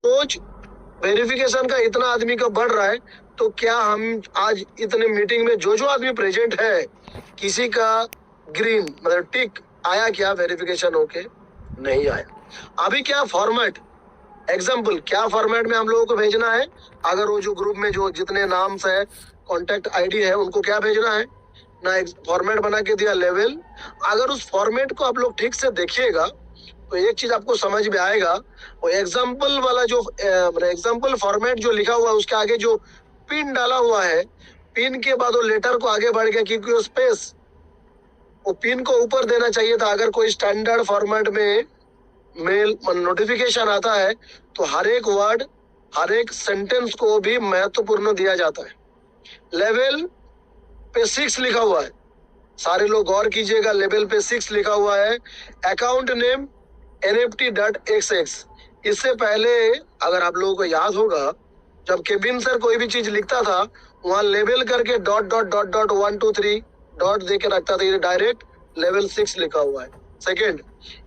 रोज verification का इतना आदमी का बढ़ रहा है, तो क्या हम आज इतने मीटिंग में जो आदमी प्रेजेंट है, किसी का ग्रीन मतलब टिक आया क्या वेरिफिकेशन होके? नहीं आया। अभी क्या फॉर्मेट, एग्जाम्पल क्या फॉर्मेट में हम लोगों को भेजना है? अगर वो जो ग्रुप में जो जितने नाम्स है, कॉन्टेक्ट आईडी है, उनको क्या भेजना है ना, एक फॉर्मेट बना के दिया लेवल। अगर उस फॉर्मेट को आप लोग ठीक से देखिएगा तो एक चीज आपको समझ में आएगा। वो एग्जाम्पल वाला जो एग्जाम्पल फॉर्मेट जो लिखा हुआ है, उसके आगे जो पिन डाला हुआ है, पिन के बाद वो लेटर को आगे बढ़ गया, क्योंकि वो स्पेस, वो पिन को ऊपर देना चाहिए था। अगर कोई स्टैंडर्ड फॉर्मेट में मेल नोटिफिकेशन आता है तो हर एक वर्ड, हर एक सेंटेंस को भी महत्वपूर्ण दिया जाता है। लेवल पे 6 लिखा हुआ है, सारे लोग गौर कीजिएगा, लेवल पे 6 लिखा हुआ है, अकाउंट नेम nft.xx। इससे पहले अगर आप लोगों को याद होगा, जब केबिन सर कोई भी चीज लिखता था, वहां लेवल करके dot dot dot dot 1 2 3 dot दे के रखता था। ये डायरेक्ट लेवल 6 लिखा हुआ है। सेकेंड,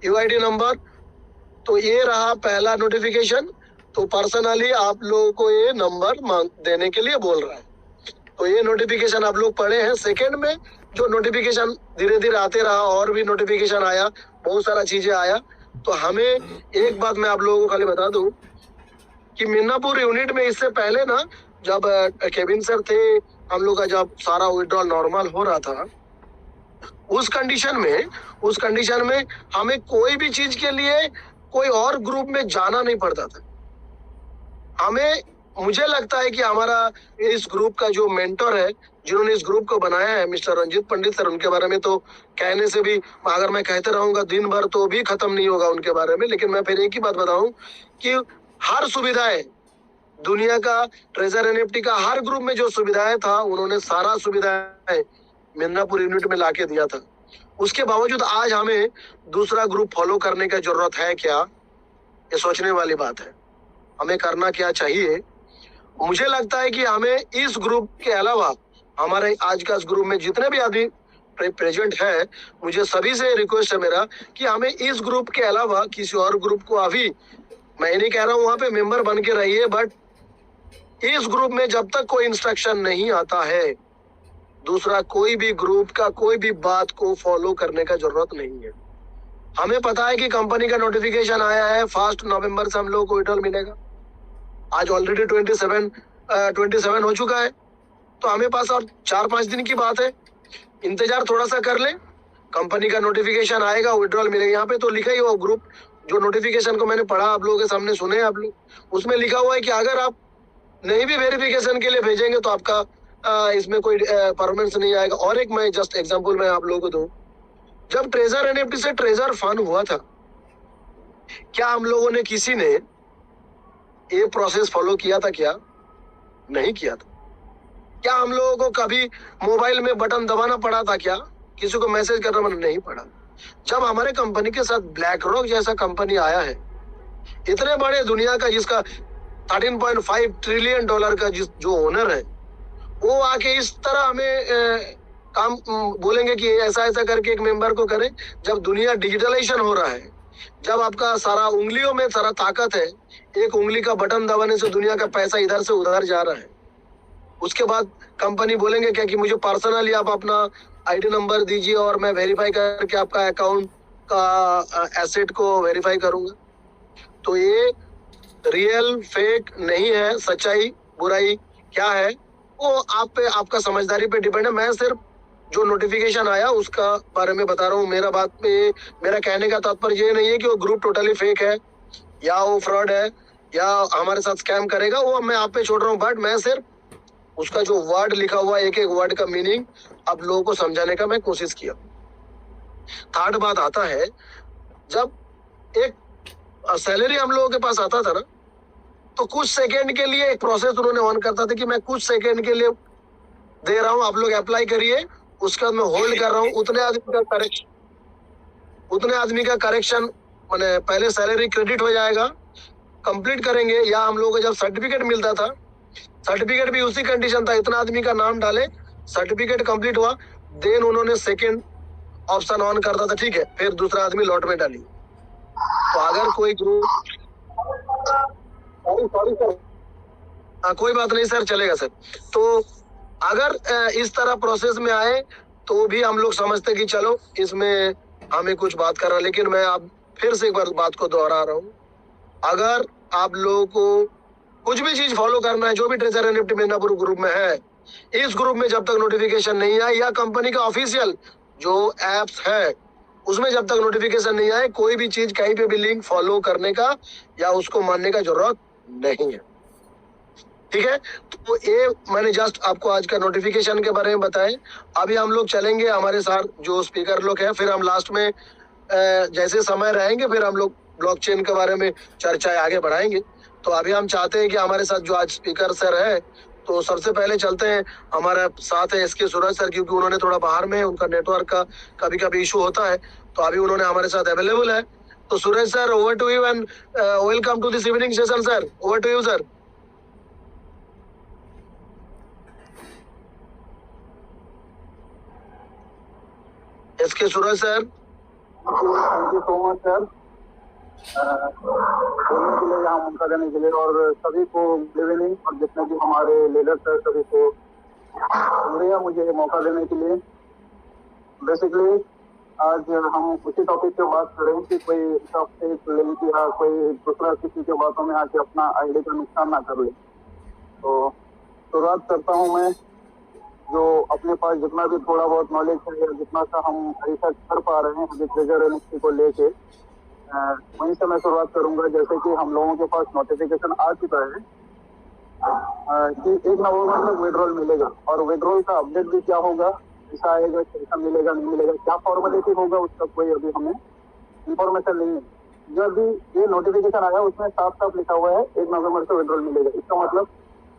यूआईडी नंबर, तो ये रहा पहला नोटिफिकेशन। तो पर्सनली आप लोगों को ये नंबर मांग देने के लिए बोल रहा है, तो ये नोटिफिकेशन आप लोग पढ़े हैं। सेकेंड में जो नोटिफिकेशन धीरे धीरे आते रहा, और भी नोटिफिकेशन आया, बहुत सारा चीजें आया। तो हमें एक बात मैं आप लोगों को खाली बता दूं कि मिदनापुर यूनिट में इससे पहले ना, जब केबिन सर थे, हम लोग का जब सारा विड्रॉल नॉर्मल हो रहा था, उस कंडीशन में हमें कोई भी चीज के लिए कोई और ग्रुप में जाना नहीं पड़ता था। हमें, मुझे लगता है कि हमारा इस ग्रुप का जो मेंटर है, जिन्होंने इस ग्रुप को बनाया है, मिस्टर रंजीत पंडित सर, उनके बारे में तो कहने से भी, अगर मैं कहते रहूंगा दिन भर तो भी खत्म नहीं होगा उनके बारे में। लेकिन मैं फिर एक ही बात बताऊं कि हर सुविधाएं, दुनिया का ट्रेजर एनएफटी का हर ग्रुप में जो सुविधाएं था, उन्होंने सारा सुविधाएं मिदनापुर यूनिट में लाके दिया था। उसके बावजूद आज हमें दूसरा ग्रुप फॉलो करने की जरूरत है क्या? ये सोचने वाली बात है। हमें करना क्या चाहिए? मुझे लगता है कि हमें इस ग्रुप के अलावा, हमारे आज का इस ग्रुप में जितने भी आदमी प्रेजेंट है, मुझे सभी से रिक्वेस्ट है मेरा कि हमें इस ग्रुप के अलावा किसी और ग्रुप को, अभी मैं नहीं कह रहा हूं वहां पे मेंबर बन के रहिए, बट इस ग्रुप में जब तक कोई इंस्ट्रक्शन नहीं आता है, दूसरा कोई भी ग्रुप का कोई भी बात को फॉलो करने का जरूरत नहीं है। हमें पता है कि कंपनी का नोटिफिकेशन आया है, 1 नवंबर से हम लोगों को विड्रॉल मिलेगा। आज ऑलरेडी 27 हो चुका है, तो हमें पास और 4-5 दिन की बात है। इंतजार थोड़ा सा कर ले, कंपनी का नोटिफिकेशन आएगा, विड्रॉल मिलेगा। यहाँ पे तो लिखा ही हुआ ग्रुप, जो नोटिफिकेशन को मैंने पढ़ा, आप लोगों के सामने सुने आप लोग, उसमें लिखा हुआ है कि अगर आप नहीं भी वेरिफिकेशन के लिए भेजेंगे तो आपका इसमें कोई परफॉर्मेंस नहीं आएगा। और एक मैं जस्ट एग्जांपल मैं आप लोगों को दूं, जब ट्रेजर एनएफटी से ट्रेजर फंड हुआ था, क्या हम लोगों ने किसी ने ये प्रोसेस फॉलो किया था? क्या नहीं किया था। क्या हम लोगों को कभी मोबाइल में बटन दबाना पड़ा था? क्या किसी को मैसेज करना मैंने नहीं पड़ा। जब हमारे कंपनी के साथ ब्लैक रॉक जैसा कंपनी आया है, इतने बड़े दुनिया का, जिसका 13.5 ट्रिलियन डॉलर का जो ओनर है, वो आके इस तरह हमें काम बोलेंगे कि ऐसा ऐसा करके एक मेंबर को करें, जब दुनिया डिजिटलाइजेशन हो रहा है, जब आपका सारा उंगलियों में सारा ताकत है, एक उंगली का बटन दबाने से दुनिया का पैसा इधर से उधर जा रहा है। उसके बाद कंपनी बोलेंगे क्या कि मुझे पर्सनली आप अपना आईडी नंबर दीजिए और मैं वेरीफाई करके आपका अकाउंट का एसेट को वेरीफाई करूंगा। तो ये रियल फेक नहीं है, सच्चाई बुराई क्या है वो आप पे, आपका समझदारी पे डिपेंड है। मैं सिर्फ जो नोटिफिकेशन आया उसका बारे में बता रहा हूँ। मेरा बात पे, मेरा कहने का तात्पर्य ये नहीं है कि वो ग्रुप टोटली फेक है या वो फ्रॉड है या हमारे साथ स्कैम करेगा, वो मैं आप पे छोड़ रहा हूँ। बट मैं सिर्फ उसका जो वर्ड लिखा हुआ है, एक एक वर्ड का मीनिंग आप लोगों को समझाने का मैं कोशिश किया। थर्ड बात आता है, जब एक सैलरी हम लोगों के पास आता था ना, तो कुछ सेकंड के लिए एक प्रोसेस उन्होंने ऑन करता था कि मैं कुछ सेकंड के लिए दे रहा हूं, आप लोग अप्लाई करिए, उसके बाद मैं होल्ड कर रहा हूं। उतने आदमी का करेक्शन मैंने पहले सैलरी क्रेडिट हो जाएगा, कंप्लीट करेंगे। या हम लोगों को जब सर्टिफिकेट मिलता था, सर्टिफिकेट भी उसी कंडीशन था, इतना आदमी का नाम डाले, सर्टिफिकेट कंप्लीट हुआ, देन उन्होंने सेकंड ऑप्शन ऑन करता था, ठीक है, फिर दूसरा आदमी लॉट में डाली। तो अगर कोई ग्रुप सॉरी सर। हाँ, कोई बात नहीं सर, चलेगा सर। तो अगर इस तरह प्रोसेस में आए तो भी हम लोग समझते कि चलो इसमें हमें कुछ बात करना, लेकिन मैं अब फिर से एक बार बात को दोहरा रहा हूँ। अगर आप लोगों को कुछ भी चीज फॉलो करना है, जो भी ट्रेजर निफ्टी मिदनापुर ग्रुप में है, इस ग्रुप में जब तक नोटिफिकेशन नहीं आए या कंपनी का ऑफिशियल जो एप्स है उसमें जब तक नोटिफिकेशन नहीं आए, कोई भी चीज कहीं पे भी लिंक फॉलो करने का या उसको मानने का जरूरत नहीं है। ठीक है, तो ये मैंने जस्ट आपको आज का नोटिफिकेशन के बारे में बताएं। अभी हम लोग चलेंगे, हमारे साथ जो स्पीकर लोग हैं, फिर हम लास्ट में जैसे समय रहेंगे फिर हम लोग ब्लॉकचेन के बारे में चर्चाएं आगे बढ़ाएंगे। तो अभी हम चाहते हैं कि हमारे साथ जो आज स्पीकर सर है, तो सबसे पहले चलते हैं, हमारे साथ है एसके सूरज सर, क्योंकि उन्होंने थोड़ा बाहर में, उनका नेटवर्क का कभी कभी इशू होता है, तो अभी उन्होंने हमारे साथ अवेलेबल है। तो Suraj sir, over to you and welcome to this evening session sir. Over to you sir. SK Suraj sir. Thank you so much sir, बोलने के लिए, यहाँ मौका देने के लिए, और सभी को गुड इवनिंग, और जितने भी हमारे लीडर सर सभी को शुक्रिया मुझे मौका देने के लिए। बेसिकली आज हम उसी टॉपिक पे बात करें कि कोई टॉपिक लिंक या कोई दूसरा किसी के बातों में आके अपना आईडी का नुकसान ना कर ले। तो शुरुआत करता हूँ मैं, जो अपने पास जितना भी थोड़ा बहुत नॉलेज है या जितना सा हम रिसर्च कर पा रहे हैं अभी ट्रेजर एनएफटी को लेके, वहीं से मैं शुरुआत करूंगा। जैसे कि हम लोगों के पास नोटिफिकेशन आ चुका है कि 1 नवंबर में विड्रॉल मिलेगा, और विड्रॉल का अपडेट भी क्या होगा, ऐसा आएगा, कैसा मिलेगा नहीं मिलेगा, क्या फॉर्मेलिटी होगा, उसका कोई अभी हमें इंफॉर्मेशन नहीं है। जो अभी ये नोटिफिकेशन आया उसमें साफ साफ लिखा हुआ है 1 नवंबर से विड्रॉल मिलेगा। इसका मतलब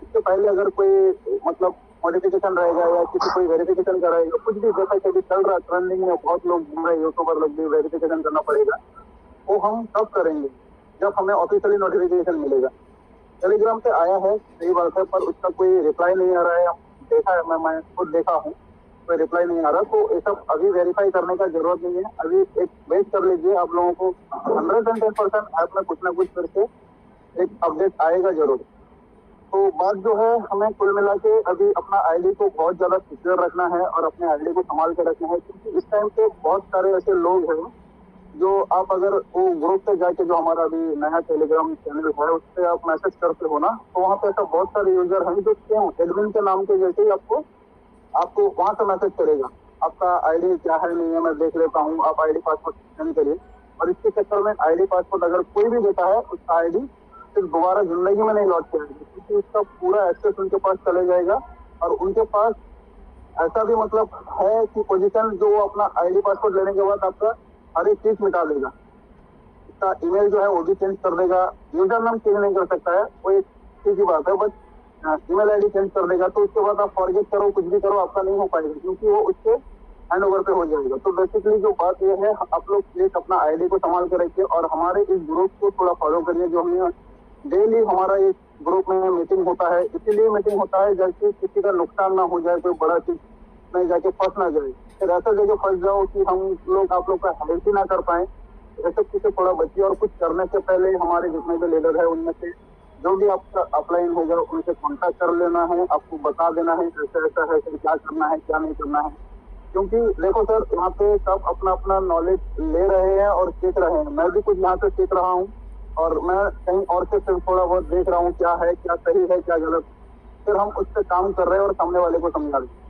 इससे पहले अगर कोई मतलब मॉडिफिकेशन रहेगा या किसी कोई वेरिफिकेशन कराएगा, कुछ भी जैसा कि अभी चल रहा है ट्रेंडिंग में, बहुत लोग घूम रहे, यूट्यूबर लोग भी वेरिफिकेशन करना पड़ेगा, वो हम तब करेंगे जब हमें ऑफिशियली नोटिफिकेशन मिलेगा। टेलीग्राम पे आया है, सही बात है, पर उसका कोई रिप्लाई नहीं आ रहा है। देखा है, मैं खुद देखा हूँ, कोई रिप्लाई नहीं आ रहा। तो ये सब अभी वेरीफाई करने का जरूरत नहीं है, अभी एक वेट कर लीजिए। आप लोगों को 110% ऐप में कुछ ना कुछ करके एक अपडेट आएगा जरूर। तो बात जो है, हमें कुल मिला के अभी अपना आईडी को बहुत ज्यादा सिक्योर रखना है और अपने आईडी को संभाल के रखना है, क्योंकि इस टाइम पे बहुत सारे ऐसे लोग हैं जो आप अगर वो ग्रुप पे जाके, जो हमारा अभी नया टेलीग्राम चैनल है उस पर आप मैसेज करते हो ना, तो वहाँ पे ऐसा बहुत सारे यूजर हैं जो सेम एडमिन के नाम के जैसे ही आपको वहाँ से मैसेज करेगा, आपका आईडी क्या है नहीं है, मैं देख लेता हूँ, आप आईडी पासवर्ड सेंड करिए। और इसके चक्कर में आईडी पासवर्ड अगर कोई भी देता है, उसका आईडी फिर दोबारा जिंदगी में नहीं लौट के आएगी, क्योंकि उसका पूरा एक्सेस उनके पास चले जाएगा। और उनके पास ऐसा भी मतलब है कि पोजीशन, जो वो अपना आईडी पासवर्ड लेने के बाद आपका हर एक चीज मिटा देगा। इसका ईमेल जो है वो भी चेंज कर देगा, यूजर नाम चेंज नहीं कर सकता है, वो एक चीज की बात है, बट ईमेल आईडी चेंज कर देगा। तो उसके बाद आप फॉरगेट करो, कुछ भी करो, आपका नहीं हो पाएगा, क्योंकि वो उसके हैंड ओवर पे हो जाएगा। तो बेसिकली जो बात ये है, आप लोग प्लीज अपना आईडी को संभाल के रखिए और हमारे इस ग्रुप को थोड़ा फॉलो करिए। जो हमें डेली हमारा इस ग्रुप में मीटिंग होता है, इसीलिए मीटिंग होता है जैसे किसी का नुकसान ना हो जाए, कोई बड़ा चीज नहीं जाके फंस ना जाए, फिर ऐसा जगह फंस जाओ कि हम लोग आप लोग का हेल्प ही ना कर पाए। ऐसे चीज थोड़ा बचिए, और कुछ करने से पहले हमारे जितने भी लीडर है उनमें से जो भी आपका अपलाइन होगा उनसे कॉन्टेक्ट कर लेना है, आपको बता देना है ऐसा ऐसा है, फिर क्या करना है क्या नहीं करना है। क्योंकि देखो सर, यहाँ पे सब अपना अपना नॉलेज ले रहे हैं और सीख रहे हैं, मैं भी कुछ यहाँ से सीख रहा हूँ, और मैं कहीं और से फिर थोड़ा बहुत देख रहा हूँ क्या है, क्या सही है, क्या गलत, फिर हम उस पर काम कर रहे हैं और सामने वाले को समझा रहे हैं।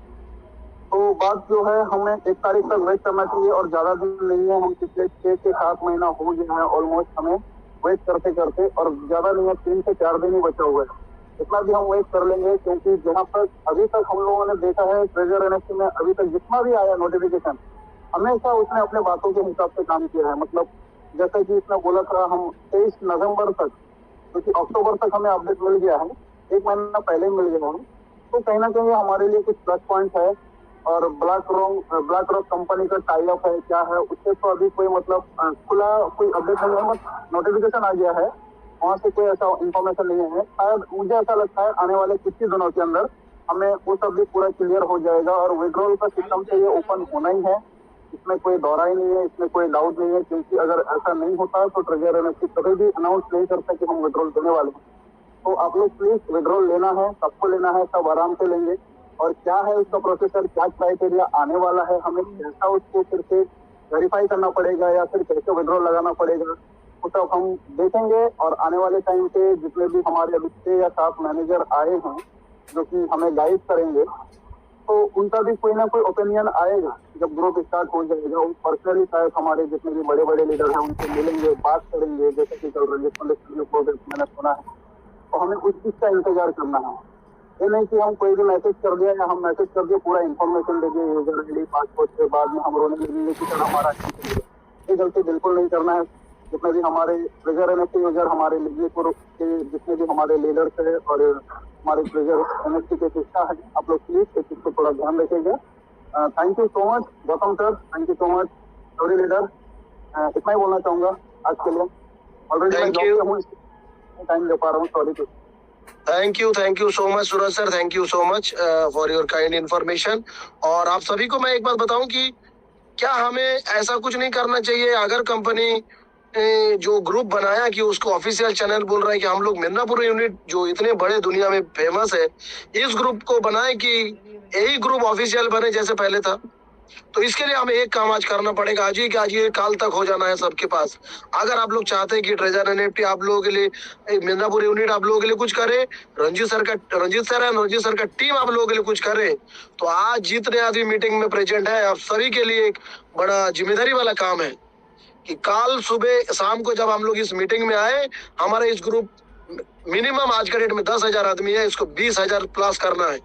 तो बात जो है, हमें 1 तारीख तक वेट करना चाहिए, और ज्यादा दिन नहीं है, हम पिछले 6 से 7 महीना हो गया है ऑलमोस्ट हमें वेट करते करते, और ज्यादा नहीं है, 3 से 4 दिन ही बचा हुआ है। इतना भी हम वेट कर लेंगे, क्योंकि जहाँ तक अभी तक हम लोगों ने देखा है ट्रेजर एनएफटी में अभी तक जितना भी आया नोटिफिकेशन, हमेशा उसने अपने बातों के हिसाब से काम किया है। मतलब जैसे कि इसने बोला था, हम 23 नवंबर तक, क्योंकि अक्टूबर तक हमें अपडेट मिल गया है, 1 महीना पहले ही मिल गया है, तो कहीं ना कहीं हमारे लिए कुछ प्लस पॉइंट है। और ब्लैक रॉक कंपनी का टाई अप है, क्या है उससे तो अभी कोई मतलब खुला कोई अपडेट नहीं है, बस नोटिफिकेशन आ गया है, वहाँ से कोई ऐसा इंफॉर्मेशन नहीं है। शायद मुझे ऐसा लगता है आने वाले कुछ ही दिनों के अंदर हमें वो सब भी पूरा क्लियर हो जाएगा, और विड्रॉल का सिस्टम से ये ओपन होना ही है, इसमें कोई दौरा ही नहीं है, इसमें कोई डाउट नहीं है। क्योंकि अगर ऐसा नहीं होता तो ट्रेजर एनएफटी कभी भी अनाउंस नहीं करता कि हम विड्रॉल देने वाले हैं। तो आप लोग प्लीज विड्रॉल लेना है, सबको लेना है, सब आराम से लेंगे। और क्या है उसका प्रोसेसर, क्या क्राइटेरिया आने वाला है, हमें कैसा उसको फिर से वेरीफाई करना पड़ेगा या फिर कैसे विड्रॉल लगाना पड़ेगा, वो सब हम देखेंगे। और आने वाले टाइम पे जितने भी हमारे अभी 6 या 7 मैनेजर आए हैं जो कि हमें गाइड करेंगे, तो उनका भी कोई ना कोई ओपिनियन आएगा जब ग्रुप स्टार्ट हो जाएगा। वो पर्सनली शायद हमारे जितने भी बड़े बड़े लीडर हैं उनसे मिलेंगे, बात करेंगे, जैसे कि कल रंजित पंडित जी प्रोजेक्ट मैंने सुना है। तो हमें उस चीज का इंतजार करना है। ये नहीं कि हम कोई भी मैसेज कर दिया या हम मैसेज कर दिए पूरा इन्फॉर्मेशन दे दिए यूजर आईडी पासवर्ड के, बाद में हम रोने लगेंगे कि सर हमारा ये गलती बिल्कुल नहीं करना है। जितने भी हमारे ट्रेजर एनएफटी यूजर, हमारे लिग्नीपुर के जितने भी हमारे लीडर्स है और हमारे ट्रेजर एनएफटी के शिक्षा है, आप लोग प्लीज इस चीज को थोड़ा ध्यान रखिएगा। Thank you so much Gautam sir, thank you so much sorry leader. इतना ही बोलना चाहूंगा आज के लिए। ऑलरेडी मैं जॉब पे हूँ, टाइम दे पा रहा हूँ, sorry too. Thank you so much Suraj sir, thank you so much for your kind information. और आप सभी को मैं एक बात बताऊं कि क्या हमें ऐसा कुछ नहीं करना चाहिए, अगर कंपनी जो ग्रुप बनाया कि उसको ऑफिशियल चैनल बोल रहा है कि हम लोग मिदनापुर यूनिट जो इतने बड़े दुनिया में फेमस है, इस ग्रुप को बनाए कि यही ग्रुप ऑफिशियल बने जैसे पहले था। तो इसके लिए हमें एक काम आज करना पड़ेगा, आज ही कि आज ये काल तक हो जाना है सबके पास। अगर आप लोग चाहते हैं कि ट्रेजर एनएफटी आप लोगों के लिए, मिदनापुर यूनिट आप लोगों के लिए कुछ करे, रंजीत सर है, रंजीत सर का टीम आप लोगों के लिए कुछ करे, तो आज जितने आदमी मीटिंग में प्रेजेंट है आप सभी के लिए एक बड़ा जिम्मेदारी वाला काम है कि कल सुबह शाम को जब हम लोग इस मीटिंग में आए, हमारा इस ग्रुप मिनिमम आज के डेट में 10,000 आदमी है, इसको 20,000 प्लस करना है।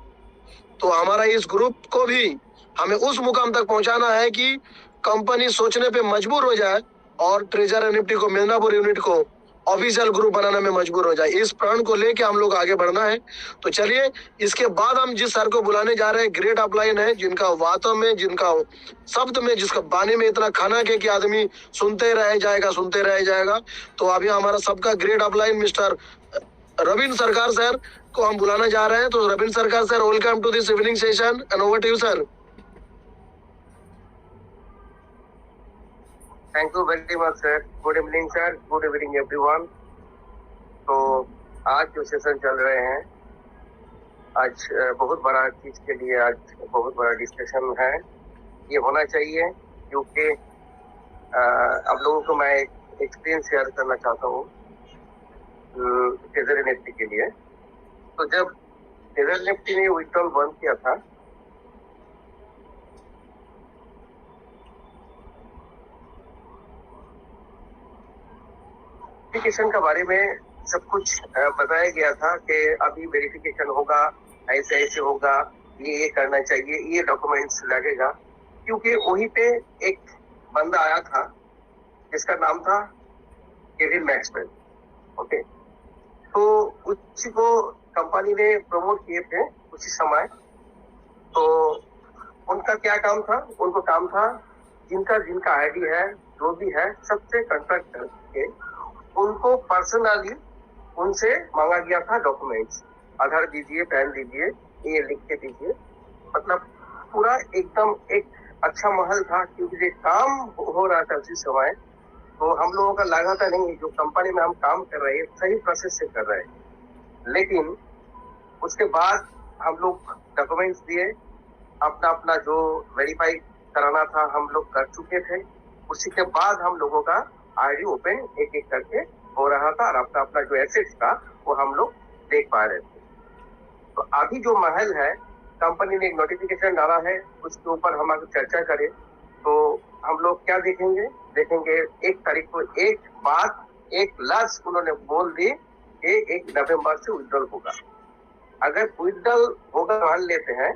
तो हमारा इस ग्रुप को भी हमें उस मुकाम तक पहुंचाना है कि कंपनी सोचने पे मजबूर हो जाए और ट्रेजर एनएफटी को, मिदनापुर यूनिट को ऑफिशियल ग्रुप बनाने में मजबूर हो जाए। इस प्रण को लेके हम लोग आगे बढ़ना है। तो चलिए, इसके बाद हम जिस सर को बुलाने जा रहे हैं, ग्रेट अपलाइन है, जिनका बातों में, जिनका शब्द में, जिसका बानी में इतना खाना के कि आदमी सुनते रह जाएगा। तो अभी हमारा सबका great upline mister Ravindra Sarkar sir को हम बुलाना जा रहे हैं। तो Ravindra Sarkar sir, welcome to this evening session and over to you sir. Thank you very much sir. Good evening sir, good evening everyone. तो आज जो सेशन चल रहे हैं, आज बहुत बड़ा चीज के लिए आज बहुत बड़ा डिस्कशन है, ये होना चाहिए क्योंकि आप लोगों को मैं एक एक्सपीरियंस शेयर करना चाहता हूँ ट्रेजर एनएफटी के लिए। तो जब ट्रेजर एनएफटी ने विड्रॉल बंद किया था, वेरिफिकेशन के बारे में सब कुछ बताया गया था कि अभी वेरिफिकेशन होगा, ऐसे ऐसे होगा, ये करना चाहिए, ये डॉक्यूमेंट्स लगेगा। क्योंकि वहीं पे एक बंदा आया था जिसका नाम था केविन मैक्सवेल। ओके, तो उसी को कंपनी ने प्रमोट किए थे उसी समय। तो उनका क्या काम था? उनको काम था जिनका आईडी है, जो भी है, सबसे कॉन्ट्रैक्ट करके उनको पर्सनली उनसे मांगा गया था डॉक्यूमेंट्स, आधार दीजिए, पैन दीजिए, ये लिख के दीजिए। मतलब पूरा एकदम एक अच्छा महल था, क्योंकि काम हो रहा था उसी समय। तो हम लोगों का लगा था नहीं, जो कंपनी में हम काम कर रहे हैं सही प्रोसेस से कर रहे हैं। लेकिन उसके बाद हम लोग डॉक्यूमेंट्स दिए, अपना जो वेरीफाई कराना था हम लोग कर चुके थे। उसी के बाद हम लोगों का आईडी ओपन एक एक करके हो रहा था और अपना जो एसेट्स था वो हम लोग देख पा रहे थे। तो अभी जो महल है, कंपनी ने एक नोटिफिकेशन डाला है, उसके ऊपर हम अगर चर्चा करें तो हम लोग क्या देखेंगे 1 तारीख को एक बात, एक लफ्ज उन्होंने बोल दी कि 1 नवंबर से विड्रॉल होगा। अगर विड्रॉल होगा मान लेते हैं,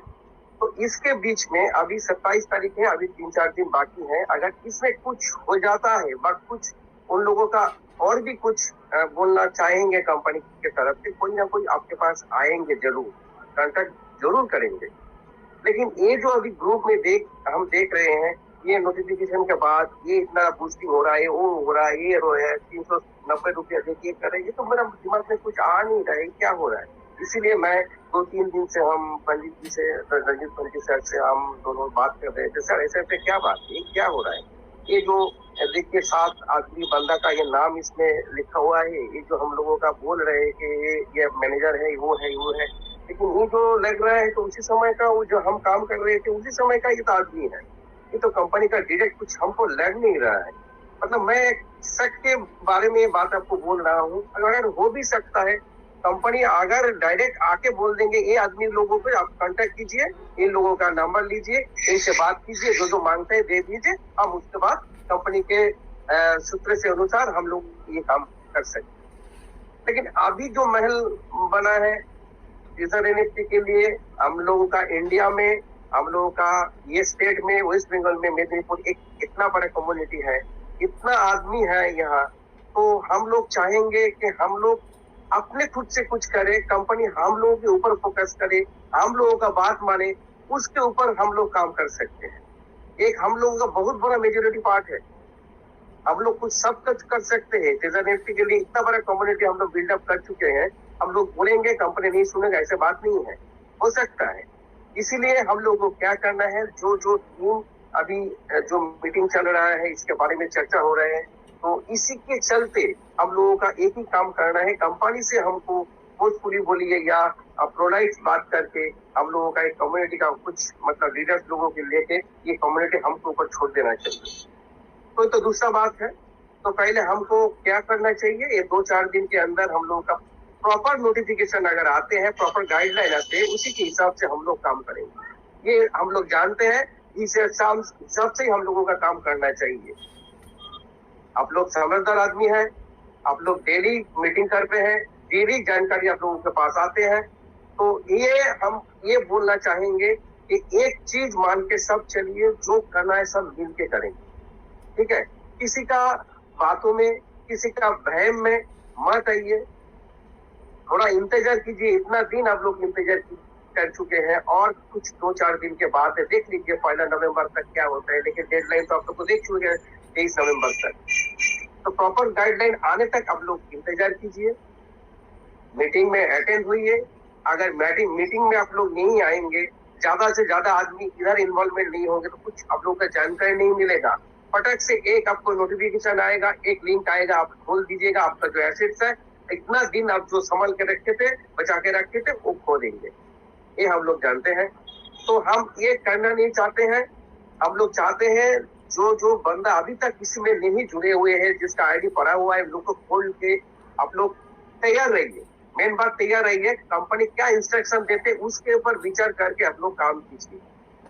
तो इसके बीच में अभी 27 तारीख है, अभी 3-4 दिन बाकी है। अगर इसमें कुछ हो जाता है, बट कुछ उन लोगों का और भी कुछ बोलना चाहेंगे कंपनी के तरफ से, कोई ना कोई आपके पास आएंगे, जरूर कांटेक्ट जरूर करेंगे। लेकिन ये जो अभी ग्रुप में हम देख रहे हैं, ये नोटिफिकेशन के बाद ये इतना बूस्टिंग हो रहा है, वो हो रहा है, ये हो रहा है, 390 रुपया देखिए करेंगे, तो मेरा दिमाग में कुछ आ नहीं रहा है क्या हो रहा है। इसीलिए मैं 2-3 दिन से हम पंडित जी से, रंजीत पंडित सर से हम दोनों बात कर रहे थे, सर ऐसे क्या बात है, क्या हो रहा है। ये जो देखिए 7 आदमी बंदा का ये नाम इसमें लिखा हुआ है, ये जो हम लोगों का बोल रहे हैं कि ये मैनेजर है, वो है, लेकिन ये जो लग रहा है तो उसी समय का वो जो हम काम कर रहे थे उसी समय का ये तो आदमी है। ये तो कंपनी का डायरेक्ट कुछ हमको लग नहीं रहा है। मतलब मैं शक के बारे में ये बात आपको बोल रहा हूँ। अगर हो भी सकता है कंपनी अगर डायरेक्ट आके बोल देंगे ये आदमी लोगों पे आप कांटेक्ट कीजिए, इन लोगों का नंबर लीजिए, इनसे बात कीजिए, जो जो मांगते हैं दे दीजिए, हम उसके बाद कंपनी के सूत्र से अनुसार हम लोग ये काम कर सकते। लेकिन अभी जो महल बना है ट्रेजर एनएफटी के लिए, हम लोगों का इंडिया में, हम लोगों का ये स्टेट में, वेस्ट बंगाल में, मेदिनीपुर एक इतना बड़ा कम्युनिटी है, इतना आदमी है यहाँ, तो हम लोग चाहेंगे कि हम लोग अपने खुद से कुछ करें, कंपनी हम लोगों के ऊपर फोकस करे, हम लोगों का बात माने, उसके ऊपर हम लोग काम कर सकते हैं। एक हम लोगों का बहुत बड़ा मेजोरिटी पार्ट है, हम लोग कुछ सब कुछ कर सकते हैं। ट्रेजर एनएफटी के लिए इतना बड़ा कम्युनिटी हम लोग बिल्डअप कर चुके हैं। हम लोग बोलेंगे कंपनी नहीं सुनेगा, ऐसे बात नहीं है, हो सकता है। इसीलिए हम लोग को क्या करना है, जो जो टीम अभी जो मीटिंग चल रहा है इसके बारे में चर्चा हो रहे हैं, तो इसी के चलते हम लोगों का एक ही काम करना है। कंपनी से हमको भोजपुरी बोलिए या प्रोलाइट बात करके हम लोगों का एक कम्युनिटी का कुछ मतलब लीडर्स लोगों के लेके ये कम्युनिटी हमको ऊपर छोड़ देना चाहिए। तो दूसरा बात है, तो पहले हमको क्या करना चाहिए, ये 2-4 दिन के अंदर हम लोगों का प्रॉपर नोटिफिकेशन अगर आते हैं, प्रॉपर गाइडलाइन आते हैं, उसी के हिसाब से हम लोग काम करेंगे। ये हम लोग जानते हैं, इस हिसाब से हम लोगों का काम करना चाहिए। आप लोग समझदार आदमी हैं, आप लोग डेली मीटिंग करते हैं, डेली जानकारी आप लोगों के पास आते हैं, तो ये हम ये बोलना चाहेंगे कि एक चीज मान के सब चलिए, जो करना है सब मिल के करेंगे, ठीक है। किसी का बातों में, किसी का भय में मत आइए, थोड़ा इंतजार कीजिए। इतना दिन आप लोग इंतजार कर चुके हैं और कुछ 2-4 दिन के बाद देख लीजिए 1 नवंबर तक क्या होता है, लेकिन डेडलाइन तो आप लोग को देख चुके हैं 23 नवंबर तक। तो प्रॉपर गाइडलाइन आने तक आप लोग इंतजार कीजिए, मीटिंग में अटेंड होइए। अगर मीटिंग में आप लोग नहीं आएंगे, ज्यादा से ज्यादा आदमी इधर इन्वॉल्वमेंट नहीं होंगे, तो कुछ आप लोग का जानकारी नहीं मिलेगा। फटक से एक आपको नोटिफिकेशन आएगा, एक लिंक आएगा, आप खोल दीजिएगा, आपका जो एसेट्स है, इतना दिन आप जो संभाल के रखे थे, बचा के रखे थे, वो खो देंगे। ये हम लोग जानते हैं, तो हम ये करना नहीं चाहते हैं। हम लोग चाहते हैं जो जो बंदा अभी तक इसमें नहीं जुड़े हुए हैं, जिसका आईडी पड़ा हुआ है, लोग को खोल के आप लोग तैयार रहिए। मेन बात तैयार रहिए, कंपनी क्या इंस्ट्रक्शन देते उसके ऊपर विचार करके आप लोग काम कीजिए,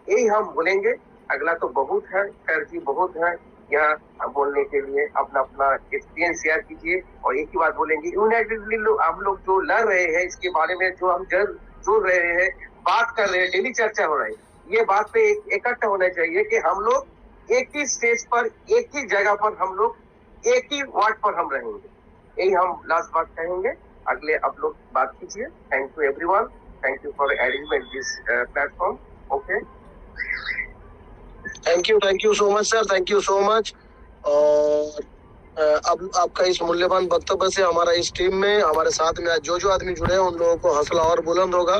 यही हम बोलेंगे। अगला तो बहुत है, खैर बहुत है यहाँ बोलने के लिए, अपना अपना एक्सपीरियंस शेयर कीजिए। और एक ही बात बोलेंगे, यूनाइटेडली हम लोग जो लड़ रहे हैं इसके बारे में, जो हम जुड़ रहे हैं, बात कर रहे हैं, डेली चर्चा हो रही है, ये बात पे इकट्ठा होना चाहिए कि हम लोग एक ही स्टेज पर, एक ही जगह पर, हम लोग एक ही वार्ड पर हम रहेंगे। यही हम लास्ट बात कहेंगे। अगले आप लोग बात कीजिए। Thank you everyone, thank you for arrangement this platform. Okay, thank you so much sir, thank you so much. और अब आपका इस मूल्यवान वक्तव्य से हमारा इस टीम में, हमारे साथ में आज जो जो आदमी जुड़े हैं उन लोगों को हौसला और बुलंद होगा।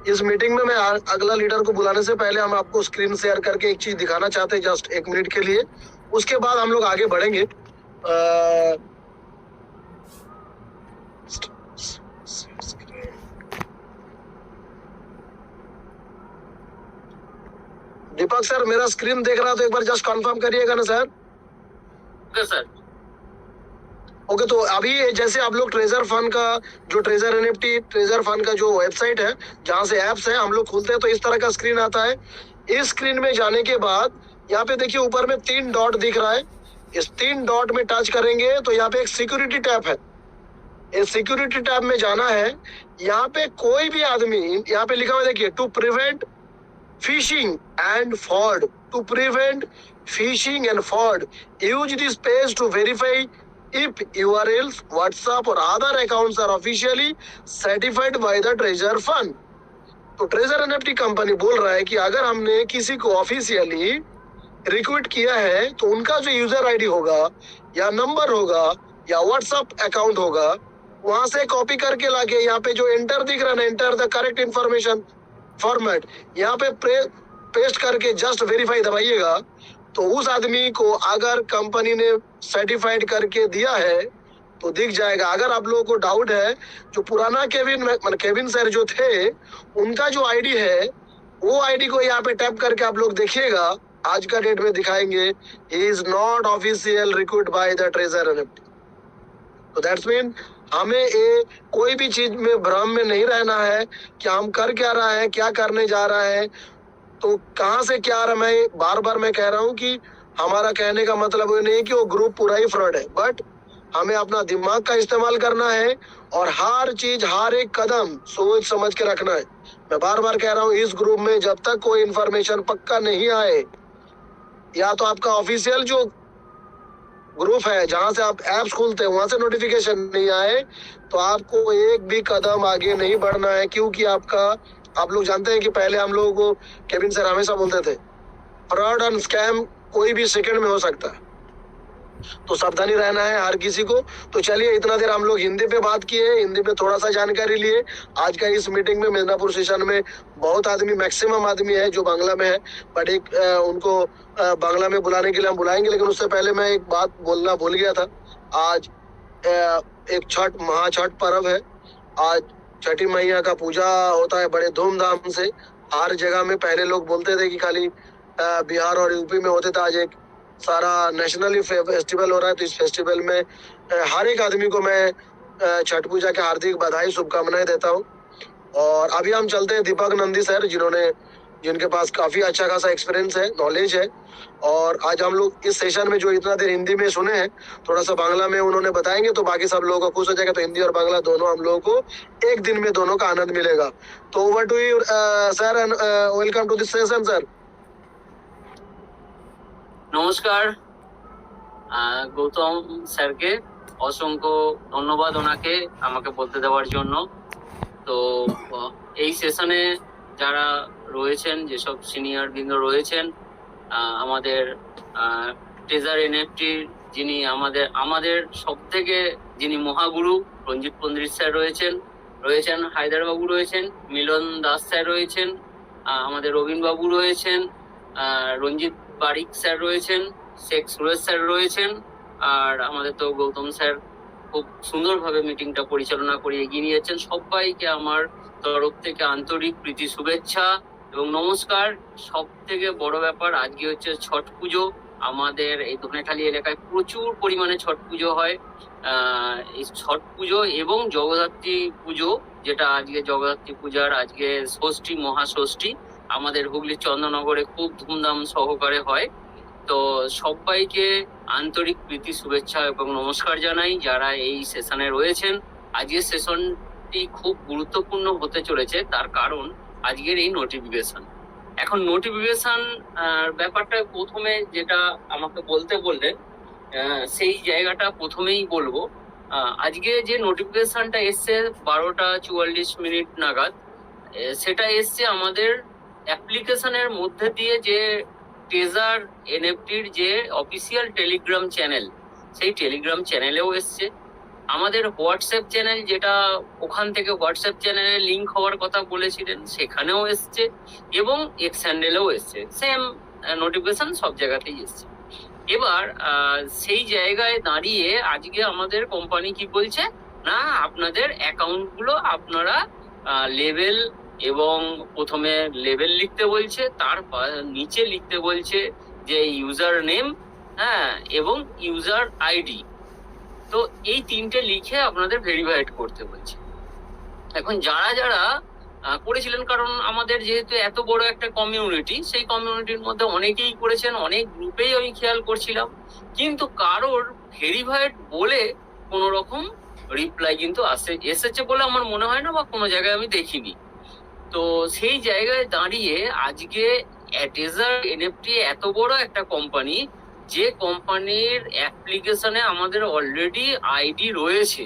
इस मीटिंग में मैं अगला लीडर को बुलाने से पहले हम आपको स्क्रीन शेयर करके एक चीज दिखाना चाहते हैं, जस्ट 1 मिनट के लिए। उसके बाद हम लोग आगे बढ़ेंगे। दीपक सर मेरा स्क्रीन देख रहा तो एक बार जस्ट कंफर्म करिएगा ना सर। Okay sir. ओके, तो अभी जैसे आप लोग ट्रेजर फंड का जो ट्रेजर एनएफटी ट्रेजर फंड का जो वेबसाइट है, जहां से एप्स है, हम लोग खोलते हैं तो इस तरह का स्क्रीन आता है। इस स्क्रीन में जाने के बाद यहाँ पे देखिए ऊपर में 3 डॉट दिख रहा है। इस 3 डॉट में टच करेंगे तो यहाँ पे एक सिक्योरिटी टैब है। इस सिक्योरिटी टैब में जाना है। यहाँ पे कोई भी आदमी, यहाँ पे लिखा हुआ देखिए, to prevent phishing and fraud, to prevent phishing and fraud, use this page to verify if URLs, WhatsApp or other accounts are officially certified by the Treasure Fund। तो ट्रेजर एनएफटी कंपनी बोल रहा है कि अगर हमने किसी को officially recruit किया है तो उनका जो यूजर आईडी होगा या नंबर होगा या व्हाट्सएप अकाउंट होगा, वहां से कॉपी करके लाके यहाँ पे जो एंटर दिख रहा है ना, enter the correct information format, यहाँ पे पेस्ट करके जस्ट वेरीफाई दबाइएगा। तो उस आदमी को अगर कंपनी ने सर्टिफाइड करके दिया है तो दिख जाएगा। अगर आप लोगों को डाउट है, जो पुराना केविन सर जो थे उनका जो आईडी है वो आईडी को यहाँ पे टैप करके आप लोग देखिएगा, आज का डेट में दिखाएंगे he is not official recruit by the treasure NFT. तो दैट्स मीन हमें ये कोई भी चीज में भ्रम में नहीं रहना है कि हम कर क्या रहा है, क्या करने जा रहा है, तो कहाँ से क्या आ रहा है। मैं बार बार कह रहा हूँ कि हमारा कहने का मतलब ये नहीं है कि वो ग्रुप पूरा ही फ्रॉड है, बट हमें अपना दिमाग का इस्तेमाल करना है और हर चीज हर एक कदम सोच समझ के रखना है। मैं बार बार कह रहा हूँ इस ग्रुप में जब तक कोई इंफॉर्मेशन पक्का नहीं आए, या तो आपका ऑफिशियल जो ग्रुप है जहां से आप एप्स खोलते हैं वहां से नोटिफिकेशन नहीं आए, तो आपको एक भी कदम आगे नहीं बढ़ना है। क्योंकि आप लोग जानते हैं कि पहले हम लोगों को केविन सर हमेशा बोलते थे फ्रॉड एंड स्कैम कोई भी सेकंड में हो सकता है, तो सावधानी रहना है हर किसी को। तो चलिए, इतना देर हम लोग हिंदी पे बात किए, हिंदी पे थोड़ा सा जानकारी लिए। आज का इस मीटिंग में मिदनापुर सेशन में बहुत आदमी, मैक्सिमम आदमी है जो बांग्ला में है, बट एक उनको बांग्ला में बुलाने के लिए हम बुलाएंगे। लेकिन उससे पहले मैं एक बात बोलना भूल गया था। आज एक महाछठ पर्व है। आज छठी मैया का पूजा होता है बड़े धूमधाम से हर जगह में। पहले लोग बोलते थे कि खाली बिहार और यूपी में होते थे, आज एक सारा नेशनली फेस्टिवल हो रहा है। तो इस फेस्टिवल में हर एक आदमी को मैं छठ पूजा के हार्दिक बधाई, शुभकामनाएं देता हूं। और अभी हम चलते हैं दीपक नंदी सर, जिनके पास काफी अच्छा खासा एक्सपीरियंस है, नॉलेज है। और आज हम लोग इस सेशन में जो इतना देर हिंदी में सुने हैं, थोड़ा सा बांग्ला में उन्होंने बताएंगे तो बाकी सब लोगों को खुश हो जाएगा। तो हिंदी और बांग्ला दोनों हम लोगों को एक दिन में दोनों का आनंद मिलेगा। तो over to you sir and welcome to this session sir. নমস্কার, গৌতম স্যারকে অসংখ্য ধন্যবাদ ওনাকে আমাকে বলতে দেওয়ার জন্য। তো এই সেশনে যারা রয়েছেন, যেসব সিনিয়র বৃন্দ রয়েছেন, আমাদের ট্রেজার এনএফটির যিনি আমাদের সব থেকে যিনি মহাগুরু রঞ্জিত পন্ডিত স্যার রয়েছেন হায়দারবাবু রয়েছেন, মিলন দাস স্যার রয়েছেন, আমাদের রবীন বাবু রয়েছেন, রঞ্জিত বারিক স্যার রয়েছেন, শেখ সুরেশ স্যার রয়েছেন, আর আমাদের তো গৌতম স্যার খুব সুন্দরভাবে মিটিংটা পরিচালনা করে এগিয়ে নিয়ে যাচ্ছেন। সবাইকে আমার তরফ থেকে আন্তরিক প্রীতি, শুভেচ্ছা এবং নমস্কার। সব থেকে বড় ব্যাপার, আজকে হচ্ছে ছট পুজো। আমাদের এই ধনেখালি এলাকায় প্রচুর পরিমাণে ছট পুজো হয়। এই ছট পুজো এবং জগদ্ধাত্রী পুজো, যেটা আজকে জগদ্ধাত্রী পূজার আজকে ষষ্ঠী, মহাষষ্ঠী, আমাদের হুগলির চন্দননগরে খুব ধুমধাম সহকারে হয়। তো সবাইকে আন্তরিক প্রীতি, শুভেচ্ছা এবং নমস্কার জানাই যারা এই সেশনে রয়েছেন। আজকের সেশনটি খুব গুরুত্বপূর্ণ হতে চলেছে, তার কারণ আজকের এই নোটিফিকেশন। এখন নোটিফিকেশন ব্যাপারটা প্রথমে যেটা আমাকে বলতে বললেন, সেই জায়গাটা প্রথমেই বলবো। আজকে যে নোটিফিকেশনটা এসছে 12:44 নাগাদ, সেটা এসছে আমাদের অ্যাপ্লিকেশনের মধ্যে দিয়ে যে ট্রেজার এনএফটির যে অফিসিয়াল টেলিগ্রাম চ্যানেল, সেই টেলিগ্রাম চ্যানেলেও এসছে। আমাদের হোয়াটসঅ্যাপ চ্যানেল, যেটা ওখান থেকে হোয়াটসঅ্যাপ চ্যানেলে লিঙ্ক হওয়ার কথা বলেছিলেন, সেখানেও এসছে এবং এক্স হ্যান্ডেলেও এসছে। সেম নোটিফিকেশন সব জায়গাতেই এসছে। এবার সেই জায়গায় দাঁড়িয়ে আজকে আমাদের কোম্পানি কি বলছে না, আপনাদের অ্যাকাউন্টগুলো আপনারা লেভেল এবং প্রথমে লেভেল লিখতে বলছে, তার নিচে লিখতে বলছে যে ইউজার নেম, হ্যাঁ, এবং ইউজার আইডি। তো এই তিনটে লিখে আপনাদের ভেরিফাইড করতে বলছে। এখন যারা করেছিলেন, কারণ আমাদের যেহেতু এত বড় একটা কমিউনিটি, সেই কমিউনিটির মধ্যে অনেকেই করেছেন, অনেক গ্রুপেই আমি খেয়াল করছিলাম, কিন্তু কারোর ভেরিফাইড বলে কোনো রকম রিপ্লাই কিন্তু এসেছে বলে আমার মনে হয় না, বা কোনো জায়গায় আমি দেখিনি। তো সেই জায়গায় দাঁড়িয়ে আজকে ট্রেজার এনএফটি এত বড় একটা কোম্পানি, যে কোম্পানির অ্যাপ্লিকেশনে আমাদের অলরেডি আইডি রয়েছে,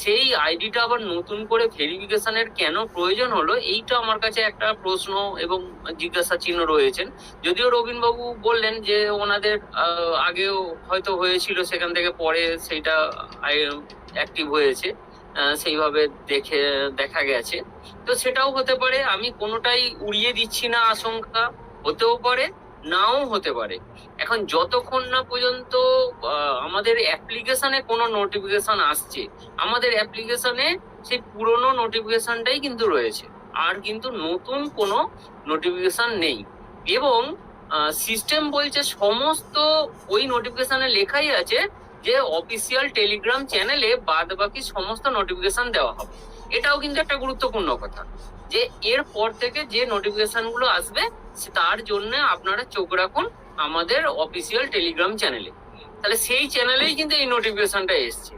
সেই আইডিটা আবার নতুন করে ভেরিফিকেশনের কেন প্রয়োজন হলো, এইটা আমার কাছে একটা প্রশ্ন এবং জিজ্ঞাসা চিহ্ন রয়েছেন। যদিও রবীনবাবু বললেন যে ওনাদের আগেও হয়তো হয়েছিল, সেখান থেকে পরে সেইটা অ্যাক্টিভ হয়েছে, সেইভাবে দেখা গেছে। তো সেটাও হতে পারে, আমি কোনোটাই উড়িয়ে দিচ্ছি না, আশঙ্কা হতেও পারে নাও হতে পারে। এখন যতক্ষণ না পর্যন্ত আমাদের অ্যাপ্লিকেশনে কোনো নোটিফিকেশন আসছে, আমাদের অ্যাপ্লিকেশনে সেই পুরনো নোটিফিকেশনটাই কিন্তু রয়েছে, আর কিন্তু নতুন কোনো নোটিফিকেশন নেই। এবং সিস্টেম বলছে সমস্ত ওই নোটিফিকেশনে লেখাই আছে যে অফিসিয়াল টেলিগ্রাম চ্যানেলে বাদ বাকি সমস্ত নোটিফিকেশন দেওয়া হবে। এটাও কিন্তু একটা গুরুত্বপূর্ণ কথা যে এর পর থেকে যে নোটিফিকেশন গুলো আসবে তার জন্য আপনারা চোখ রাখুন আমাদের অফিসিয়াল টেলিগ্রাম চ্যানেলে। তাহলে সেই চ্যানেলেই কিন্তু এই নোটিফিকেশনটা এসছে।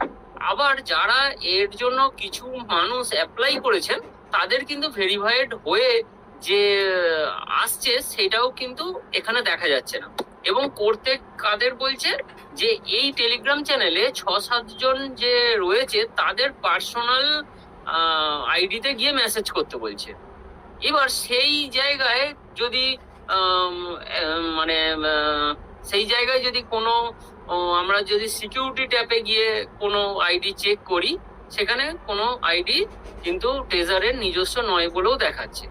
আবার যারা এর জন্য কিছু মানুষ অ্যাপ্লাই করেছেন তাদের কিন্তু ভেরিফাইড হয়ে যে আসছে সেটাও কিন্তু এখানে দেখা যাচ্ছে না। এবং করতে কাদের বলছে যে এই টেলিগ্রাম চ্যানেলে 6-7 জন যে রয়েছে তাদের পার্সোনাল আইডিতে গিয়ে মেসেজ করতে বলছে। এবার সেই জায়গায় যদি মানে সেই জায়গায় যদি কোনো আমরা যদি সিকিউরিটি ট্যাপে গিয়ে কোনো আইডি চেক করি সেখানে কোনো আইডি কিন্তু ট্রেজারের নিজস্ব নয় বলেও দেখাচ্ছে।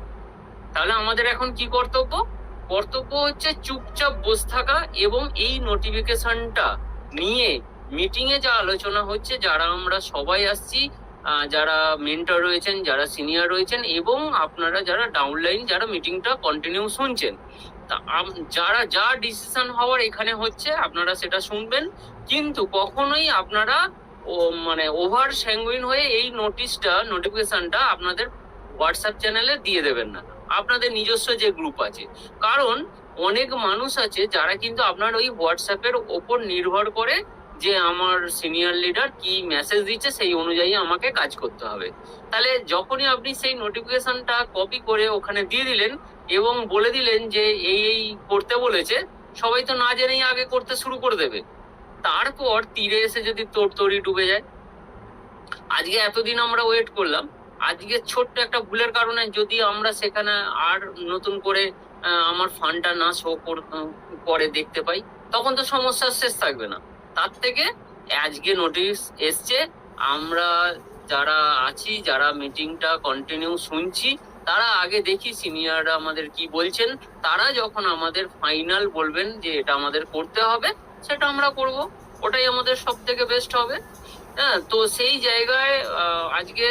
তাহলে আমাদের এখন কি কর্তব্য? কর্তব্য হচ্ছে চুপচাপ বসে থাকা এবং এই নোটিফিকেশনটা নিয়ে মিটিং এ যা আলোচনা হচ্ছে, যারা আমরা সবাই আসছি, যারা মেন্টর রয়েছেন, যারা সিনিয়র রয়েছেন এবং আপনারা যারা ডাউনলাইন যারা মিটিংটা কন্টিনিউ শুনছেন, তা যারা যা ডিসিশন হওয়ার এখানে হচ্ছে আপনারা সেটা শুনবেন। কিন্তু কখনোই আপনারা মানে ওভার স্যাঙ্গুইন হয়ে এই নোটিফিকেশনটা আপনাদের হোয়াটসঅ্যাপ চ্যানেলে দিয়ে দেবেন না, আপনাদের নিজস্ব যে গ্রুপ আছে। কারণ অনেক মানুষ আছে যারা কিন্তু আপনার ওই হোয়াটসঅ্যাপের ওপর নির্ভর করে যে আমার সিনিয়র লিডার কি মেসেজ দিচ্ছে সেই অনুযায়ী আমাকে কাজ করতে হবে। তাহলে যখনই আপনি সেই নোটিফিকেশনটা কপি করে ওখানে দিয়ে দিলেন এবং বলে দিলেন যে এই করতে বলেছে, সবাই তো না জেনেই আগে করতে শুরু করে দেবে। তারপর তীরে এসে যদি তড়ি ডুবে যায়। আজকে এতদিন আমরা ওয়েট করলাম, আজকে ছোট্ট একটা ভুলের কারণে যদি আমরা সেখানে আর নতুন করে আমার ফান্ডটা না শো করে দেখতে পাই, তখন তো সমস্যার শেষ থাকবে না। তার থেকে আজকে নোটিশ এসছে, আমরা যারা আছি, যারা মিটিংটা কন্টিনিউ শুনছি, তারা আগে দেখি সিনিয়ররা আমাদের কি বলছেন। তারা যখন আমাদের ফাইনাল বলবেন যে এটা আমাদের করতে হবে, সেটা আমরা করব, ওটাই আমাদের সব থেকে বেস্ট হবে। হ্যাঁ, তো সেই জায়গায় আজকে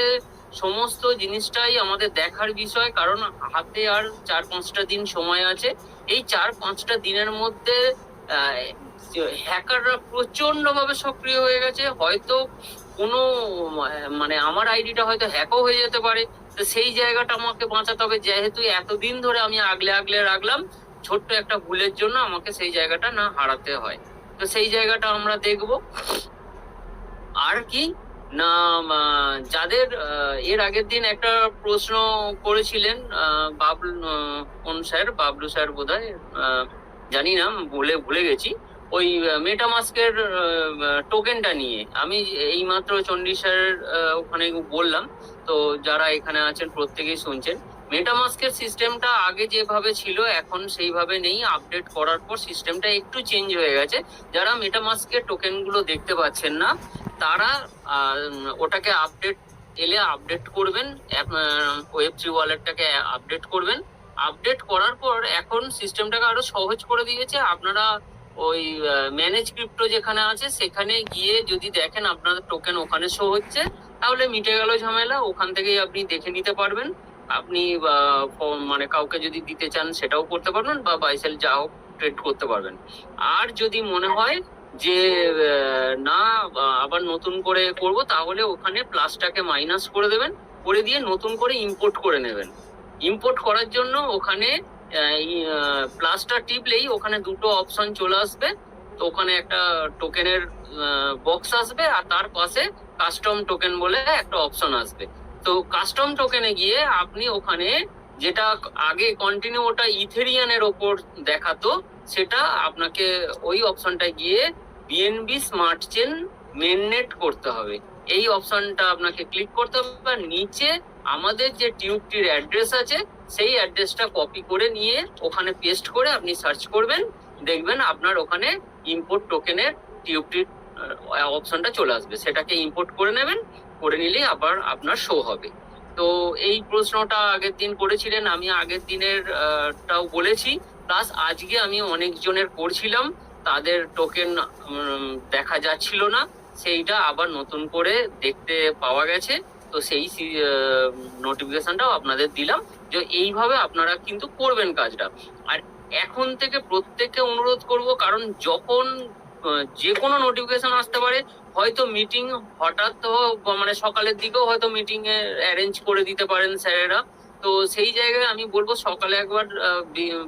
সমস্ত জিনিসটাই আমাদের দেখার বিষয়। কারণ হাতে আর 4-5টা দিন সময় আছে। এই 4-5টা দিনের মধ্যে হ্যাকাররা প্রচন্ড ভাবে সক্রিয় হয়ে গেছে। হয়তো কোনো মানে আমার আইডিটা হয়তো হ্যাকও হয়ে যেতে পারে। তো সেই জায়গাটা আমাকে বাঁচাতে হবে, যেহেতু এতদিন ধরে আমি আগলে রাখলাম, ছোট্ট একটা ভুলের জন্য আমাকে সেই জায়গাটা না হারাতে হয়। তো সেই জায়গাটা আমরা দেখবো। আর কি না, যাদের এর আগের দিন একটা প্রশ্ন করেছিলেন কোন স্যার, বাবলু স্যার বোধহয়, জানি না, ভুলে গেছি, ওই মেটামাস্কের টোকেনটা নিয়ে আমি এইমাত্র চণ্ডী স্যার ওখানে বললাম। তো যারা এখানে আছেন প্রত্যেকেই শুনছেন, মেটামাস্কের সিস্টেমটা আগে যেভাবে ছিল এখন সেইভাবে নেই। আপডেট করার পর সিস্টেমটা একটু চেঞ্জ হয়ে গেছে। যারা মেটামাস্কের টোকেন গুলো দেখতে পাচ্ছেন না তারা ওটাকে আপডেট করবেন, ওয়েব3 ওয়ালেটটাকে আপডেট করবেন। আপডেট করার পর এখন সিস্টেমটাকে আরো সহজ করে দিয়েছে। আপনারা ওই ম্যানেজ ক্রিপ্টো যেখানে আছে সেখানে গিয়ে যদি দেখেন আপনাদের টোকেন ওখানে শো হচ্ছে, তাহলে মিটে গেল ঝামেলা। ওখান থেকেই আপনি দেখে নিতে পারবেন। আপনি মানে কাউকে যদি দিতে চান সেটাও করতে পারবেন, বা বাইসেল যা হোক ট্রেড করতে পারবেন। আর যদি মনে হয় যে না আবার নতুন করে করব, তাহলে ওখানে প্লাসটাকে মাইনাস করে দেবেন, করে দিয়ে নতুন করে ইম্পোর্ট করে নেবেন। ইম্পোর্ট করার জন্য ওখানে প্লাসটা টিপলেই ওখানে দুটো অপশন চলে আসবে। তো ওখানে একটা টোকেনের বক্স আসবে আর তার পাশে কাস্টম টোকেন বলে একটা অপশন আসবে। তো কাস্টম টোকেনে গিয়ে আপনি ওখানে যেটা আগে কন্টিনিউ ওটা ইথেরিয়ানের ওপর দেখাতো, সেটা আপনাকে ওই অপশনটায় গিয়ে বিএনবি স্মার্ট চেন মেননেট করতে হবে। এই অপশনটা আপনাকে ক্লিক করতে হবে। বা নিচে আমাদের যে টিউবটির অ্যাড্রেস আছে সেই অ্যাড্রেসটা কপি করে নিয়ে ওখানে পেস্ট করে আপনি সার্চ করবেন, দেখবেন আপনার ওখানে ইম্পোর্ট টোকেনের টিউবটির অপশনটা চলে আসবে। সেটাকে ইম্পোর্ট করে নেবেন, করে নিলেই আবার আপনার শো হবে। তো এই প্রশ্নটা আগের দিন করেছিলেন, আমি আগের দিনের টাও বলেছি, প্লাস আজকে আমি অনেকজনের করছিলাম, তাদের টোকেন দেখা যাচ্ছিল না, সেইটা আবার নতুন করে দেখতে পাওয়া গেছে। তো সেই নোটিফিকেশনটাও আপনাদের দিলাম যে এইভাবে আপনারা কিন্তু করবেন কাজটা। আর এখন থেকে প্রত্যেককে অনুরোধ করব, কারণ যখন যে কোনো নোটিফিকেশন আসতে পারে, হয়তো মিটিং হঠাৎ মানে সকালের দিকেও হয়তো মিটিং এ অ্যারেঞ্জ করে দিতে পারেন স্যারেরা। তো সেই জায়গায় আমি বলবো সকালে একবার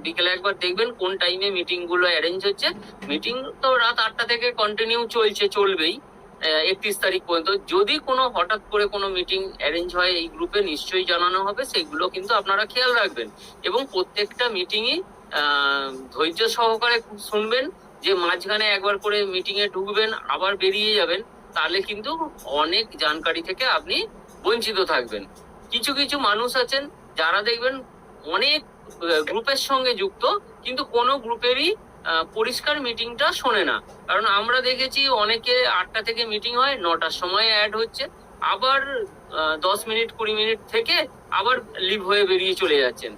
বিকেলে একবার দেখবেন কোন টাইমে মিটিং গুলো অ্যারেঞ্জ হচ্ছে। মিটিং তো রাত 8টা থেকে কন্টিনিউ চলবেই 31 তারিখ পর্যন্ত। যদি কোনো হঠাৎ করে কোনো মিটিং অ্যারেঞ্জ হয় এই গ্রুপে নিশ্চয়ই জানানো হবে, সেইগুলো কিন্তু আপনারা খেয়াল রাখবেন এবং প্রত্যেকটা মিটিংই ধৈর্য সহকারে শুনবেন। যে মাঝখানে একবার করে মিটিং এ ঢুকবেন আবার বেরিয়ে যাবেন, তাহলে কিন্তু অনেক জানকারি থেকে আপনি বঞ্চিত থাকবেন। কিছু কিছু মানুষ আছেন যারা দেখবেন অনেক গ্রুপের সঙ্গে যুক্ত, কিন্তু কোনো গ্রুপেরই পরিষ্কার মিটিংটা শোনে না। কারণ আমরা দেখেছি অনেকে 8টা থেকে মিটিং হয়, 9টার সময় অ্যাড হচ্ছে, আবার 10 মিনিট 20 মিনিট থেকে আবার লিভ হয়ে বেরিয়ে চলে যাচ্ছেন,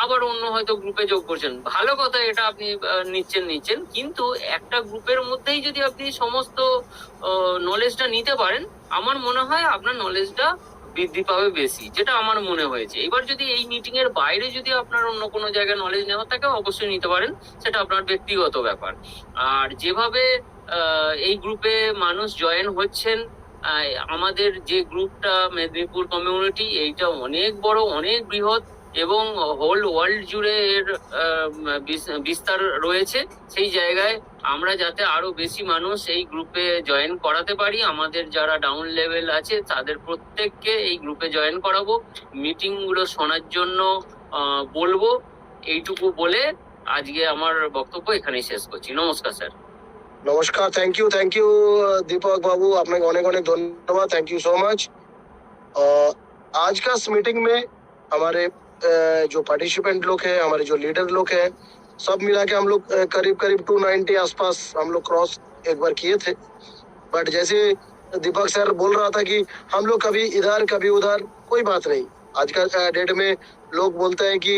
আবার অন্য হয়তো গ্রুপে যোগ করছেন। ভালো কথা, এটা আপনি নিচ্ছেন, কিন্তু একটা গ্রুপের মধ্যেই যদি আপনি সমস্ত নলেজটা নিতে পারেন, আমার মনে হয় আপনার নলেজটা বৃদ্ধি পাবে বেশি, যেটা আমার মনে হয়েছে। এবার যদি এই মিটিং এর বাইরে যদি আপনার অন্য কোনো জায়গায় নলেজ নেওয়া থাকে, অবশ্যই নিতে পারেন, সেটা আপনার ব্যক্তিগত ব্যাপার। আর যেভাবে এই গ্রুপে মানুষ জয়েন হচ্ছেন, আমাদের যে গ্রুপটা মেদিনীপুর কমিউনিটি, এইটা অনেক বড়, অনেক বৃহৎ এবং হোল ওয়ার্ল্ড জুড়ে এর বিস্তার রয়েছে। সেই জায়গায় আমরা যাতে আরো বেশি মানুষ এই গ্রুপে জয়েন করাতে পারি, আমাদের যারা ডাউন লেভেল আছে তাদের প্রত্যেককে এই গ্রুপে জয়েন করাবো, মিটিং গুলো শোনার জন্য বলবো। এইটুকু বলে আজকে আমার বক্তব্য এখানেই শেষ করছি। নমস্কার স্যার। नमस्कार, थैंक यू दीपक बाबू, आपने अनेक धन्यवाद, थैंक यू सो मच। आज का इस मीटिंग में हमारे जो पार्टिसिपेंट लोग हैं, हमारे जो लीडर लोग हैं, सब मिला के हम लोग करीब 290 आसपास हम लोग क्रॉस एक बार किए थे। बट जैसे दीपक सर बोल रहा था कि हम लोग कभी इधर कभी उधर, कोई बात नहीं। आज का डेट में लोग बोलते हैं कि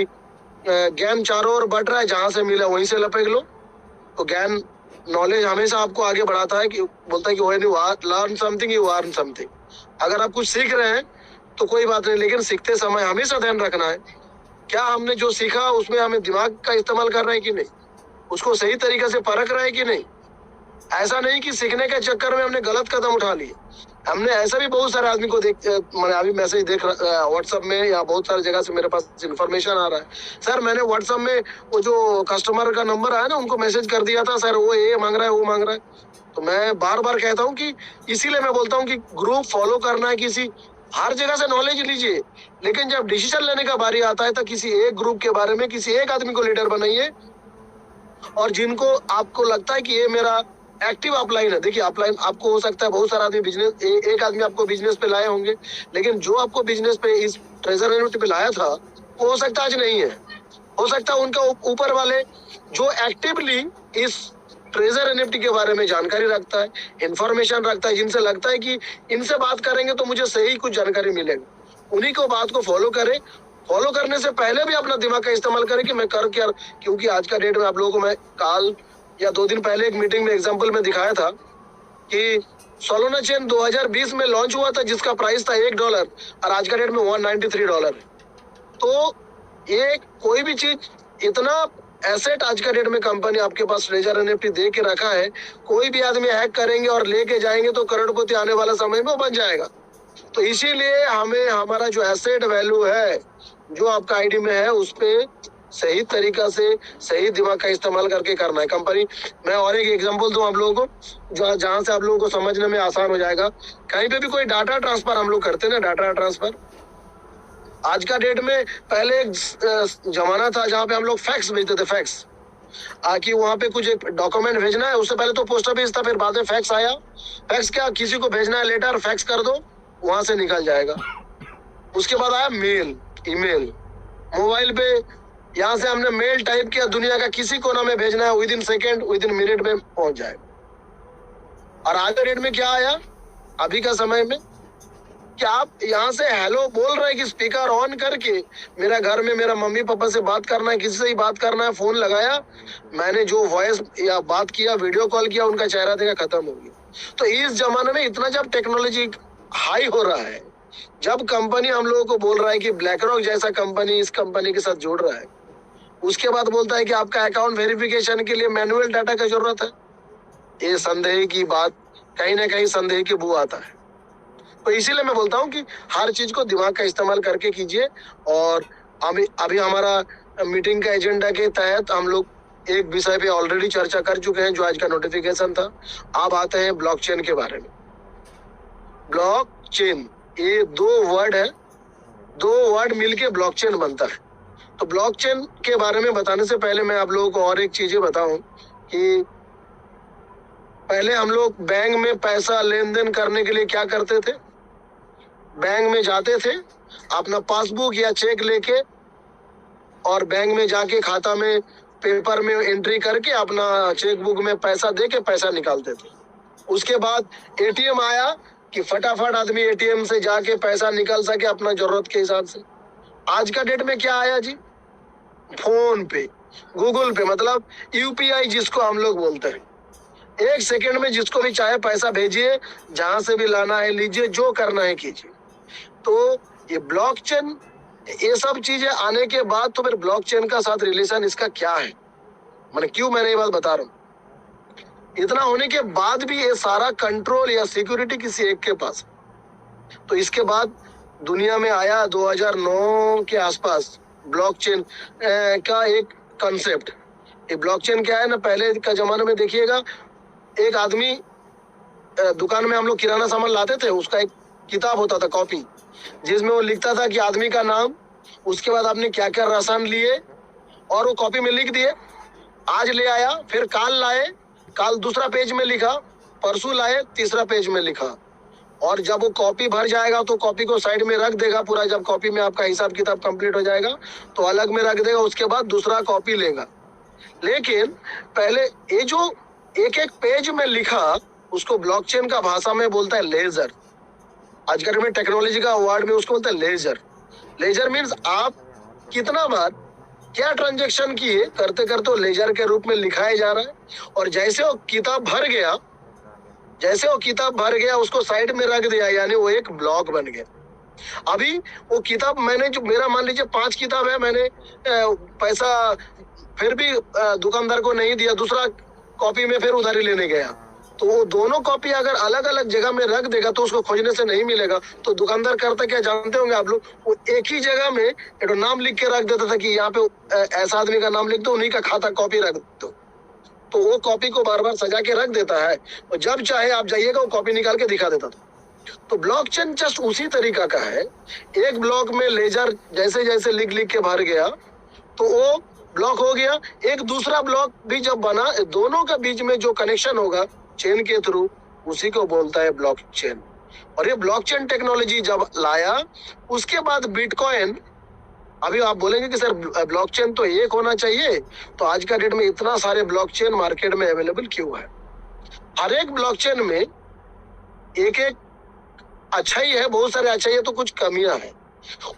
ज्ञान चारों ओर बढ़ रहा है, जहां से मिला वहीं से लपेट लो। तो ज्ञान नॉलेज हमेशा आपको आगे बढ़ाता है, कि बोलता है कि when you learn something you earn something. अगर आप कुछ सीख रहे हैं तो कोई बात नहीं, लेकिन सीखते समय हमेशा ध्यान रखना है क्या हमने जो सीखा उसमें हमें दिमाग का इस्तेमाल कर रहे हैं कि नहीं, उसको सही तरीके से परख रहे हैं कि नहीं। ऐसा नहीं कि सीखने के चक्कर में हमने गलत कदम उठा लिए। हमने ऐसा भी बहुत सारे आदमी को मैंने अभी मैसेज देख व्हाट्सएप में, या बहुत सारी जगह से मेरे पास इन्फॉर्मेशन आ रहा है, सर मैंने व्हाट्सएप में वो जो कस्टमर का नंबर आया ना, उनको मैसेज कर दिया था, सर वो ये मांग रहा है वो मांग रहा है। तो मैं बार बार कहता हूँ कि इसीलिए मैं बोलता हूँ कि ग्रुप फॉलो करना है, किसी हर जगह से नॉलेज लीजिए, लेकिन जब डिसीजन लेने का बारी आता है तो किसी एक ग्रुप के बारे में किसी एक आदमी को लीडर बनाइए, और जिनको आपको लगता है कि ये मेरा एक्टिव अपलाइन है। देखिए अपलाइन आपको हो सकता है बहुत सारा आदमी बिजनेस, एक आदमी आपको बिजनेस पे लाए होंगे, लेकिन जो आपको बिजनेस पे इस ट्रेजर एनएफटी पे लाया था वो हो सकता है आज नहीं है, हो सकता है उनका ऊपर वाले जो एक्टिवली इस ट्रेजर एनएफटी के बारे में जानकारी रखता है, इंफॉर्मेशन रखता है, जिनसे लगता है कि इनसे बात करेंगे तो मुझे सही कुछ जानकारी मिलेगी, उन्हीं को बात को फॉलो करें। फॉलो करने से पहले भी अपना दिमाग का इस्तेमाल करें कि मैं कर क्या, क्योंकि आज का डेट में आप लोगों को मैं काल या 2 दिन पहले एक मीटिंग में एग्जांपल में दिखाया था कि सोलोना चेन 2020 में लॉन्च हुआ था, जिसका प्राइस था $1, और आज का डेट में $193। तो ये कोई भी चीज, इतना एसेट आज का डेट में कंपनी आपके पास ट्रेजर एनएफटी दे के रखा है, कोई भी आदमी हैक करेंगे और लेके जाएंगे तो करोड़पति आने वाला समय में बन जाएगा। तो इसीलिए हमें हमारा जो एसेट वैल्यू है जो आपका आईडी में है, उस पे सही तरीका से सही दिमाग का इस्तेमाल करके करना है। कंपनी, मैं और एक एग्जांपल दूं आप लोगों को, जहां से आप लोगों को समझने में आसान हो जाएगा। कहीं पे भी कोई डाटा ट्रांसफर हम लोग करते हैं ना, डाटा ट्रांसफर, आज का डेट में, पहले एक जमाना था जहां पे हम लोग फैक्स भेजते थे, फैक्स कि वहां पे कुछ एक डॉक्यूमेंट भेजना है, उससे पहले तो पोस्ट ऑफिस था, फिर बाद में फैक्स आया। फैक्स क्या, किसी को भेजना है लेटर, फैक्स कर दो, वहां से निकल जाएगा। उसके बाद आया मेल, ईमेल, मोबाइल पे यहाँ से हमने मेल टाइप किया, दुनिया का किसी कोना में भेजना है, with in second with in minute में पहुंच जाएगा। और आज के डेट में क्या आया, अभी का समय में कि आप यहाँ से हेलो बोल रहे हैं कि स्पीकर ऑन करके मेरा घर में मेरा मम्मी पापा से बात करना है, किसी से ही बात करना है, फोन लगाया, मैंने जो वॉइस या बात किया, वीडियो कॉल किया, उनका चेहरा देखा, खत्म हो गया। तो इस जमाने में इतना जब टेक्नोलॉजी हाई हो रहा है, जब कंपनी हम लोगों को बोल रहा है कि ब्लैक रॉक जैसा कंपनी इस कंपनी के साथ जोड़ रहा है, उसके बाद बोलता है कि आपका अकाउंट वेरिफिकेशन के लिए मैनुअल डाटा का जरूरत है, ये संदेह की बात, कहीं ना कहीं संदेह की बू आता है। तो इसीलिए मैं बोलता हूँ कि हर चीज को दिमाग का इस्तेमाल करके कीजिए। और अभी हमारा मीटिंग का एजेंडा के तहत हम लोग एक विषय पे ऑलरेडी चर्चा कर चुके हैं, जो आज का नोटिफिकेशन था। अब आते हैं ब्लॉकचेन के बारे में। ब्लॉकचेन, ये दो वर्ड है, दो वर्ड मिलके ब्लॉकचेन बनता है। तो ब्लॉकचेन के बारे में बताने से पहले मैं आप लोगों को और एक चीजें बताऊं कि पहले हम लोग बैंक में पैसा लेन देन करने के लिए क्या करते थे, बैंक में जाते थे, अपना पासबुक या चेक लेके और बैंक में जाके खाता में पेपर में एंट्री करके अपना चेक बुक में पैसा दे के पैसा निकालते थे। उसके बाद एटीएम आया कि फटाफट आदमी एटीएम से जाके पैसा निकाल सके अपना जरूरत के हिसाब से। आज का डेट में क्या आया जी, फोन पे, गूगल पे, मतलब यूपीआई जिसको हम लोग बोलते हैं। एक सेकंड में जिसको भी चाहे पैसा भेजिए, जहां से भी लाना है लीजिए, जो करना है कीजिए। तो ये ब्लॉकचेन, ये सब चीजें आने के बाद तो फिर ब्लॉकचेन का साथ रिलेशन इसका क्या है, मैंने क्यों मैंने ये बात बता रहा हूँ। इतना होने के बाद भी ये सारा कंट्रोल या सिक्योरिटी किसी एक के पास। तो इसके बाद दुनिया में आया 2009 के आसपास ब्लॉकचेन का एक कंसेप्ट। ये ब्लॉकचेन क्या है ना, पहले का जमाने में देखिएगा, एक आदमी दुकान में हम लोग किराना सामान लाते थे, उसका एक किताब होता था, कॉपी, जिसमें वो लिखता था कि आदमी का नाम, उसके बाद आपने क्या क्या राशन लिए, और वो कॉपी में लिख दिए। आज ले आया, फिर काल लाए, काल दूसरा पेज में लिखा, परसों लाए तीसरा पेज में लिखा। और जब वो कॉपी भर जाएगा तो कॉपी को साइड में रख देगा पूरा। जब कॉपी में आपका हिसाब किताब कंप्लीट हो जाएगा तो अलग में रख देगा, उसके बाद दूसरा कॉपी लेगा। लेकिन पहले ये जो एक एक पेज में लिखा, उसको ब्लॉकचेन का भाषा में बोलता है लेजर। आजकल में टेक्नोलॉजी का वर्ड में उसको बोलते हैं लेजर। लेजर मीन्स आप कितना बार क्या ट्रांजेक्शन किए, करते करते वो लेजर के रूप में लिखाया जा रहा है। और जैसे वो किताब भर गया, जैसे वो किताब भर गया, उसको साइड में रख दिया, यानी वो एक ब्लॉक बन गया। अभी वो किताब, मैंने जो, मेरा मान लीजिए 5 किताब है, मैंने पैसा फिर भी दुकानदार को नहीं दिया, दूसरा कॉपी में फिर उधारी लेने गया, तो वो दोनों कॉपी अगर अलग अलग जगह में रख देगा तो उसको खोजने से नहीं मिलेगा। तो दुकानदार करता क्या जानते होंगे आप लोग, वो एक ही जगह में एक नाम लिख के रख देता था कि यहाँ पे ऐसा आदमी का नाम लिख दो, उन्हीं का खाता कॉपी रख दो। तो वो कॉपी को बार बार सजा के रख देता है, और जब चाहे आप जाइएगा वो कॉपी निकाल के दिखा देता था। तो ब्लॉकचेन जस्ट उसी तरीका का है। एक ब्लॉक में लेजर जैसे जैसे लिख लिख के भर गया तो वो ब्लॉक हो गया। एक दूसरा ब्लॉक भी जब बना, दोनों का बीच में जो कनेक्शन होगा चेन के थ्रू, उसी को बोलता है ब्लॉकचेन। और ये ब्लॉकचेन टेक्नोलॉजी जब लाया, उसके बाद बिटकॉइन। अभी आप बोलेंगे कि सर ब्लॉकचेन तो एक होना चाहिए, तो आज का डेट में इतना सारे ब्लॉकचेन मार्केट में अवेलेबल क्यों है? हर एक ब्लॉकचेन में एक एक अच्छा ही है, बहुत सारे अच्छा ही है, तो कुछ कमियां हैं।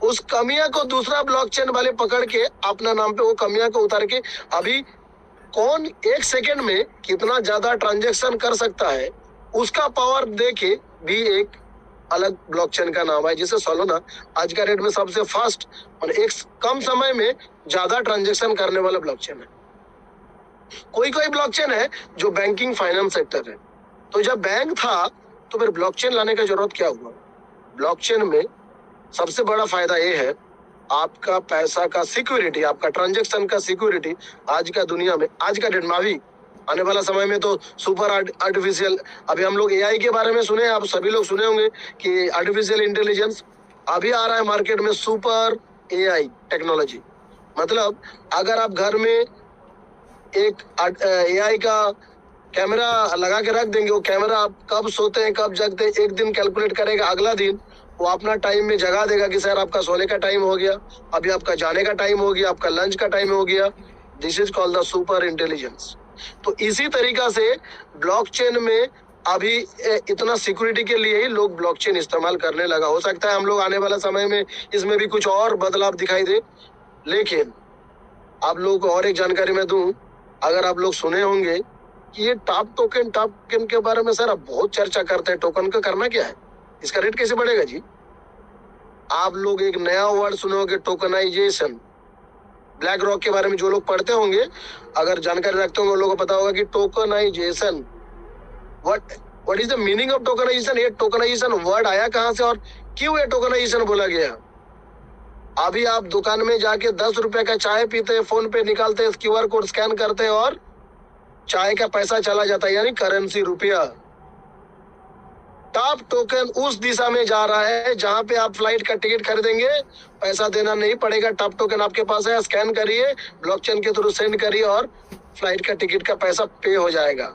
उस कमियां को दूसरा ब्लॉकचेन वाले पकड़ के अपना नाम पे वो कमियां को उतार के, अभी कौन एक सेकेंड में कितना ज्यादा ट्रांजेक्शन कर सकता है, उसका पावर दे के भी एक अलग ब्लॉकचेन का नाम है, जिसे सोलोना आज का डेट में सबसे फास्ट और एक कम समय में ज्यादा ट्रांजेक्शन करने वाला ब्लॉकचेन है। कोई कोई ब्लॉकचेन है जो बैंकिंग फाइनेंस सेक्टर है। तो जब बैंक था तो फिर ब्लॉकचेन लाने का जरूरत क्या हुआ? ब्लॉकचेन में सबसे बड़ा फायदा ये है, आपका पैसा का सिक्योरिटी, आपका ट्रांजेक्शन का सिक्योरिटी। आज का दुनिया में, आज का डेट में, अभी आने वाला समय में तो सुपर आर्टिफिशियल, अभी हम लोग एआई के बारे में सुने, आप सभी लोग सुने होंगे कि आर्टिफिशियल इंटेलिजेंस अभी आ रहा है मार्केट में, सुपर एआई टेक्नोलॉजी। मतलब अगर आप घर में एक एआई का कैमरा लगा के रख देंगे, वो कैमरा आप कब सोते हैं कब जगते हैं एक दिन कैलकुलेट करेगा, अगला दिन वो अपना टाइम में जगा देगा कि सर आपका सोने का टाइम हो गया, अभी आपका जाने का टाइम हो गया, आपका लंच का टाइम हो गया। This is called the super intelligence. तो इसी तरीका से ब्लॉकचेन में अभी इतना सिक्योरिटी के लिए ही लोग ब्लॉकचेन इस्तेमाल करने लगा। हो सकता है हम लोग आने वाला समय में इसमें भी कुछ और बदलाव दिखाई दे। लेकिन आप लोगों को और एक जानकारी मैं दूं, अगर आप लोग सुने होंगे कि ये टॉप टोकन के बारे में सर अब बहुत चर्चा करते हैं। टोकन का करना क्या है, इसका रेट कैसे बढ़ेगा जी? आप लोग एक नया वर्ड सुने होंगे, टोकनाइजेशन। ब्लैक रॉक के बारे में जो लोग पढ़ते होंगे, अगर जानकारी रखते होंगे, उन लोगों को पता होगा कि tokenization, what is the meaning of tokenization. ये टोकनाइजेशन वर्ड आया कहां से और क्यों ये टोकनाइजेशन बोला गया? अभी आप दुकान में जाके 10 रुपए का चाय पीते हैं, फोन पे निकालते हैं, QR कोड स्कैन करते हैं और चाय का पैसा चला जाता है, यानी करेंसी रुपया। टॉप टोकन उस दिशा में जा रहा है जहां पे आप फ्लाइट का टिकट खरीदेंगे, पैसा देना नहीं पड़ेगा। टॉप टोकन आपके पास है, स्कैन करिए, ब्लॉकचेन के थ्रू सेंड करिए और फ्लाइट का टिकट का पैसा पे हो जाएगा।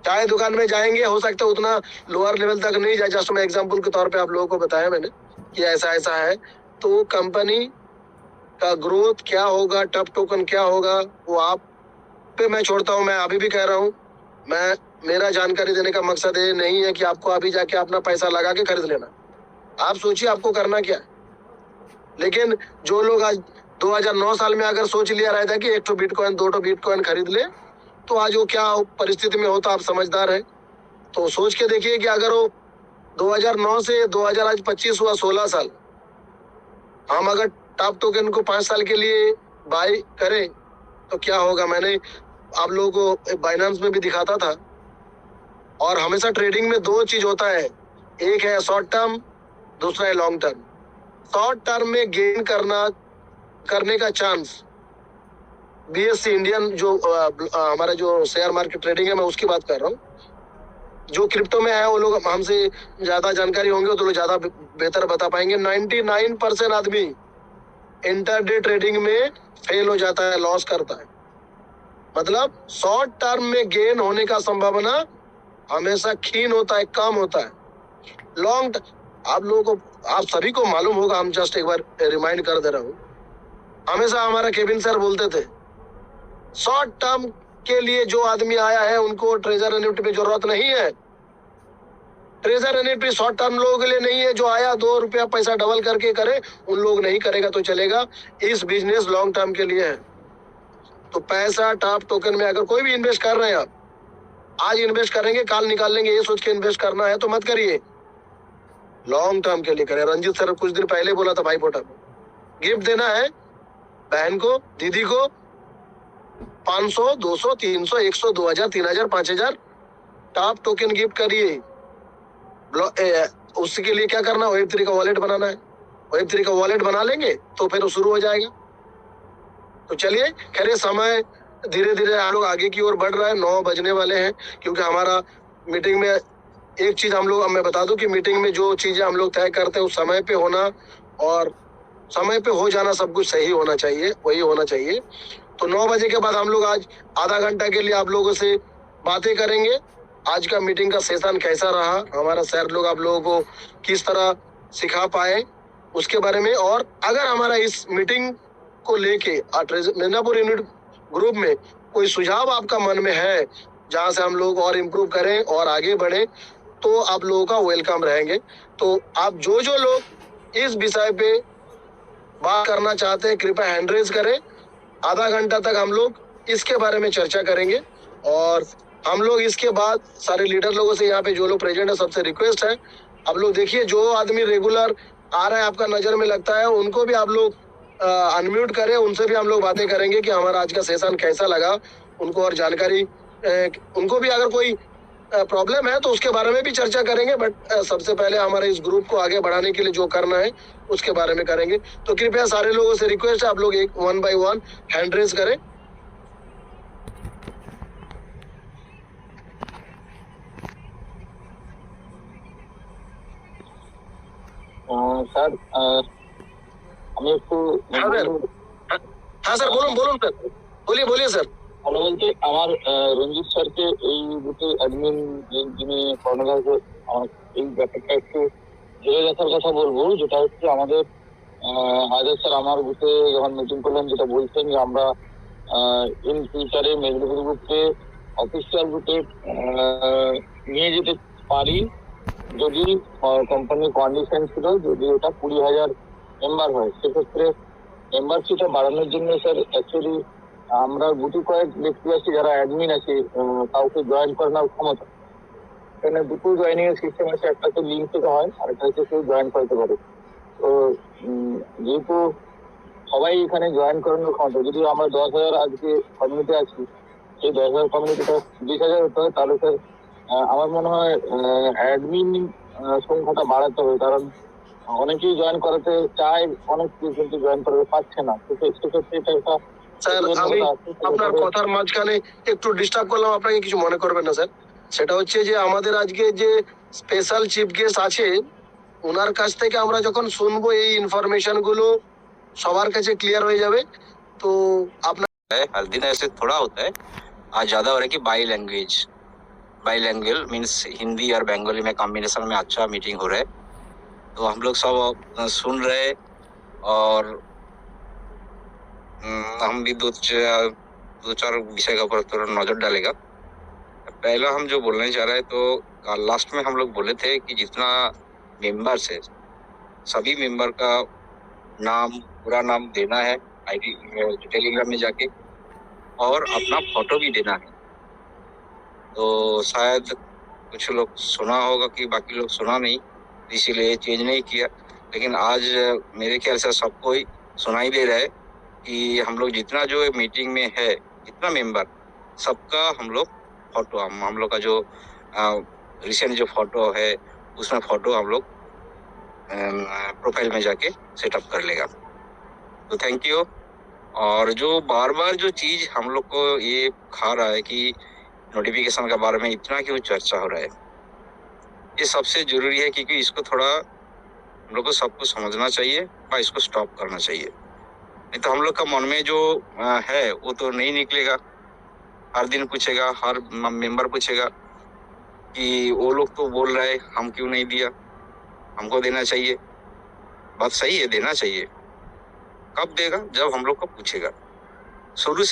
चाय दुकान में जाएंगे, हो सकता है उतना लोअर लेवल तक नहीं जाए। जस्ट मैं एग्जांपल के तौर पे आप लोगों को बताया मैंने कि ऐसा ऐसा है। तो कंपनी का ग्रोथ क्या होगा, टॉप टोकन क्या होगा, वो आप पे मैं छोड़ता हूं। मैं अभी भी कह रहा हूं, मेरा जानकारी देने का मकसद ये नहीं है कि आपको अभी जाके अपना पैसा लगा के खरीद लेना। आप सोचिए आपको करना क्या है। लेकिन जो लोग आज 2009 साल में अगर सोच लिया रहता है कि 1 बिटकॉइन 2 बिटकॉइन खरीद ले, तो आज वो क्या परिस्थिति में होता, आप समझदार है। तो सोच के देखिए कि अगर वो 2009 से 2025 हुआ 16 साल, हम अगर टॉप टोकन को 5 साल के लिए बाय करें तो क्या होगा। मैंने आप लोगों को बाइनेंस में भी दिखाता था। और हमेशा ट्रेडिंग में 2 चीज होता है, एक है शॉर्ट टर्म, दूसरा है लॉन्ग टर्म। शॉर्ट टर्म में गेन करने का चांस, BSE इंडियन जो हमारा जो शेयर मार्केट ट्रेडिंग है, मैं उसकी बात कर रहा हूँ। जो क्रिप्टो में है वो लोग हमसे ज्यादा जानकारी होंगे तो लोग ज्यादा बेहतर बता पाएंगे। 99% आदमी इंटरडे ट्रेडिंग में फेल हो जाता है, लॉस करता है। मतलब शॉर्ट टर्म में गेन होने का संभावना हमेशा क्षीण होता है, कम होता है। लॉन्ग आप लोगों को, आप सभी को मालूम होगा, हम जस्ट एक बार रिमाइंड कर दे रहा हूँ। हमेशा हमारा केविन सर बोलते थे, शॉर्ट टर्म के लिए जो आदमी आया है उनको ट्रेजर एन्युटी पे जरूरत नहीं है। ट्रेजर एन्युटी शॉर्ट टर्म लोगों के लिए नहीं है। जो आया 2 रुपया पैसा डबल करके करे, उन लोग नहीं करेगा तो चलेगा। इस बिजनेस लॉन्ग टर्म के लिए है। तो पैसा टॉप टोकन में अगर कोई भी इन्वेस्ट कर रहे हैं, आप आज इन्वेस्ट करेंगे काल निकाल लेंगे, ये सोच के इन्वेस्ट करना है तो मत करिए। लॉन्ग टर्म के लिए करें। रंजीत सर कुछ दिन पहले बोला था, भाई पोटा गिफ्ट देना है बहन को, दीदी को 500, 200, 300, 100, 2000, 3000, 5000 टॉप टोकन गिफ्ट करिए। उसके लिए क्या करना, Web3 का वॉलेट बनाना है। Web3 का वॉलेट बना लेंगे तो फिर वो शुरू हो जाएगा। तो चलिए, खैर समय धीरे धीरे हम लोग आगे की ओर बढ़ रहा है। 9 बजने वाले हैं, क्योंकि हमारा मीटिंग में एक चीज मैं बता दूं कि मीटिंग में जो चीजें हम लोग तय करते हैं उस समय पे होना और समय पे हो जाना, सब कुछ सही होना चाहिए, वही होना चाहिए। तो 9 बजे के बाद हम लोग आज आधा घंटा के लिए आप लोगों से बातें करेंगे। आज का मीटिंग का सेशन कैसा रहा, हमारा सर लोग आप लोगों को किस तरह सिखा पाए उसके बारे में। और अगर हमारा इस मीटिंग को लेके मिदनापुर यूनिट ग्रुप में कोई सुझाव आपका मन में है जहां से हम लोग और इम्प्रूव करें और आगे बढ़े, तो आप लोगों का वेलकम रहेंगे। तो आप जो लोग इस विषय पे बात करना चाहते हैं, कृपया हैंड रेज करें। आधा घंटा तक हम लोग इसके बारे में चर्चा करेंगे। और हम लोग इसके बाद सारे लीडर लोगों से, यहाँ पे जो लोग प्रेजेंट है, सबसे रिक्वेस्ट है, आप लोग देखिए जो आदमी रेगुलर आ रहा है, आपका नजर में लगता है, उनको भी आप लोग अनम्यूट करें, उनसे भी हम लोग बातें करेंगे कि हमारा आज का सेशन कैसा लगा, उनको और जानकारी, उनको भी अगर कोई प्रॉब्लम है तो उसके बारे में भी चर्चा करेंगे। बट सबसे पहले हमारे इस ग्रुप को आगे बढ़ाने के लिए जो करना है उसके बारे में करेंगे। तो कृपया सारे लोगों से रिक्वेस्ट है, आप लोग एक 1 by 1 हैंड रेज करें। স্যার আমি একটু हाँ सर, बोलून सर, बोलिए सर। ভালো বলতে আমার রঞ্জিত স্যারকে এই বুথে অ্যাডমিন যিনি কর্ণধার, আমার এই ব্যাপারটা একটু ধরে রাখার কথা বলবো। যেটা হচ্ছে আমাদের হায়দার স্যার আমার বুথে যখন মিটিং করলেন, যেটা বলছেন যে আমরা ইন ফিউচারে মেদিনীপুর গ্রুপকে অফিসিয়াল বুথে নিয়ে যেতে পারি যদি কোম্পানির কন্ডিশন ছিল যদি ওটা 20,000 মেম্বার হয়, সেক্ষেত্রে মেম্বারশিপটা বাড়ানোর জন্য স্যার অ্যাকচুয়ালি আমরা গুটি কয়েক ব্যক্তি আছি যারা অ্যাডমিন আছে, কাউকে জয়েন করানোর ক্ষমতা। এখানে দুটো জয়েনিং এর সিস্টেম আছে, একটা তো লিঙ্ক থেকে হয় আর একটা হচ্ছে কেউ জয়েন করতে পারে। তো যেহেতু সবাই এখানে জয়েন করানোর ক্ষমতা, যদি আমরা 10,000 আজকে কমিউনিটি আছি, সেই 10,000 কমিউনিটিটা 20,000 হতে হয়, তাহলে স্যার আমার মনে হয় অ্যাডমিন সংখ্যাটা বাড়াতে হবে, কারণ অনেকেই জয়েন করাতে চায়, অনেক কিন্তু জয়েন করতে পারছে না। তো সেক্ষেত্রে এটা একটা স্যার আমি আপনার কথার মাঝখানে একটু ডিস্টার্ব করলাম, আপনাকে কিছু মনে করবেন না স্যার। সেটা হচ্ছে যে আমাদের আজকে যে স্পেশাল চিফ গেস্ট আছে ওনার কাছ থেকে আমরা যখন শুনবো এই ইনফরমেশন গুলো সবার কাছে ক্লিয়ার হয়ে যাবে। তো আপনার हर दिन ऐसे थोड़ा होता है, आज ज्यादा हो रहा है कि बाईलैंग्वेज मीन्स हिंदी और बंगाली में कॉम्बिनेशन में अच्छा मीटिंग हो रहा है। तो हम लोग सब सुन रहे हैं और हम भी दो चार विषय के ऊपर थोड़ा नजर डालेगा। पहला हम जो बोलने जा रहे हैं, तो लास्ट में हम लोग बोले थे कि जितना मेंबर्स है सभी मेंबर का नाम, पूरा नाम देना है आईडी टेलीग्राम में जाके, और अपना फोटो भी देना है। तो शायद कुछ लोग सुना होगा कि बाकी लोग सुना नहीं, इसीलिए चेंज नहीं किया। लेकिन आज मेरे ख्याल से सबको ही सुनाई दे रहा है कि हम लोग जितना जो मीटिंग में है, जितना मेंबर, सबका हम लोग फोटो, हम लोग का जो रिसेंट जो फोटो है उसमें फोटो हम लोग प्रोफाइल में जाके सेटअप कर लेगा। तो थैंक यू। और जो बार बार जो चीज हम लोग को ये खा रहा है कि नोटिफिकेशन के बारे में इतना क्यों चर्चा हो रहा है, ये सबसे जरूरी है, क्योंकि इसको थोड़ा हम लोग को सबको समझना चाहिए और इसको स्टॉप करना चाहिए। नहीं तो हम लोग का मन में जो है वो तो नहीं निकलेगा। हर दिन पूछेगा, हर मेंबर पूछेगा कि वो लोग तो बोल रहे हैं, हम क्यों नहीं दिया, हमको देना चाहिए। बात सही है, देना चाहिए। कब देगा? जब हम लोग को पूछेगा। शुरू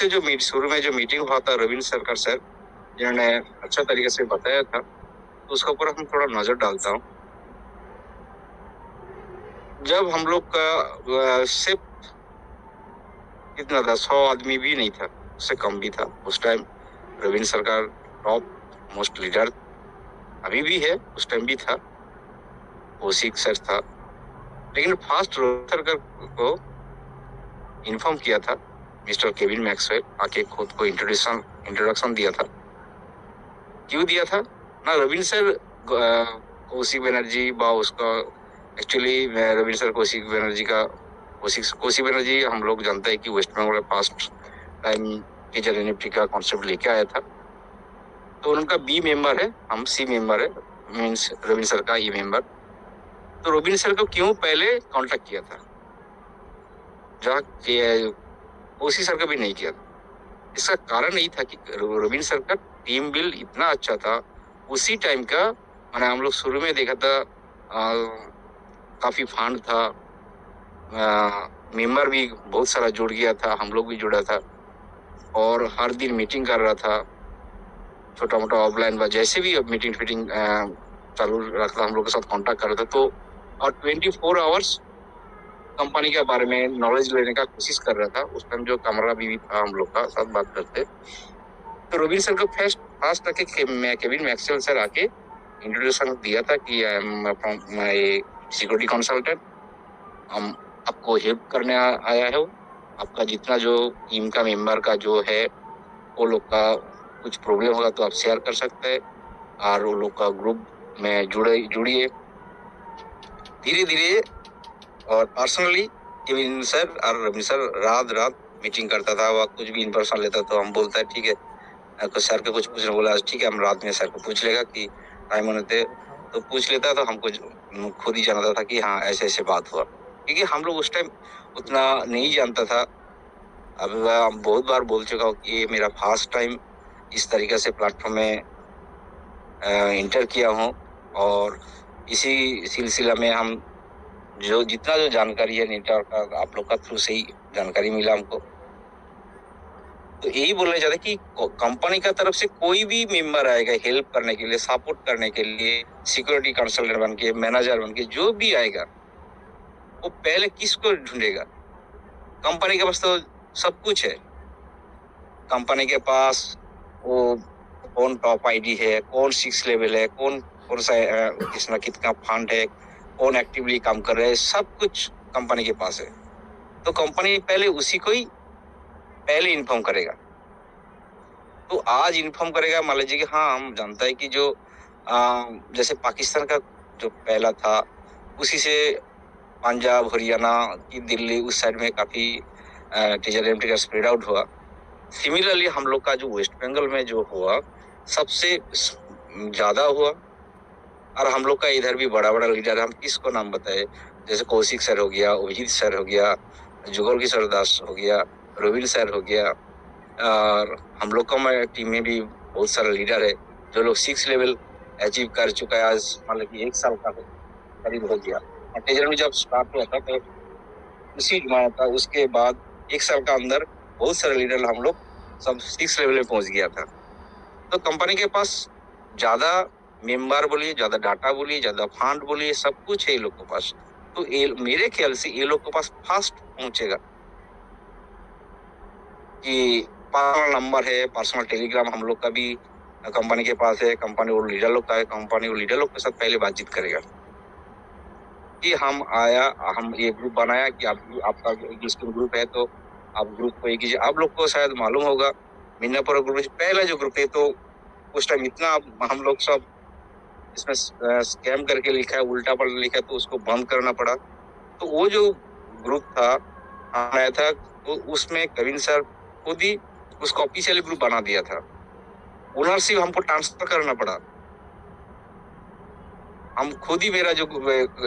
में जो मीटिंग हुआ था रविंद्र सरकार सर जिन्होंने अच्छा तरीके से बताया था, तो उसके ऊपर हम थोड़ा नजर डालता हूँ। जब हम लोग का सिर्फ कितना था, 100 आदमी भी नहीं था, उससे कम भी था उस टाइम। रविंद्र सरकार टॉप मोस्ट लीडर अभी भी है, उस टाइम भी था, कौशिक सर था। लेकिन फास्ट सरकार को इन्फॉर्म किया था मिस्टर केविन मैक्सवेल, आके खुद को इंट्रोडक्शन दिया था। क्यों दिया था ना? रविंद्र सर कौशिक बनर्जी बा उसका एक्चुअली रविंद्र सर कौशिक बनर्जी हम लोग जानते हैं कि West Bengal fast time teacher NFT का कॉन्सेप्ट लेके आया था। तो उनका बी मेंबर है, हम सी मेंबर है, मीन्स रविंद्र सर का ई मेंबर। तो रविंद्र सर को क्यों पहले कांटेक्ट किया था, जहाँ कौशिक सर का भी नहीं किया था? इसका कारण यही था कि रविंद्र सर का टीम बिल इतना अच्छा था उसी टाइम का। मैंने हम लोग शुरू में देखा था, काफी फंड था, मेंबर भी बहुत सारा जुड़ गया था, हम लोग भी जुड़ा था, और हर दिन मीटिंग कर रहा था, छोटा मोटा ऑफलाइन व जैसे भी मीटिंग चालू रखता, हम लोग के साथ कांटेक्ट कर रहा था। तो और 24 आवर्स कंपनी के बारे में नॉलेज लेने का कोशिश कर रहा था। उस टाइम जो कमरा भी था हम लोग का साथ बात करते। तो रविंद्र सर को फास्ट आके केविन मैक्सवेल सर आके इंट्रोडक्शन दिया था कि I am from my security consultant, हम आपको हेल्प करने आया है। आपका जितना जो टीम का मेंबर का जो है वो लोग का कुछ प्रॉब्लम होगा तो आप शेयर कर सकते हैं, और वो लोग का ग्रुप में जुड़िए धीरे धीरे। और पर्सनली केविन सर और रविंद्र सर रात मीटिंग करता था, वह कुछ भी इन्फॉर्मेशन लेता तो हम बोलता है ठीक है, सर के कुछ पूछने बोला ठीक है, हम रात में सर को पूछ लेगा कि टाइम होने थे तो पूछ लेता। तो हमको खुद ही जानता था कि हाँ ऐसे बात हुआ, क्योंकि हम लोग उस टाइम उतना नहीं जानता था। अब बहुत बार बोल चुका हूँ कि ये मेरा फर्स्ट टाइम इस तरीके से प्लेटफॉर्म में इंटर किया हूँ, और इसी सिलसिला में हम जो जितना जो जानकारी है नेटवर्क का आप लोग का थ्रू से ही जानकारी मिला हमको। तो यही बोलना चाहते कि कंपनी का तरफ से कोई भी मेंबर आएगा हेल्प करने के लिए, सपोर्ट करने के लिए, सिक्योरिटी कंसल्टेंट बन के, मैनेजर बन के, जो भी आएगा वो पहले किसको ढूंढेगा? कंपनी के पास तो सब कुछ है। कंपनी के पास वो कौन टॉप आईडी है, कौन 6 लेवल है, कौन सा किसना कितना फंड है, कौन एक्टिवली काम कर रहे हैं, सब कुछ कंपनी के पास है। तो कंपनी पहले उसी को ही पहले इन्फॉर्म करेगा। तो आज इन्फॉर्म करेगा, मान लीजिए कि हाँ हम जानता है कि जो जैसे पाकिस्तान का जो पहला था, उसी से पंजाब, हरियाणा की दिल्ली उस साइड में काफी टीजर का स्प्रेड आउट हुआ। सिमिलरली हम लोग का जो वेस्ट बंगाल में जो हुआ सबसे ज्यादा हुआ। और हम लोग का इधर भी बड़ा बड़ा लीडर, हम किसको नाम बताए, जैसे कौशिक सर हो गया, अभिजीत सर हो गया, जुगल किशोर दास हो गया, रोविल सर हो गया, और हम लोग का टीम में भी बहुत सारा लीडर है जो लोग 6 लेवल अचीव कर चुका है। आज मतलब कि 1 साल का करीब हो गया। टीजर में जब स्टार्ट हुआ था तो उसी जुमाया था, उसके बाद 1 साल का अंदर बहुत सारे लीडर हम लोग सब 6 लेवल में पहुंच गया था। तो कंपनी के पास ज्यादा मेंबर बोलिए, ज्यादा डाटा बोलिए, ज्यादा फंड बोलिए, सब कुछ है ये लोग के पास। तो मेरे ख्याल से ये लोग के पास फास्ट पहुंचेगा कि पर्सनल नंबर है, पर्सनल टेलीग्राम हम लोग का भी कंपनी के पास है, कंपनी और लीडर लोग का है। कंपनी और लीडर लोग के साथ पहले बातचीत करेगा कि हम ये ग्रुप बनाया कि आपका एग्जिस्टिंग ग्रुप है तो आप ग्रुप को कीजिए। आप लोग को शायद मालूम होगा मिन्नापुर ग्रुप पहला जो ग्रुप है, तो उस टाइम इतना हम लोग सब इसमें स्कैम करके लिखा है, उल्टा पलटा लिखा है, तो उसको बंद करना पड़ा। तो वो जो ग्रुप था आया था, तो उसमें कविन सर खुद ही उसको ऑफिशियल ग्रुप बना दिया था। ओनरशिप हमको ट्रांसफर करना पड़ा। हम खुद ही, मेरा जो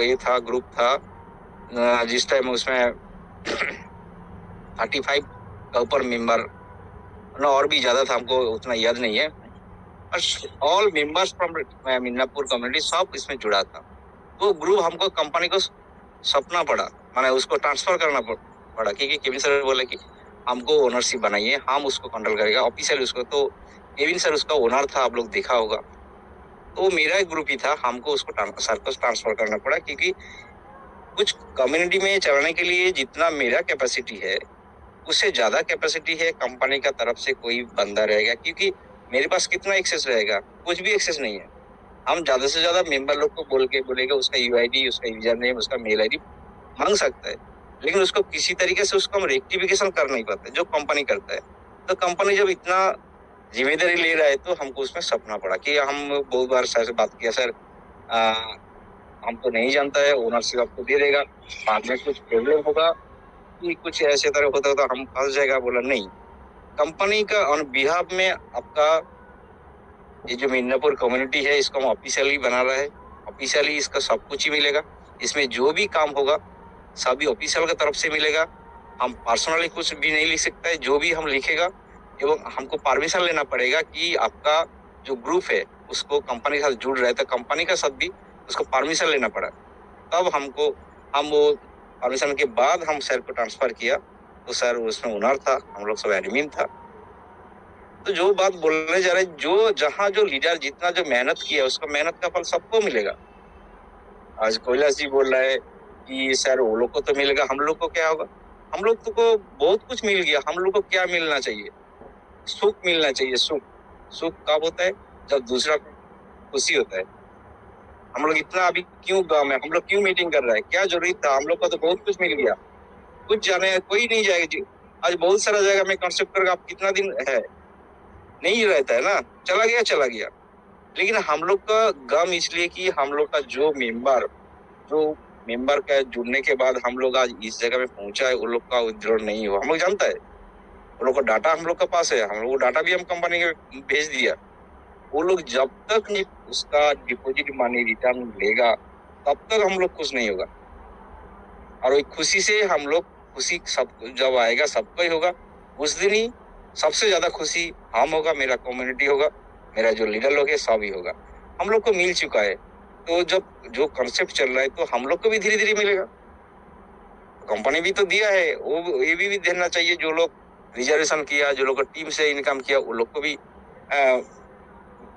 ये था ग्रुप था जिस टाइम उसमें 35 का ऊपर मेंबर ना, और भी ज्यादा था, हमको उतना याद नहीं है। ऑल मेंबर्स फ्रॉम मिन्नापुर कम्युनिटी सब इसमें जुड़ा था। तो ग्रुप हमको कंपनी को सपना पड़ा, माने उसको ट्रांसफर करना पड़ा, क्योंकि केविन सर बोले कि हमको ओनरशिप बनाइए, हम उसको कंट्रोल करेगा ऑफिशियल उसको। तो केविन सर उसका ओनर था, आप लोग देखा होगा। तो मेरा एक ग्रुप ही था, हमको उसको सर को ट्रांसफर करना पड़ा, क्योंकि कुछ कम्युनिटी में चलाने के लिए जितना मेरा कैपेसिटी है उससे ज्यादा कैपेसिटी है कंपनी का तरफ से कोई बंदा रहेगा। क्योंकि मेरे पास कितना एक्सेस रहेगा, कुछ भी एक्सेस नहीं है। हम ज्यादा से ज्यादा मेंबर लोग को बोलेगा उसका यूआईडी, उसका यूजर नेम, उसका मेल आईडी मांग सकता है, लेकिन उसको किसी तरीके से उसको हम रेक्टिफिकेशन कर नहीं पाते जो कंपनी करता है। तो कंपनी जब इतना जिम्मेदारी ले रहा है तो हमको उसमें सपना पड़ा कि हम बहुत बार सर से बात किया, सर हम तो नहीं जानता है, ओनरशिप आपको दे देगा, बाद में कुछ प्रॉब्लम होगा कि कुछ ऐसे तरह होता तो हम फंस जाएगा। बोला नहीं, कंपनी का ऑन बिहाफ में आपका ये जो मिन्नापुर कम्युनिटी है इसको हम ऑफिशियली बना रहा है, ऑफिशियली इसका सब कुछ ही मिलेगा। इसमें जो भी काम होगा सभी ऑफिशियल की तरफ से मिलेगा। हम पर्सनली कुछ भी नहीं लिख सकते, जो भी हम लिखेगा एवं हमको परमिशन लेना पड़ेगा कि आपका जो ग्रुप है उसको कंपनी के साथ जुड़ रहा है, तो कंपनी का साथ भी उसको परमिशन लेना पड़ा। तब हम वो परमिशन के बाद हम सर को ट्रांसफर किया। तो सर उसमें ओनर था, हम लोग सब एडमिन था। तो जो बात बोलने जा रहे, जो जहाँ जो लीडर जितना जो मेहनत किया उसका मेहनत का फल सबको मिलेगा। आज कैलाश जी बोल रहा है कि सर वो लोग को तो मिलेगा, हम लोग को क्या होगा? हम लोग को बहुत कुछ मिल गया। हम लोग को क्या मिलना चाहिए? सुख मिलना चाहिए। सुख कब होता है? जब दूसरा खुशी होता है। हम लोग इतना अभी क्यों गाँव में, हम लोग क्यों मीटिंग कर रहा है? क्या जरूरत था? हम लोग को तो बहुत कुछ मिल गया। कुछ जाने कोई नहीं जाएगा जी। आज बहुत सारा जगह में कंस्ट्रक्टर आप कितना दिन है नहीं रहता है ना, चला गया। लेकिन हम लोग का गम इसलिए कि हम लोग का जो मेंबर का जुड़ने के बाद हम लोग आज इस जगह में पहुंचा है, उन लोग का विड्रॉल नहीं हुआ। हम लोग जानता है उन लोग का डाटा हम लोग के पास है, हम लोग को डाटा भी हम कंपनी के भेज दिया। वो लोग जब तक नहीं उसका डिपॉजिट मनी रिटर्न लेगा तब तक हम लोग खुश नहीं होगा। और वही खुशी से हम लोग खुशी सब जब आएगा सबका ही होगा। उस दिन ही सबसे ज्यादा खुशी हम होगा, मेरा कम्युनिटी होगा, मेरा जो लीडर लोग है सब ही होगा। हम लोग को मिल चुका है, तो जब जो कॉन्सेप्ट चल रहा है तो हम लोग को भी धीरे धीरे मिलेगा। कंपनी भी तो दिया है, वो ये भी देना चाहिए। जो लोग रिजर्वेशन किया, जो लोग टीम से इनकम किया, वो लोग को भी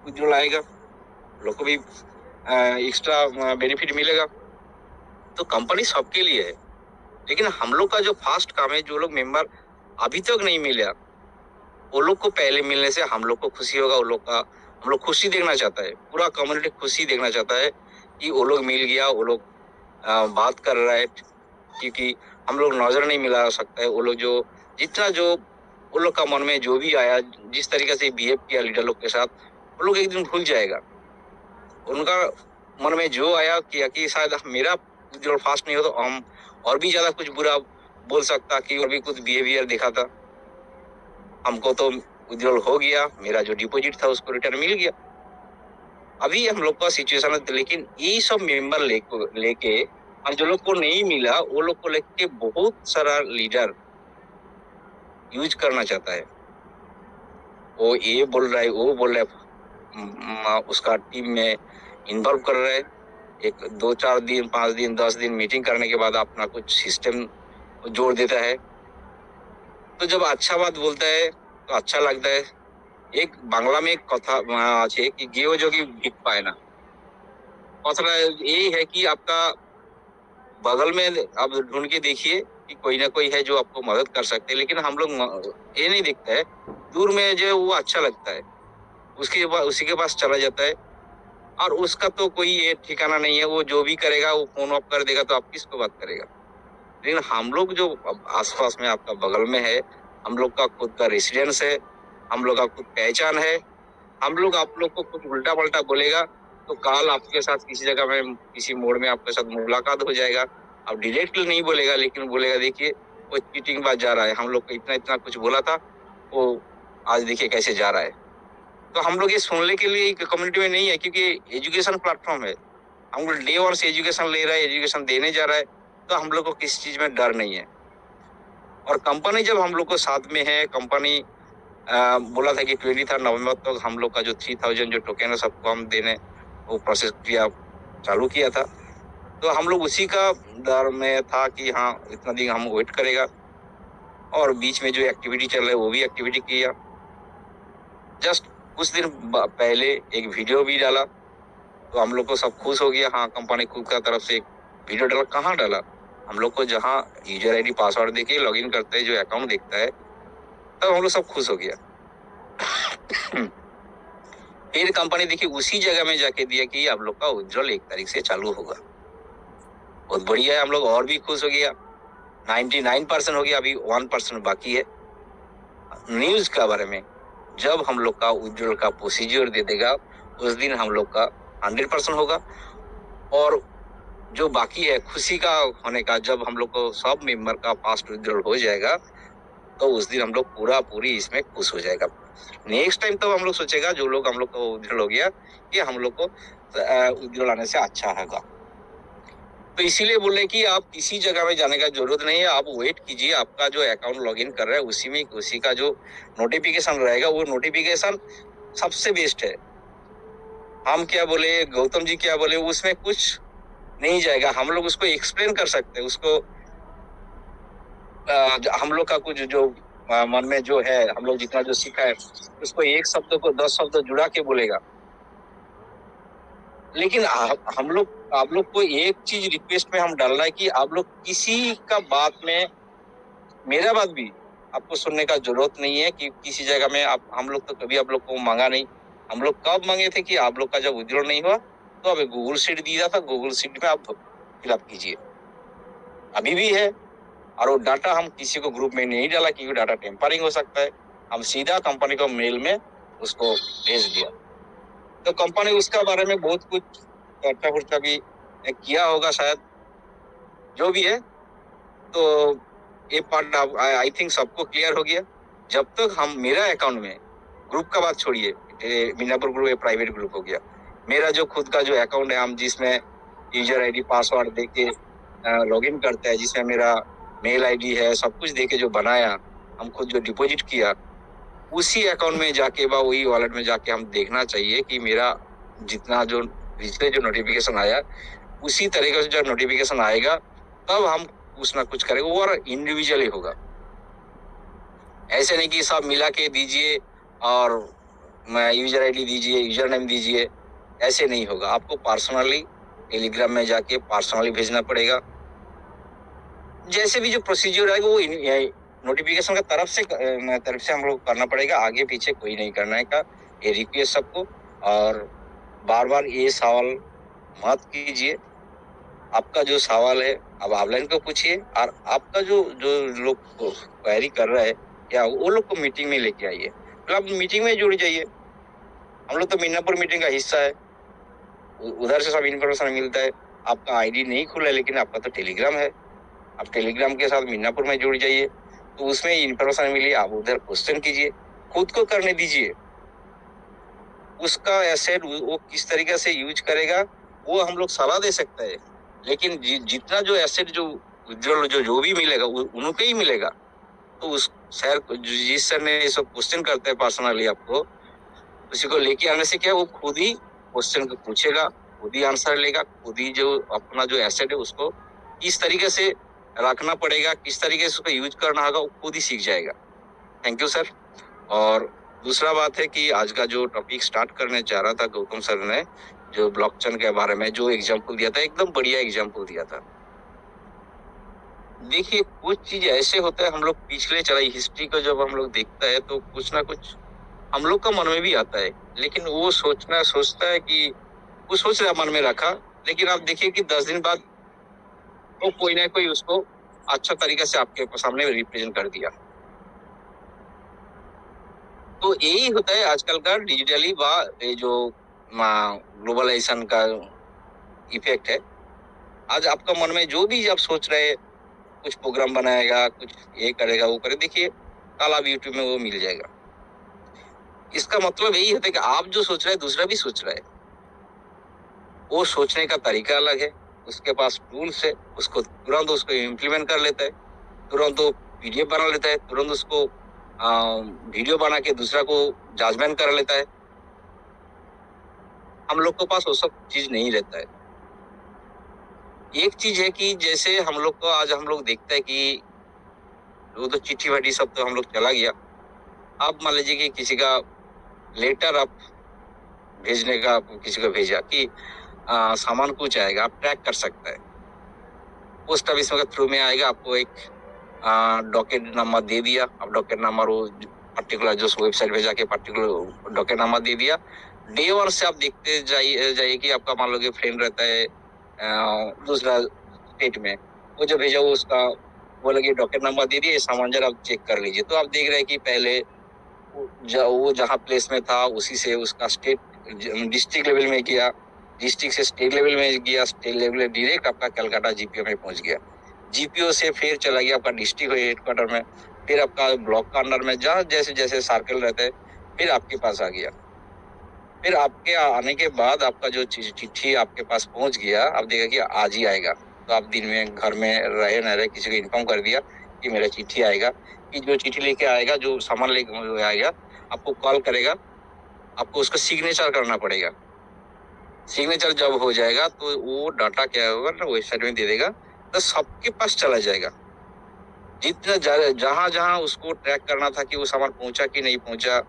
विड्रॉल आएगा, लोग को भी एक्स्ट्रा बेनिफिट मिलेगा। तो कंपनी सबके लिए है, लेकिन हम लोग का जो फास्ट काम है, जो लोग मेंबर अभी तक नहीं मिले, वो लोग को पहले मिलने से हम लोग को खुशी होगा। वो लोग का हम लोग खुशी देखना चाहता है, पूरा कम्युनिटी खुशी देखना चाहता है कि वो लोग मिल गया, वो लोग बात कर रहा है, क्योंकि हम लोग नजर नहीं मिला सकता है। वो लोग जो जितना जो वो लोग का मन में जो भी आया, जिस तरीके से बिहेव किया लीडर लोग के साथ, वो लोग एक दिन भूल जाएगा। उनका मन में जो आया किया कि शायद मेरा विड्रॉल फास्ट नहीं हो तो हम और भी ज्यादा कुछ बुरा बोल सकता, कि और भी कुछ बिहेवियर दिखा था। हमको तो विड्रॉल हो गया, मेरा जो डिपॉजिट था उसको रिटर्न मिल गया। अभी हम लोग का सिचुएशन है, लेकिन ये सब मेंबर लेके और जो लोग को नहीं मिला, वो लोग को लेके बहुत सारा लीडर यूज करना चाहता है। वो ये बोल रहा है, वो बोल रहा है, उसका टीम में इन्वॉल्व कर रहा है। एक 2-4 दिन 5 दिन 10 दिन मीटिंग करने के बाद अपना कुछ सिस्टम जोड़ देता है। तो जब अच्छा बात बोलता है तो अच्छा लगता है। एक बांग्ला में एक कथा আছে कि गेओ जोगी भिख पाए ना। कथाটা यही है कि आपका बगल में आप ढूंढ के देखिए कि कोई ना कोई है जो आपको मदद कर सकते हैं, लेकिन हम लोग ये नहीं देखते है, दूर में जो वो अच्छा लगता है उसके बाद उसी के पास चला जाता है, और उसका तो कोई ये ठिकाना नहीं है। वो जो भी करेगा वो फोन ऑफ कर देगा, तो आप किसको बात करेगा। लेकिन हम लोग जो आसपास में आपका बगल में है, हम लोग का खुद का रेसिडेंस है, हम लोग का खुद पहचान है। हम लोग आप लोग को कुछ उल्टा पलटा बोलेगा तो काल आपके साथ किसी जगह में किसी मोड़ में आपके साथ मुलाकात हो जाएगा। अब डायरेक्टली नहीं बोलेगा, लेकिन बोलेगा देखिए वो चीटिंग बात जा रहा है, हम लोग को इतना इतना कुछ बोला था, वो आज देखिए कैसे जा रहा है। तो हम लोग ये सुनने के लिए कम्युनिटी में नहीं है, क्योंकि एजुकेशन प्लेटफॉर्म है। हम लोग डे 1 से एजुकेशन ले रहा है, एजुकेशन देने जा रहा है, तो हम लोग को किसी चीज में डर नहीं है। और कंपनी जब हम लोग को साथ में है, कंपनी बोला था कि 23 नवंबर तक हम लोग का जो 3000 जो टोकन है सबको हम देने वो प्रोसेस किया चालू किया था। तो हम लोग उसी का डर में था कि हाँ इतना दिन हम वेट करेगा, और बीच में जो एक्टिविटी चल रहा है वो भी एक्टिविटी किया। जस्ट कुछ दिन पहले एक वीडियो भी डाला, तो हम लोग को सब खुश हो गया। हाँ, कंपनी खुद का तरफ से एक वीडियो डाला। कहाँ डाला? हम लोग को जहाँ यूजर आईडी पासवर्ड देके लॉगिन करते हैं, जो अकाउंट देखता है, तब हम लोग सब खुश हो गया। फिर कंपनी देखिए उसी जगह में जाके दिया कि आप लोग का विड्रॉल 1 तारीख से चालू होगा। बहुत बढ़िया है, हम लोग और भी खुश हो गया। 99% हो गया, अभी 1% बाकी है। न्यूज के बारे में जब हम लोग का विड्रॉल का प्रोसीजर दे देगा, उस दिन हम लोग का 100% होगा। और जो बाकी है खुशी का होने का, जब हम लोग को सब मेंबर का फास्ट विड्रॉल हो जाएगा, तो उस दिन हम लोग पूरी इसमें खुश हो जाएगा। नेक्स्ट टाइम तो हम लोग सोचेगा जो लोग हम लोग को विड्रॉल हो गया कि हम लोग को विड्रॉल आने से अच्छा होगा। तो इसीलिए बोले कि आप किसी जगह में जाने का जरूरत नहीं है, आप वेट कीजिए। आपका जो अकाउंट लॉगिन कर रहा है उसी का जो नोटिफिकेशन रहेगा, वो नोटिफिकेशन सबसे बेस्ट है। हम क्या बोले, गौतम जी क्या बोले, उसमें कुछ नहीं जाएगा। हम लोग उसको एक्सप्लेन कर सकते हैं, उसको हम लोग का कुछ जो मन में जो है, हम लोग जितना जो सीखा है, उसको एक शब्द को 10 शब्द जुड़ा के बोलेगा। लेकिन आप लोग को एक चीज रिक्वेस्ट में हम डाल रहा है कि आप लोग किसी का बात में, मेरा बात भी आपको सुनने का जरूरत नहीं है कि किसी जगह में हम लोग तो कभी आप लोग को मांगा नहीं। हम लोग कब मांगे थे कि आप लोग का जब विड्रॉल नहीं हुआ तो अब गूगल शीट दिया था, गूगल शीट में आप फिलअप कीजिए, अभी भी है। और वो डाटा हम किसी को ग्रुप में नहीं डाला क्योंकि डाटा टेम्परिंग हो सकता है। हम सीधा कंपनी को मेल में उसको भेज दिया। तो कंपनी उसका बारे में बहुत कुछ चर्चा वर्चा भी किया होगा शायद, जो भी है। तो ये पार्ट आई थिंक सबको क्लियर हो गया। जब तक हम मेरा अकाउंट में, ग्रुप का बात छोड़िए, मीनापुर ग्रुप प्राइवेट ग्रुप हो गया, मेरा जो खुद का जो अकाउंट है, हम जिसमें यूजर आईडी पासवर्ड देके लॉगिन करते हैं, जिसमें मेरा मेल आईडी है, सब कुछ देके जो बनाया, हम खुद जो डिपॉजिट किया, उसी अकाउंट में जाके बा वही वॉलेट में जाके हम देखना चाहिए कि मेरा जितना जो पिछले जो नोटिफिकेशन आया उसी तरीके से जब नोटिफिकेशन आएगा तब हम कुछ ना कुछ करेंगे। वो और इंडिविजुअली होगा, ऐसे नहीं कि सब मिला के दीजिए और यूजर आईडी दीजिए, यूजर नेम दीजिए, ऐसे नहीं होगा। आपको पर्सनली टेलीग्राम में जाके पर्सनली भेजना पड़ेगा। जैसे भी जो प्रोसीजर है वो नोटिफिकेशन का तरफ से हम लोग करना पड़ेगा, आगे पीछे कोई नहीं करना है का ये रिक्वेस्ट सबको। और बार बार ये सवाल मत कीजिए। आपका जो सवाल है अब ऑफलाइन को पूछिए, और आपका जो जो लोग क्वेरी कर रहा है क्या वो लोग को मीटिंग में लेके आइए, तो आप मीटिंग में जुड़ जाइए। हम लोग तो मिदनापुर मीटिंग का हिस्सा है, उधर से सब इन्फॉर्मेशन मिलता है। आपका आईडी नहीं खुला है लेकिन आपका तो टेलीग्राम है, आप टेलीग्राम के साथ मिदनापुर में जुड़ जाइए, तो उसमें इन्फॉर्मेशन मिली। आप उधर क्वेश्चन कीजिए, खुद को करने दीजिए। उसका एसेट वो किस तरीके से यूज करेगा वो हम लोग सलाह दे सकते हैं, लेकिन जितना जो एसेट जो विड्रॉल जो भी मिलेगा उनको ही मिलेगा। तो उस सर जिस सर ने सब क्वेश्चन करते हैं पर्सनली आपको, उसी को लेके आने से क्या वो खुद ही क्वेश्चन को पूछेगा, खुद ही आंसर लेगा, खुद ही जो अपना जो एसेट है उसको किस तरीके से रखना पड़ेगा, किस तरीके से उसको यूज करना होगा, वो खुद ही सीख जाएगा। Thank you sir. और दूसरा बात है कि आज का जो टॉपिक स्टार्ट करने चाह रहा था गौतम सर ने, जो ब्लॉकचेन के बारे में जो एग्जाम्पल दिया था, एकदम बढ़िया एग्जाम्पल दिया था। देखिए कुछ चीज ऐसे होता है, हम लोग पिछले चलाई हिस्ट्री को जब हम लोग देखता है तो कुछ ना कुछ हम लोग का मन में भी आता है, लेकिन वो सोचता है कि वो सोच रहा मन में रखा, लेकिन आप देखिए कि 10 दिन बाद तो कोई ना कोई उसको अच्छा तरीके से आपके सामने रिप्रेजेंट कर दिया। तो यही होता है आजकल का डिजिटली ये जो ग्लोबलाइजेशन का इफेक्ट है। आज आपका मन में जो भी आप सोच रहे, कुछ प्रोग्राम बनाएगा, कुछ ये करेगा वो करे, देखिए कल आप यूट्यूब में वो मिल जाएगा। इसका मतलब यही होता है कि आप जो सोच रहे हैं दूसरा भी सोच रहा है। वो सोचने का तरीका अलग है, उसके पास टूल्स है, उसको तुरंत उसको इम्प्लीमेंट कर लेता है, तुरंत वो पीडीएफ बना लेता है, तुरंत उसको वीडियो बना के दूसरा को जजमेंट कर लेता है। हम लोग के पास वो सब चीज नहीं रहता है। एक चीज है कि जैसे हम लोग को आज हम लोग देखते हैं कि वो तो चिट्ठी भट्टी सब तो हम लोग चला गया। आप मान लीजिए कि किसी का लेटर आप भेजने का किसी को भेजा कि सामान कुछ आएगा, आप ट्रैक कर सकते हैं। पोस्ट ऑफिस के थ्रू में आएगा, आपको एक डॉकेट नंबर दे दिया, अब डॉकेट नंबर वो पर्टिकुलर जो वेबसाइट पे जाके पर्टिकुलर डॉकेट नंबर दे दिया। डे 1 से आप देखते जाइए कि आपका मान लो कि फ्रेंड रहता है दूसरा स्टेट में, वो जो भेजा वो उसका बोले कि डॉकेट नंबर दे दिए, सामान जरा आप चेक कर लीजिए। तो आप देख रहे हैं कि पहले वो जहाँ प्लेस में था उसी से उसका स्टेट डिस्ट्रिक्ट लेवल में किया, डिस्ट्रिक्ट से स्टेट लेवल में गया, स्टेट लेवल में डायरेक्ट आपका कलकत्ता जीपीओ में पहुंच गया, जीपीओ से फिर चला गया आपका डिस्ट्रिक्ट हेडक्वार्टर में, फिर आपका ब्लॉक का अंडर में जहाँ जैसे जैसे सर्कल रहता है फिर आपके पास आ गया। फिर आपके आने के बाद आपका जो चिट्ठी आपके पास पहुंच गया, आप देखा कि आज ही आएगा। तो आप दिन में घर में रहे न रहे किसी को इन्फॉर्म कर दिया कि मेरा चिट्ठी आएगा, कि जो चिट्ठी लेके आएगा, जो सामान लेके आएगा, आपको कॉल करेगा, आपको उसका सिग्नेचर करना पड़ेगा। सिग्नेचर जब हो जाएगा तो वो डाटा क्या होगा ना वेबसाइट में दे देगा, तो सबके पास चला जाएगा। जितना जहां जहां उसको ट्रैक करना था कि वो सामान पहुंचा कि नहीं पहुंचा,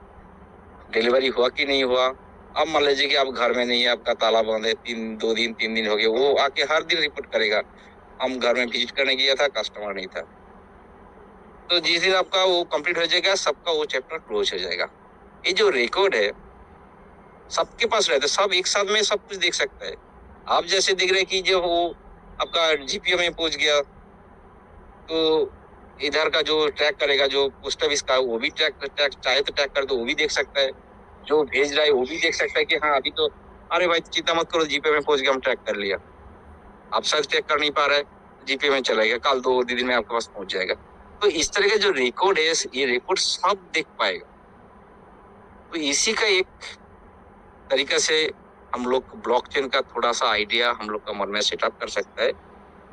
डिलीवरी हुआ कि नहीं हुआ। अब मान लीजिए कि आप घर में नहीं है, आपका ताला बंद है, 3 दिन हो गए, वो आके हर दिन रिपोर्ट करेगा, हम घर में विजिट करने गया था, कस्टमर नहीं था। तो जिस दिन आपका वो कंप्लीट हो जाएगा, सबका वो चैप्टर क्लोज हो जाएगा। ये जो रिकॉर्ड है सबके पास रहता है, सब एक साथ में सब कुछ देख सकता है। आप जैसे देख रहे हैं कि जो वो आपका जीपीओ में पहुंच गया, तो इधर का जो ट्रैक करेगा, जो पोस्ट ऑफिस का, वो भी ट्रैक चाहे तो ट्रैक कर दो, वो भी देख सकता है। जो भेज रहा है वो भी देख सकता है कि हाँ अभी तो, अरे भाई चिंता मत करो, जीपे में पहुंच गया, हम ट्रैक कर लिया। आप शायद ट्रैक कर नहीं पा रहे, जीपे में चलेगा, कल 2 दिन में आपके पास पहुंच जाएगा। तो इस तरह का जो रिकॉर्ड है, ये रिकॉर्ड सब देख पाएगा। तो इसी का एक तरीका से हम लोग ब्लॉकचेन का थोड़ा सा आइडिया हम लोग का मन में सेटअप कर सकता है।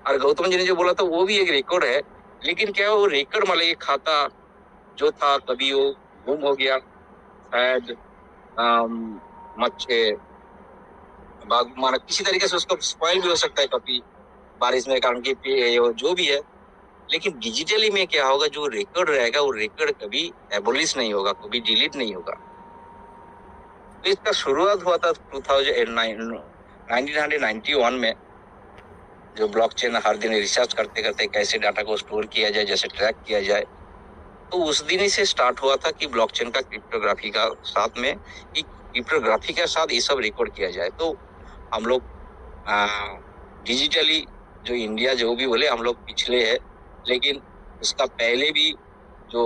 और गौतम जी ने जो बोला था वो भी एक रिकॉर्ड है, लेकिन क्या वो रिकॉर्ड मतलब ये खाता जो था कभी वो गुम हो गया, शायद किसी तरीके से उसको स्पॉइल भी हो सकता है, कभी बारिश में, कारण कि जो भी है लेकिन डिजिटली में क्या होगा, जो रिकॉर्ड रहेगा वो रिकॉर्ड कभी एबोलिश नहीं होगा, कभी डिलीट नहीं होगा। तो इसका शुरुआत हुआ था 1991 में, जो ब्लॉकचेन हर दिन रिसर्च करते करते कैसे डाटा को स्टोर किया जाए, जैसे ट्रैक किया जाए, तो उस दिन ही से स्टार्ट हुआ था कि ब्लॉकचेन का क्रिप्टोग्राफी का साथ में, कि क्रिप्टोग्राफी के साथ ये सब रिकॉर्ड किया जाए। तो हम लोग डिजिटली जो इंडिया जो भी बोले हम लोग पिछले हैं, लेकिन उसका पहले भी जो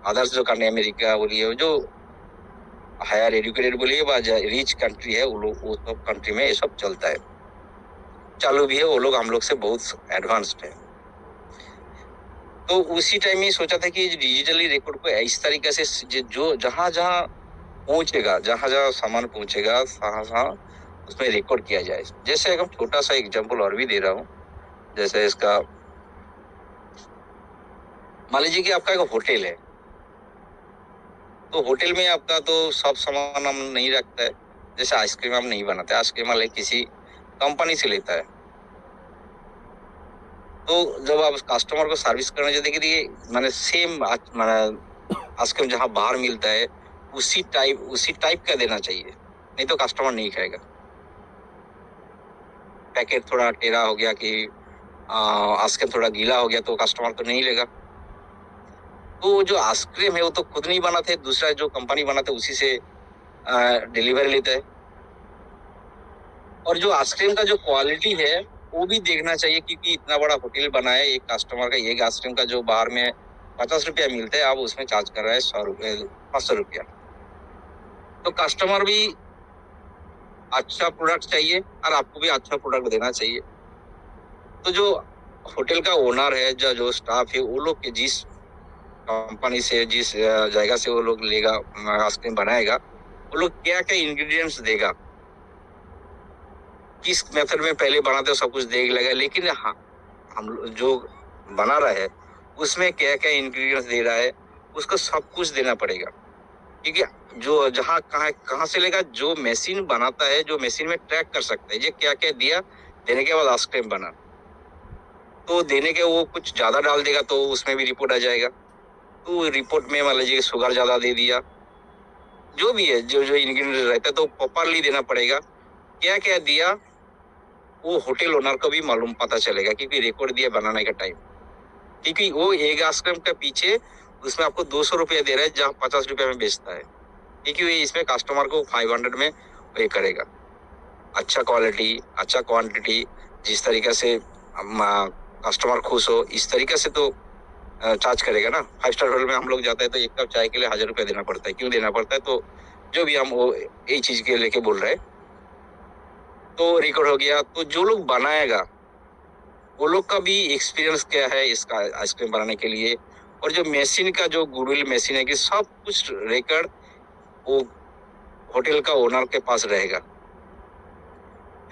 अदर्स जो कंट्री, अमेरिका बोलिए, जो हायर एजुकेटेड बोलिए व रिच कंट्री है, वो सब कंट्री में ये सब चलता है, चालू भी है, वो लोग हम लोग से बहुत एडवांस्ड है। तो उसी टाइम में सोचा था कि डिजिटली रिकॉर्ड को इस तरीके से जो जहाँ जहाँ पहुंचेगा, जहाँ जहाँ सामान पहुंचेगा, जहाँ उसमें रिकॉर्ड किया जाए। जैसे एक छोटा सा एग्जांपल और भी दे रहा हूँ, जैसे इसका मान लीजिए कि आपका एक होटल है, तो होटल में आपका तो सब सामान हम नहीं रखता है। जैसे आइसक्रीम हम नहीं बनाते, आइसक्रीम वाले किसी कंपनी से लेता है। तो जब आप कस्टमर को सर्विस करने जाते देखिए, मैंने सेम आइसक्रीम जहाँ बाहर मिलता है उसी टाइप का देना चाहिए, नहीं तो कस्टमर नहीं खाएगा। पैकेट थोड़ा टेढ़ा हो गया कि आइसक्रीम थोड़ा गीला हो गया तो कस्टमर तो नहीं लेगा। तो जो आइसक्रीम है वो तो खुद नहीं बनाते, दूसरा जो कंपनी बनाते उसी से डिलीवरी लेता है। और जो आइसक्रीम का जो क्वालिटी है वो भी देखना चाहिए, क्योंकि इतना बड़ा होटल बना है, एक कस्टमर का एक आइसक्रीम का जो बाहर में 50 रुपया मिलता है, आप उसमें चार्ज कर रहा है 100 रुपये, 500 रुपया। तो कस्टमर भी अच्छा प्रोडक्ट चाहिए और आपको भी अच्छा प्रोडक्ट देना चाहिए। तो जो होटल का ओनर है, जो स्टाफ है, वो लोग के जिस कंपनी से, जिस जगह से वो लोग लेगा आइसक्रीम बनाएगा, वो लोग क्या क्या इंग्रेडिएंट्स देगा, किस मेथड में पहले बनाते हो, सब कुछ देख लेगा। लेकिन हम जो बना रहा है उसमें क्या क्या इंग्रेडिएंट्स दे रहा है, उसको सब कुछ देना पड़ेगा। क्योंकि जो जहाँ कहाँ से लेगा, जो मशीन बनाता है, जो मशीन में ट्रैक कर सकता है ये क्या क्या दिया, देने के बाद आइसक्रीम बना, तो देने के वो कुछ ज्यादा डाल देगा तो उसमें भी रिपोर्ट आ जाएगा। तो रिपोर्ट में मान लीजिए शुगर ज्यादा दे दिया, जो भी है, जो इंग्रेडिएंट रहता है, तो प्रॉपरली देना पड़ेगा। क्या क्या दिया वो होटल ओनर को भी मालूम पता चलेगा, क्योंकि रिकॉर्ड दिया बनाने का टाइम। क्योंकि वो एक आइसक्रीम के पीछे उसमें आपको 200 रुपया दे रहा है, जहाँ 50 रुपया में बेचता है, क्योंकि वो इसमें कस्टमर को 500 में पे करेगा। अच्छा क्वालिटी, अच्छा क्वांटिटी, जिस तरीके से कस्टमर खुश हो, इस तरीके से तो चार्ज करेगा ना। 5 स्टार होटल में हम लोग जाते हैं तो एक कप चाय के लिए 1000 रुपया देना पड़ता है। क्यों देना पड़ता है? तो जो भी हम वो यही चीज के लेके बोल रहे हैं। तो रिकॉर्ड हो गया। तो जो लोग बनाएगा वो लोग का भी एक्सपीरियंस क्या है इसका आइसक्रीम बनाने के लिए, और जो मशीन का जो गुडविल मशीन है कि सब कुछ रिकॉर्ड वो होटल का ओनर के पास रहेगा।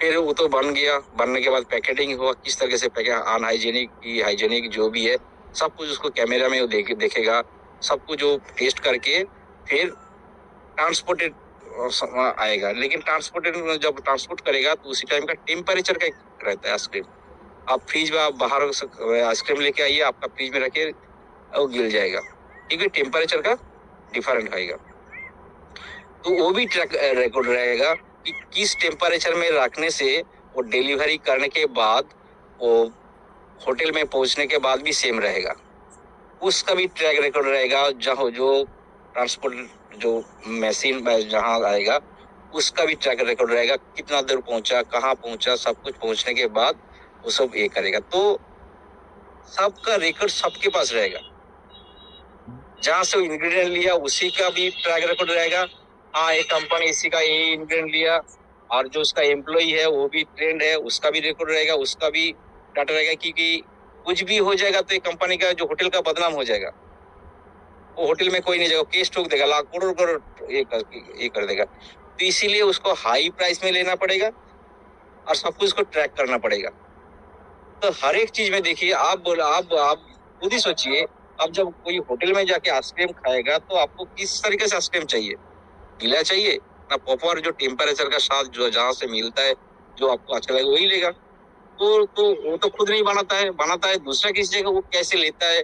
फिर वो तो बन गया, बनने के बाद पैकेटिंग हुआ, किस तरह से पैकेट, अनहाइजेनिक की हाइजेनिक जो भी है सब कुछ उसको कैमरा में वो देखेगा, सब कुछ जो टेस्ट करके फिर ट्रांसपोर्टेड आएगा। लेकिन ट्रांसपोर्टेड जब ट्रांसपोर्ट करेगा तो उसी टाइम का टेम्परेचर का रहता है आइसक्रीम। आप फ्रिज में, आप बाहर आइसक्रीम लेके आइए, आपका फ्रिज में रखे वो गिर जाएगा, क्योंकि टेम्परेचर का डिफरेंट आएगा। तो वो भी ट्रैक रिकॉर्ड रहेगा कि किस टेम्परेचर में रखने से वो डिलीवरी करने के बाद, वो होटल में पहुंचने के बाद भी सेम रहेगा, उसका भी ट्रैक रिकॉर्ड रहेगा। जहाँ जो ट्रांसपोर्ट जो मशीन जहाँ आएगा उसका भी ट्रैक रिकॉर्ड रहेगा, कितना दूर पहुंचा, कहाँ पहुंचा, सब कुछ पहुंचने के बाद वो सब ये करेगा। तो सबका रिकॉर्ड सबके पास रहेगा, जहाँ से इंग्रेडिएंट लिया उसी का भी ट्रैक रिकॉर्ड रहेगा। हाँ, एक कंपनी इसी का ये इंग्रेडिएंट लिया, और जो उसका एम्प्लॉय है वो भी ट्रेंड है, उसका भी रिकॉर्ड रहेगा, उसका भी डाटा रहेगा। क्योंकि कुछ भी हो जाएगा तो एक कंपनी का, जो होटल का बदनाम हो जाएगा, वो होटल में कोई नहीं जाएगा, केस ठोक देगा, लाख करोड़ ये कर देगा। तो इसीलिए उसको हाई प्राइस में लेना पड़ेगा और सब कुछ को ट्रैक करना पड़ेगा। तो हर एक चीज में देखिए, आप खुद ही सोचिए, अब जब कोई होटल में जाके आइसक्रीम खाएगा तो आपको किस तरीके से आइसक्रीम चाहिए, गीला चाहिए ना प्रॉपर, जो टेम्परेचर का साथ जो जहाँ से मिलता है, जो आपको अच्छा लगेगा वही लेगा। तो वो तो खुद नहीं बनाता है दूसरा किसी जगह वो कैसे लेता है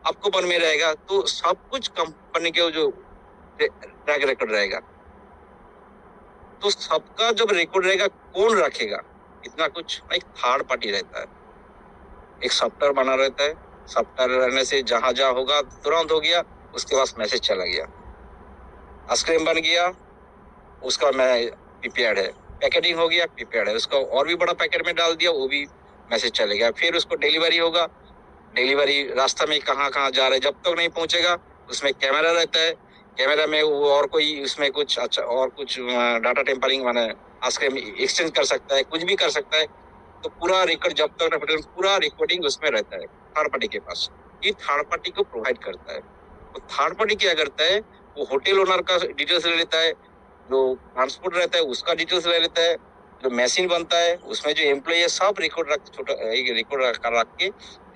आपको मन में रहेगा। तो सब कुछ कंपनी के जो ट्रैक रिकॉर्ड रहेगा, तो सबका जब रिकॉर्ड रहेगा कौन रखेगा? इतना कुछ एक थर्ड पार्टी रहता है, एक सॉफ्टवेयर बना रहता है। सॉफ्टवेयर रहने से जहां जहां होगा तुरंत हो गया, उसके बाद मैसेज चला गया, आइसक्रीम बन गया, उसका मैं प्रीपेड है, पैकेटिंग हो गया प्रीपेड है, उसका और भी बड़ा पैकेट में डाल दिया, वो भी मैसेज चलेगा। फिर उसको डिलीवरी होगा, डिलीवरी रास्ता में कहाँ कहाँ जा रहा है, जब तक नहीं पहुंचेगा उसमें कैमरा रहता है, कैमरा में वो और कोई उसमें कुछ अच्छा और कुछ डाटा टेम्परिंग माने आइसक्रीम एक्सचेंज कर सकता है, कुछ भी कर सकता है। तो पूरा रिकॉर्ड जब तक पूरा रिकॉर्डिंग उसमें रहता है थर्ड पार्टी के पास। ये थर्ड पार्टी को प्रोवाइड करता है। तो थर्ड पार्टी क्या करता है, वो होटल ओनर का डिटेल्स ले लेता है, जो ट्रांसपोर्ट रहता है उसका डिटेल्स ले लेता है, जो मशीन बनता है उसमें जो एम्प्लॉय है सब रिकॉर्ड रख के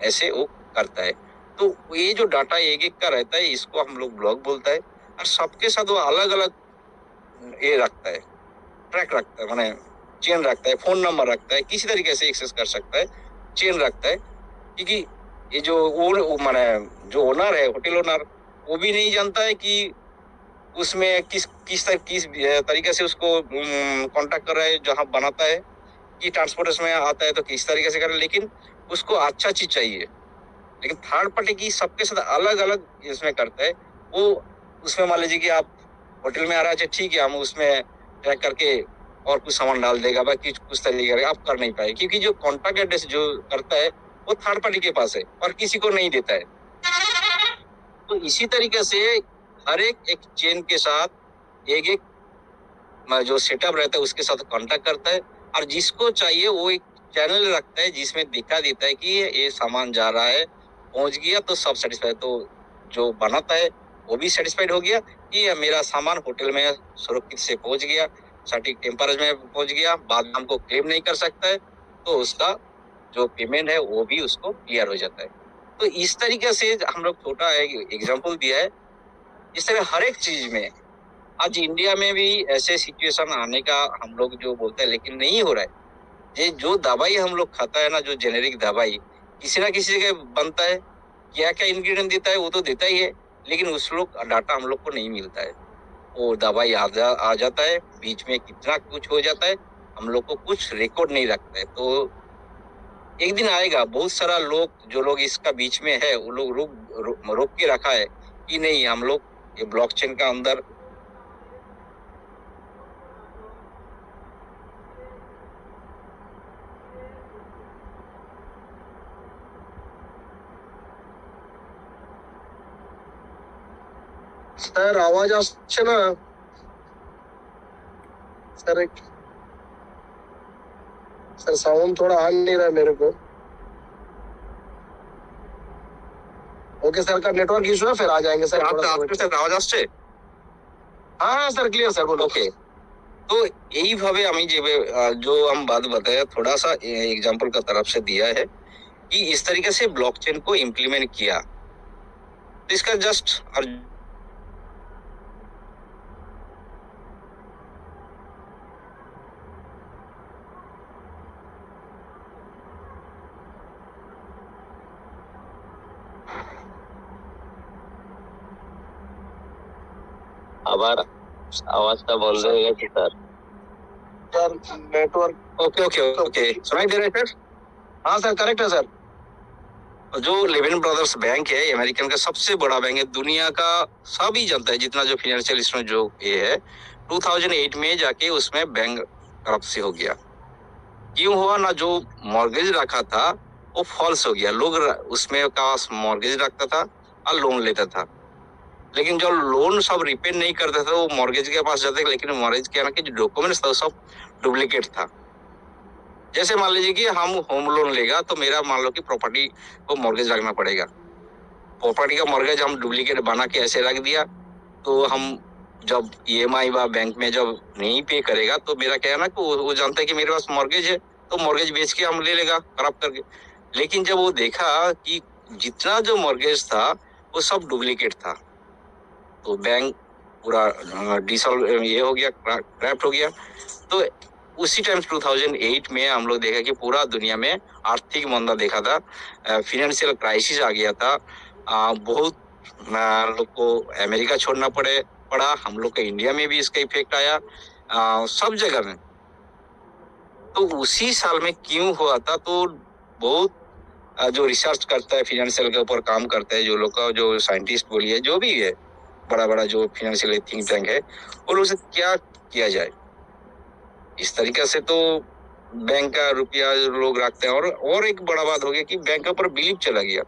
ऐसे वो करता है। तो ये जो डाटा एक एक का रहता है इसको हम लोग ब्लॉक बोलता है। और सबके साथ वो अलग अलग ये रखता है, ट्रैक रखता है, माने चेन रखता है, फोन नंबर रखता है, किसी तरीके से एक्सेस कर सकता है, चेन रखता है। क्योंकि ये जो माने जो ओनर है, होटल ओनर, वो भी नहीं जानता है कि उसमें किस तरीके से उसको कांटेक्ट कर रहा है, जहाँ बनाता है कि ट्रांसपोर्टेशन में आता है तो किस तरीके से कर रहा है, लेकिन उसको अच्छा चीज चाहिए। लेकिन थर्ड पार्टी की सबके साथ अलग अलग इसमें करता है। वो उसमें मान लीजिए कि आप होटल में आ रहा है, ठीक है, हम उसमें ट्रैक करके और कुछ सामान डाल देगा, बाकी कुछ तरीके आप कर नहीं पाए, क्योंकि जो कॉन्टैक्ट एड्रेस जो करता है वो थर्ड पार्टी के पास है और किसी को नहीं देता है। तो इसी तरीके से हर एक चेन के साथ एक जो सेटअप रहता है उसके साथ कांटेक्ट करता है, और जिसको चाहिए वो एक चैनल रखता है जिसमें दिखा देता है कि ये सामान जा रहा है, पहुंच गया तो सब सेटिस्फाइड। तो जो बनाता है वो भी सेटिस्फाइड हो गया कि मेरा सामान होटल में सुरक्षित से पहुंच गया, सटीक टेम्परेचर में पहुंच गया, बाद में हमको क्लेम नहीं कर सकता है, तो उसका जो पेमेंट है वो भी उसको क्लियर हो जाता है। तो इस तरीके से हम लोग छोटा एग्जाम्पल दिया है। इस तरह हर एक चीज में आज इंडिया में भी ऐसे सिचुएशन आने का हम लोग जो बोलते हैं, लेकिन नहीं हो रहा है। ये जो दवाई हम लोग खाता है ना, जो जेनेरिक दवाई किसी ना किसी जगह बनता है, क्या क्या इंग्रेडिएंट देता है वो तो देता ही है, लेकिन उस लोग डाटा हम लोग को नहीं मिलता है। वो दवाई आ जाता है, बीच में कितना कुछ हो जाता है, हम लोग को कुछ रिकॉर्ड नहीं रखता है। तो एक दिन आएगा, बहुत सारा लोग जो लोग इसका बीच में है वो लोग रोक के रखा है कि नहीं, हम लोग ये ब्लॉकचेन का अंदर सर आवाज আসছে না सर? सर साउंड थोड़ा आ नहीं रहा है मेरे को। ओके सर का नेटवर्क इशू है, फिर आ जाएंगे सर। आपके आवाज আসছে? हाँ सर क्लियर सर, बोलो। ओके, तो यही भावे हमें जो हम बात बताया थोड़ा सा एग्जांपल का तरफ से दिया है कि इस तरीके से ब्लॉकचेन को इम्प्लीमेंट किया। तो इसका जस्ट আবার আওয়াজটা বন্ধ হয়ে গেছে স্যার। सर नेटवर्क ओके सुनाई दे रहा है सर? हाँ सर करेक्ट है सर। जो लेमन ब्रदर्स बैंक है, अमेरिकन का सबसे बड़ा बैंक है, दुनिया का सभी जानता है, जितना जो फाइनेंशियल इसमें जो ये है, 2008 में जाके उसमें बैंक करप्सी हो गया। क्यों हुआ ना, जो मॉर्गेज रखा था वो फॉल्स हो गया। लोग उसमें का मॉर्गेज रखता था और लोन लेता था, लेकिन जो लोन सब रिपेड नहीं करते थे वो मॉर्गेज के पास जाते, लेकिन मॉर्गेज के जो डॉक्यूमेंट्स था वो सब डुप्लीकेट था। जैसे मान लीजिए कि हम होम लोन लेगा तो मेरा मान लो कि प्रॉपर्टी को मॉर्गेज रखना पड़ेगा, प्रॉपर्टी का मॉर्गेज हम डुप्लीकेट बना के ऐसे रख दिया, तो हम जब EMI व बैंक में जब नहीं पे करेगा तो मेरा क्या है ना कि वो जानता है कि मेरे पास मॉर्गेज है, तो मॉर्गेज बेच के हम ले लेगा खराब करके। लेकिन जब वो देखा कि जितना जो मॉर्गेज था वो सब डुप्लीकेट था, तो बैंक पूरा डिसॉल्व ये हो गया, क्रैप्ट हो गया। तो उसी टाइम 2008 में हम लोग देखा कि पूरा दुनिया में आर्थिक मंदा देखा था, फिनेंशियल क्राइसिस आ गया था। बहुत लोग को अमेरिका छोड़ना पड़ा, हम लोग के इंडिया में भी इसका इफेक्ट आया, सब जगह में। तो उसी साल में क्यों हुआ था, तो बहुत जो रिसर्च करता है फिनेंशियल के ऊपर काम करता है, जो लोग का जो साइंटिस्ट बोलिए जो भी है, बड़ा बड़ा जो फिनेंशियल थिंक टैंक है, और उसे क्या किया जाए। इस तरीके से तो बैंक का रुपया लोग रखते हैं, और एक बड़ा बात हो गया कि बैंक के ऊपर बिलीव चला गया,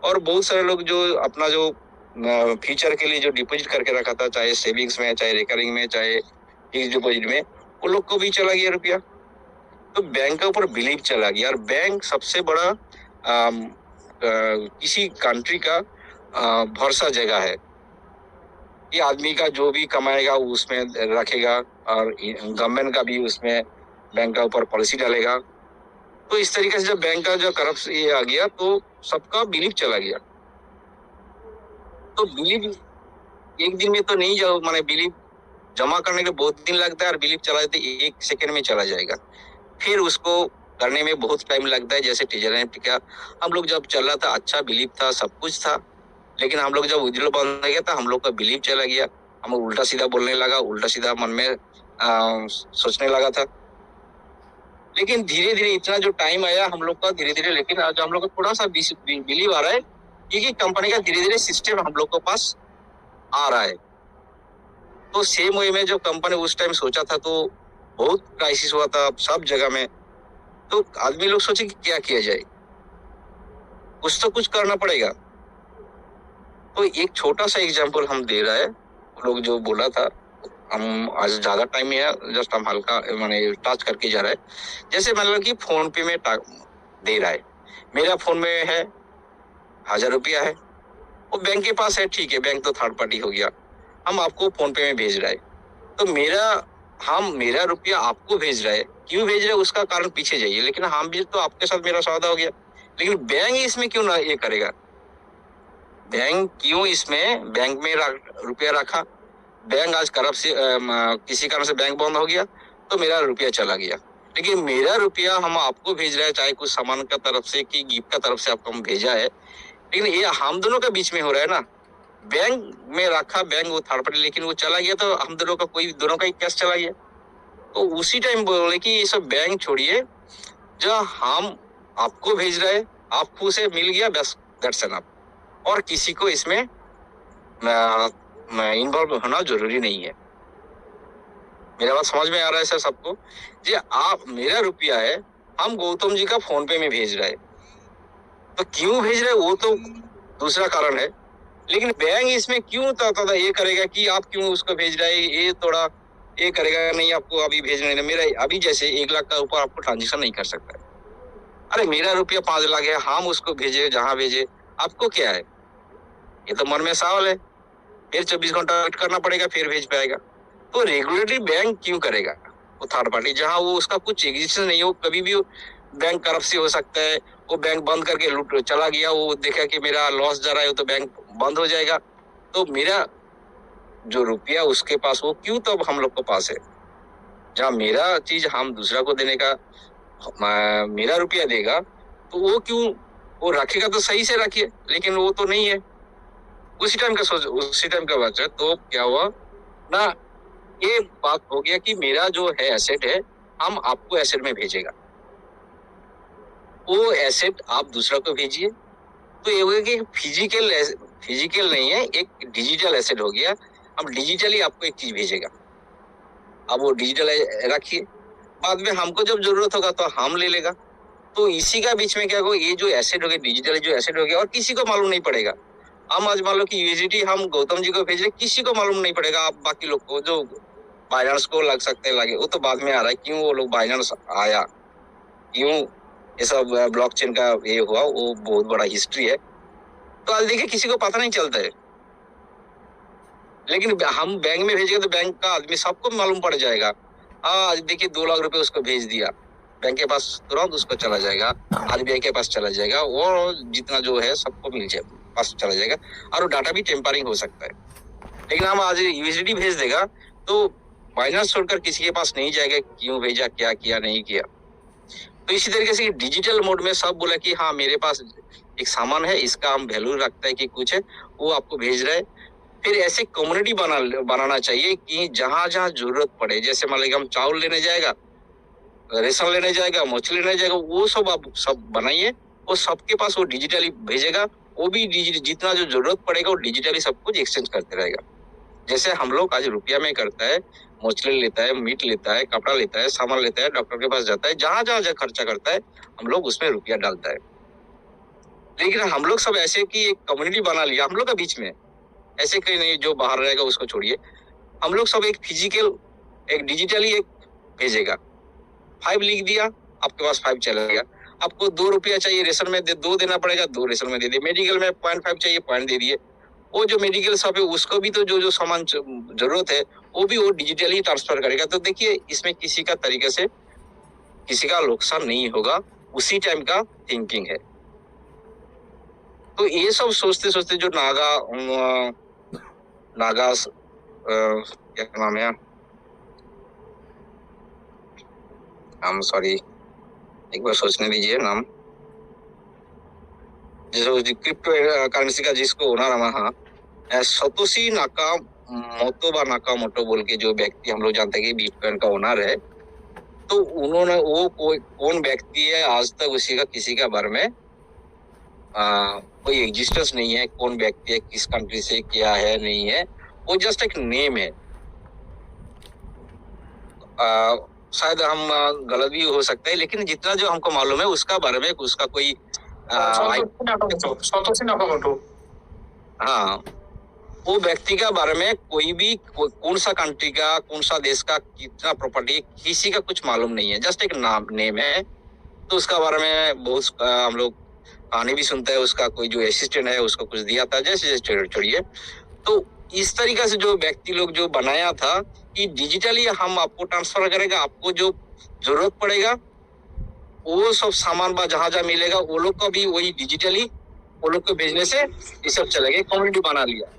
और बहुत सारे लोग जो अपना जो फ्यूचर के लिए जो डिपॉजिट करके रखा था, चाहे सेविंग्स में, चाहे रिकरिंग में, चाहे फिक्स डिपॉजिट में, वो लोग को भी चला गया रुपया। तो बैंक के ऊपर बिलीव चला गया, और बैंक सबसे बड़ा किसी कंट्री का भरोसा जगह है कि आदमी का जो भी कमाएगा उसमें रखेगा, और गवर्नमेंट का भी उसमें बैंक का ऊपर पॉलिसी डालेगा। तो इस तरीके से जब बैंक का जो करप्शन ये आ गया तो सबका बिलीव चला गया। तो बिलीव एक दिन में तो नहीं जाओ, माने बिलीव जमा करने के बहुत दिन लगता है, और बिलीव चला जाता है 1 सेकंड में चला जाएगा। फिर उसको करने में बहुत टाइम लगता है। जैसे टीचर क्या, हम लोग जब चल रहा था अच्छा बिलीव था, सब कुछ था, लेकिन हम लोग जब विड्रॉल बंद हो गया था, हम लोग का बिलीव चला गया, हम उल्टा सीधा बोलने लगा, उल्टा सीधा मन में सोचने लगा था। लेकिन धीरे धीरे इतना जो टाइम आया हम लोग का धीरे धीरे, लेकिन आज हम लोग को थोड़ा सा बिलीव आ रहा है, क्योंकि कंपनी का धीरे धीरे सिस्टम हम लोग के पास आ रहा है। तो सेम वे में जो कंपनी उस टाइम सोचा था, तो बहुत क्राइसिस हुआ था सब जगह में। तो आदमी लोग सोचे कि क्या किया जाए, कुछ तो कुछ करना पड़ेगा। तो एक छोटा सा एग्जांपल हम दे रहा है, लोग जो बोला था, हम आज ज्यादा टाइम में है, जस्ट हम हल्का माने टच करके जा रहा है। जैसे मतलब कि फोन पे में दे रहा है, मेरा फोन में है 1000 रुपया है, वो बैंक के पास है, ठीक है, बैंक तो थर्ड पार्टी हो गया, हम आपको फोन पे में भेज रहा है। तो मेरा रुपया आपको भेज रहा है, क्यों भेज रहे हैं उसका कारण पीछे जाइए, लेकिन हम भी तो आपके साथ मेरा सौदा हो गया, लेकिन बैंक इसमें क्यों ना ये करेगा, बैंक क्यों इसमें बैंक में रुपया रखा, बैंक आज किसी कारण से बैंक बंद हो गया तो मेरा रुपया चला गया, लेकिन मेरा रुपया हम आपको भेज रहे हैं, चाहे कुछ सामान का तरफ से कि गिफ्ट का तरफ से आपको हम भेजा है, लेकिन ये हम दोनों के बीच में हो रहा है ना। बैंक में रखा, बैंक वो थर्ड पार्टी, लेकिन वो चला गया तो हम दोनों का ही कैश चला गया। तो उसी टाइम बोले कि ये सब बैंक छोड़िए, जो हम आपको भेज रहे हैं आपको से मिल गया, बस दैट्स एनफ, और किसी को इसमें इन्वॉल्व होना जरूरी नहीं है। मेरा बात समझ में आ रहा है सर सबको? जी, आप मेरा रुपया है, हम गौतम जी का फोन पे में भेज रहे हैं, तो क्यों भेज रहे हैं वो तो दूसरा कारण है, लेकिन बैंक इसमें क्यों तो ये करेगा कि आप क्यों उसको भेज रहे हैं, ये थोड़ा ये करेगा नहीं, आपको अभी भेजने नहीं, मेरा अभी जैसे 1 लाख का ऊपर आपको ट्रांजेक्शन नहीं कर सकता है। अरे मेरा रुपया 5 लाख है, हम उसको भेजे जहां भेजे, आपको क्या है, ये तो मन में सवाल है। फिर 24 घंटा वेट करना पड़ेगा, फिर भेज पाएगा। तो रेगुलेटरी बैंक क्यों करेगा, वो थर्ड पार्टी जहां वो उसका कुछ एग्जिस्टेंस नहीं हो, कभी भी बैंक करप्शन हो सकता है, वो बैंक बंद करके लूट चला गया, वो देखा कि मेरा लॉस जा रहा है तो बैंक बंद हो जाएगा, तो मेरा जो रुपया उसके पास वो क्यों तब हम लोग के पास है, जहाँ मेरा चीज हम दूसरा को देने का मेरा रुपया देगा, तो वो क्यों वो रखेगा, तो सही से रखिए, लेकिन वो तो नहीं है। उसी टाइम का बात है। तो क्या हुआ ना, ये बात हो गया कि मेरा जो है एसेट है, हम आपको एसेट में भेजेगा, वो एसेट आप दूसरा को भेजिए, तो ये होगा कि फिजिकल नहीं है, एक डिजिटल एसेट हो गया, हम डिजिटली आपको एक चीज भेजेगा, अब वो डिजिटल रखिए, बाद में हमको जब जरूरत होगा तो हम ले लेगा। तो इसी का बीच में क्या होगा, ये जो एसेट हो गया, डिजिटल जो एसेट हो गया, और किसी को मालूम नहीं पड़ेगा। हम आज मान लो कि यूएसडीटी हम गौतम जी को भेज रहे, किसी को मालूम नहीं पड़ेगा, आप बाकी लोग को जो बाइनेंस को लग सकते लगे, वो तो बाद में आ रहा है, क्यों वो लोग बाइनेंस आया, क्यों ये सब ब्लॉकचेन का ये हुआ, वो बहुत बड़ा हिस्ट्री है। तो आज देखिए किसी को पता नहीं चलता है, लेकिन हम बैंक में भेजेंगे तो बैंक का आदमी सबको मालूम पड़ जाएगा। आज देखिए 2 लाख रुपए उसको भेज दिया, बैंक के पास तुरंत उसको चला जाएगा, आरबीआई के पास चला जाएगा, और जितना जो है सबको मिल जाए पास चला जाएगा, और वो डाटा भी टेम्परिंग हो सकता है। लेकिन हम आज यूएसडी भेज देगा तो बाइनांस छोड़कर किसी के पास नहीं जाएगा, क्यों भेजा, क्या किया, नहीं किया। तो इसी तरीके से डिजिटल मोड में सब बोला कि हाँ मेरे पास एक सामान है, इसका हम वैल्यू रखता है कि कुछ है, वो आपको भेज रहा है। फिर ऐसे कम्युनिटी बनाना चाहिए कि जहां जहां जरूरत पड़े, जैसे मान लीजिए हम चावल लेने जाएगा, रेशन लेने जाएगा, मछली लेने जाएगा, वो सब आप सब बनाइए, वो सबके पास वो डिजिटली भेजेगा। वो भी जितना जो जरूरत पड़ेगा वो डिजिटली सब कुछ एक्सचेंज करते रहेगा। जैसे हम लोग आज रुपया में करता है, मछली लेता है, मीट लेता है, कपड़ा लेता है, सामान लेता है, डॉक्टर के पास जाता है, जहां जहां खर्चा करता है हम लोग उसमें रुपया डालता है। लेकिन हम लोग सब ऐसे कि एक कम्युनिटी बना लिया हम लोग का बीच में, ऐसे कहीं नहीं, जो बाहर रहेगा उसको छोड़िए, हम लोग सब एक फिजिकल, एक डिजिटली एक भेजेगा। 5 लिख दिया, आपके पास 5 चला गया। आपको 2 रुपया चाहिए रेशन में 2 देना पड़ेगा, 2 रेशन में दे दिए। मेडिकल में 0.5 चाहिए, 0.5 दे दिए। वो जो मेडिकल शॉप है उसको भी तो जो सामान जरूरत है वो भी वो डिजिटली ट्रांसफर करेगा। तो देखिए इसमें किसी का तरीके से किसी का नुकसान नहीं होगा, उसी टाइम का थिंकिंग है। तो ये सब सोचते सोचते जो नागा क्या नाम है, हम सॉरी एक बार सोचने दीजिए नाम, जो क्रिप्टो करेंसी का जिसको ओनर है, हाँ सतोशी नाकामोटो बोल के जो व्यक्ति हम लोग जानते हैं कि बिटकॉइन का ओनर है, तो उन्होंने वो कौन व्यक्ति है, आज तक उसी का किसी का बारे में कोई एग्जिस्टेंस नहीं है, कौन व्यक्ति है, किस कंट्री से, क्या है, नहीं है, वो जस्ट एक नेम है। शायद हम गलत भी हो सकता है, लेकिन जितना जो हमको मालूम है उसका बारे में उसका कोई सतोशी नाकामोटो, हाँ वो व्यक्ति का बारे में कोई भी कौन सा कंट्री का, कौन सा देश का, कितना प्रॉपर्टी, किसी का कुछ मालूम नहीं है, जस्ट एक नाम नेम है। तो उसका बारे में बहुत हम लोग कहानी भी सुनते हैं, उसका कोई जो असिस्टेंट है उसको कुछ दिया था, जैसे छोड़िए। तो इस तरीके से जो व्यक्ति लोग जो बनाया था कि डिजिटली हम आपको ट्रांसफर करेगा, आपको जो जरूरत पड़ेगा वो सब सामान जहां जहां मिलेगा वो लोग को भी वही डिजिटली वो लोग को भेजने से ये सब चलेगा, कम्युनिटी बना लिया।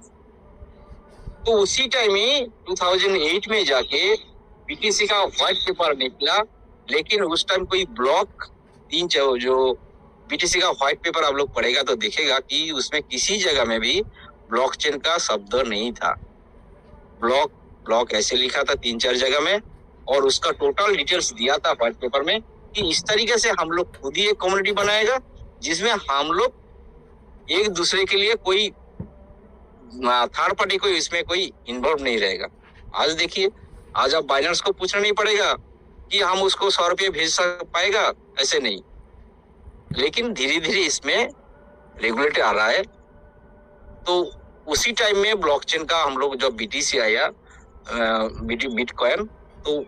तो उसी टाइम में 2008 में जाके बीटीसी का व्हाइट पेपर निकला, लेकिन उस टाइम कोई ब्लॉक जो बीटीसी का व्हाइट पेपर आप लोग पढ़ेगा तो दिखेगा कि उसमें किसी जगह में भी ब्लॉकचेन का शब्द नहीं था। ब्लॉक ऐसे लिखा था 3-4 जगह में, और उसका टोटल डिटेल्स दिया था व्हाइट पेपर में कि इस तरीके से हम लोग खुद ही एक कम्युनिटी बनाएगा जिसमें हम लोग एक दूसरे के लिए कोई थर्ड पार्टी कोई इसमें कोई इन्वॉल्व नहीं रहेगा। आज देखिए, आज आप बाइनेंस को पूछना नहीं पड़ेगा कि हम उसको 100 रुपये भेज पाएगा, ऐसे नहीं। लेकिन धीरे धीरे इसमें रेगुलेटर आ रहा है। तो उसी टाइम में ब्लॉकचेन का हम लोग जब बीटीसी आया, बिटकॉइन, तो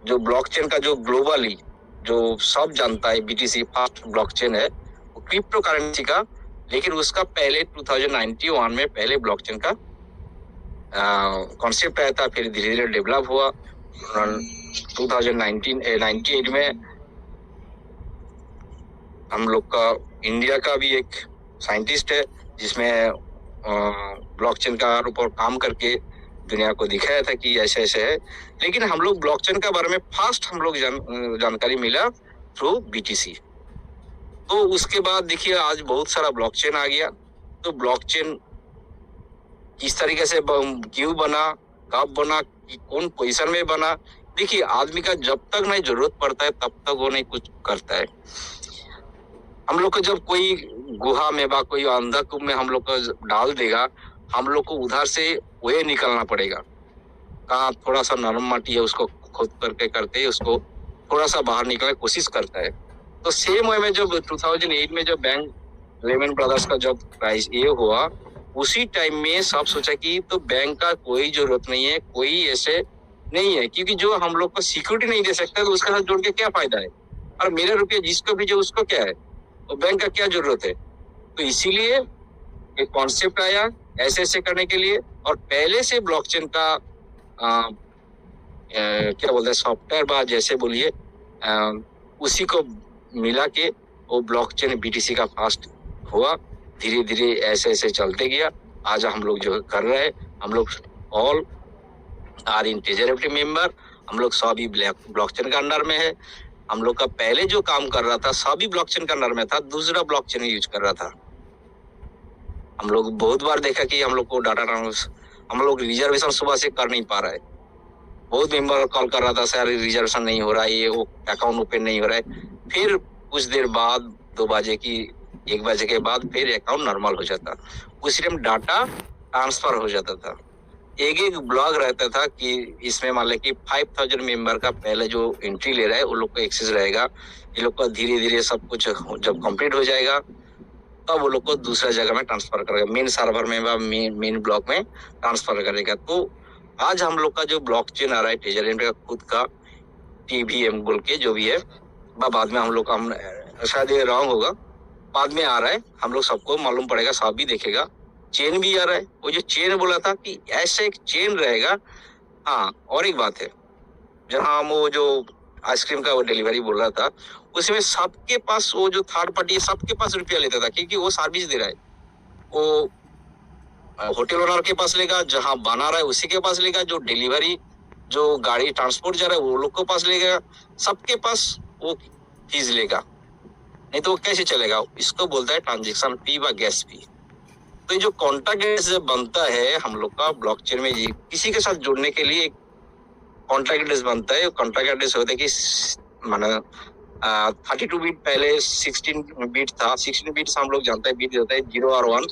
जो ब्लॉकचेन का जो ग्लोबली जो सब जानता है बीटीसी फर्स्ट ब्लॉकचेन है, वो क्रिप्टो करेंसी का, लेकिन उसका पहले 2091 में पहले ब्लॉकचेन का कॉन्सेप्ट आया था, फिर धीरे धीरे डेवलप हुआ। 98 में हम लोग का इंडिया का भी एक साइंटिस्ट है जिसमें ब्लॉकचेन का ऊपर काम करके दुनिया को दिखाया था कि ऐसे ऐसे है। लेकिन हम लोग ब्लॉकचेन के बारे में फर्स्ट हम लोग जानकारी मिला थ्रू बीटीसी। तो उसके बाद देखिए आज बहुत सारा ब्लॉकचेन आ गया। तो ब्लॉकचेन किस तरीके से क्यों बना, कब बना, कौन पोजीशन में बना, देखिए आदमी का जब तक नहीं जरूरत पड़ता है तब तक वो नहीं कुछ करता है। हम लोग को जब कोई गुहा में बा कोई अंधकूप में हम लोग को डाल देगा, हम लोग को उधर से वे निकलना पड़ेगा। कहाँ थोड़ा सा नरम माटी है उसको खोद करके करते उसको थोड़ा सा बाहर निकलने की कोशिश करता है। तो सेम वे में जब 2008 में जब बैंक लेमन ब्रदर्स का जब प्राइस ये हुआ, उसी टाइम में सब सोचा कि तो बैंक का कोई जरूरत नहीं है, कोई ऐसे नहीं है, क्योंकि जो हम लोग को सिक्योरिटी नहीं दे सकता तो उसके साथ जोड़ के क्या फायदा है, और मेरे रुपये जिसको भी जो उसको क्या है, तो बैंक का क्या जरूरत है। तो इसीलिए एक कॉन्सेप्ट आया ऐसे ऐसे करने के लिए, और पहले से ब्लॉकचेन का क्या बोलते हैं सॉफ्टवेयर बा जैसे बोलिए, उसी को मिला के वो ब्लॉकचेन बीटीसी का फास्ट हुआ। धीरे धीरे ऐसे ऐसे चलते गया। आज हम लोग जो कर रहे हैं, हम लोग ऑल आर इन टेजर मेंबर, हम लोग सभी ब्लॉकचेन का अंडर में है। हम लोग का पहले जो काम कर रहा था सभी ब्लॉकचेन का अंडर में था, दूसरा ब्लॉकचेन यूज कर रहा था। हम लोग बहुत बार देखा कि हम लोग को डाटा हम लोग रिजर्वेशन सुबह से कर नहीं पा रहा है। बहुत मेंबर कॉल कर रहा था, सर रिजर्वेशन नहीं हो रहा है, ये वो अकाउंट ओपन नहीं हो रहा है। फिर कुछ देर बाद 2 बजे की 1 बजे के बाद फिर अकाउंट नॉर्मल हो जाता, उसी टाइम डाटा ट्रांसफर हो जाता था। एक ब्लॉग रहता था कि इसमें मान लें कि 5000 मेंबर का पहले जो एंट्री ले रहा है वो लोग को एक्सेस रहेगा। ये लोग का धीरे धीरे सब कुछ जब कंप्लीट हो जाएगा तब वो लोग को दूसरा जगह में ट्रांसफर करेगा, मेन सर्वर में मेन ब्लॉक में ट्रांसफर करेगा। तो आज हम लोग का जो ब्लॉकचेन आ रहा है टेजर का खुद का TVM बोल के जो भी है, बाद में हम लोग शायद ये रॉन्ग होगा, बाद में आ रहा है, हम लोग सबको मालूम पड़ेगा, सब भी देखेगा। चेन भी आ रहा है, वो जो चेन बोला था कि ऐसे एक चेन रहेगा। हाँ, और एक बात है, जहाँ वो जो आइसक्रीम का वो डिलीवरी बोल रहा था उसमें सबके पास वो जो थर्ड पार्टी है सबके पास रुपया लेता था, क्योंकि वो सर्विस दे रहा है। वो होटल ओनर के पास लेगा, जहाँ बना रहा है उसी के पास लेगा, जो डिलीवरी जो गाड़ी ट्रांसपोर्ट जा रहा है वो लोग के पास लेगा, सबके पास वो फीस लेगा, नहीं तो वो कैसे चलेगा। इसको बोलता है ट्रांजेक्शन फी व गैस फी। तो ये जो कॉन्ट्रैक्ट एड्रेस बनता है हम लोग का ब्लॉकचेन में, ये किसी के साथ जुड़ने के लिए कॉन्ट्रैक्ट एड्रेस बनता है। कॉन्ट्रैक्ट एड्रेस होता है कि माना 32 बीट पहले 16 बीट था, 16 बीट से हम लोग जानते हैं बीट होता है 0 और 1।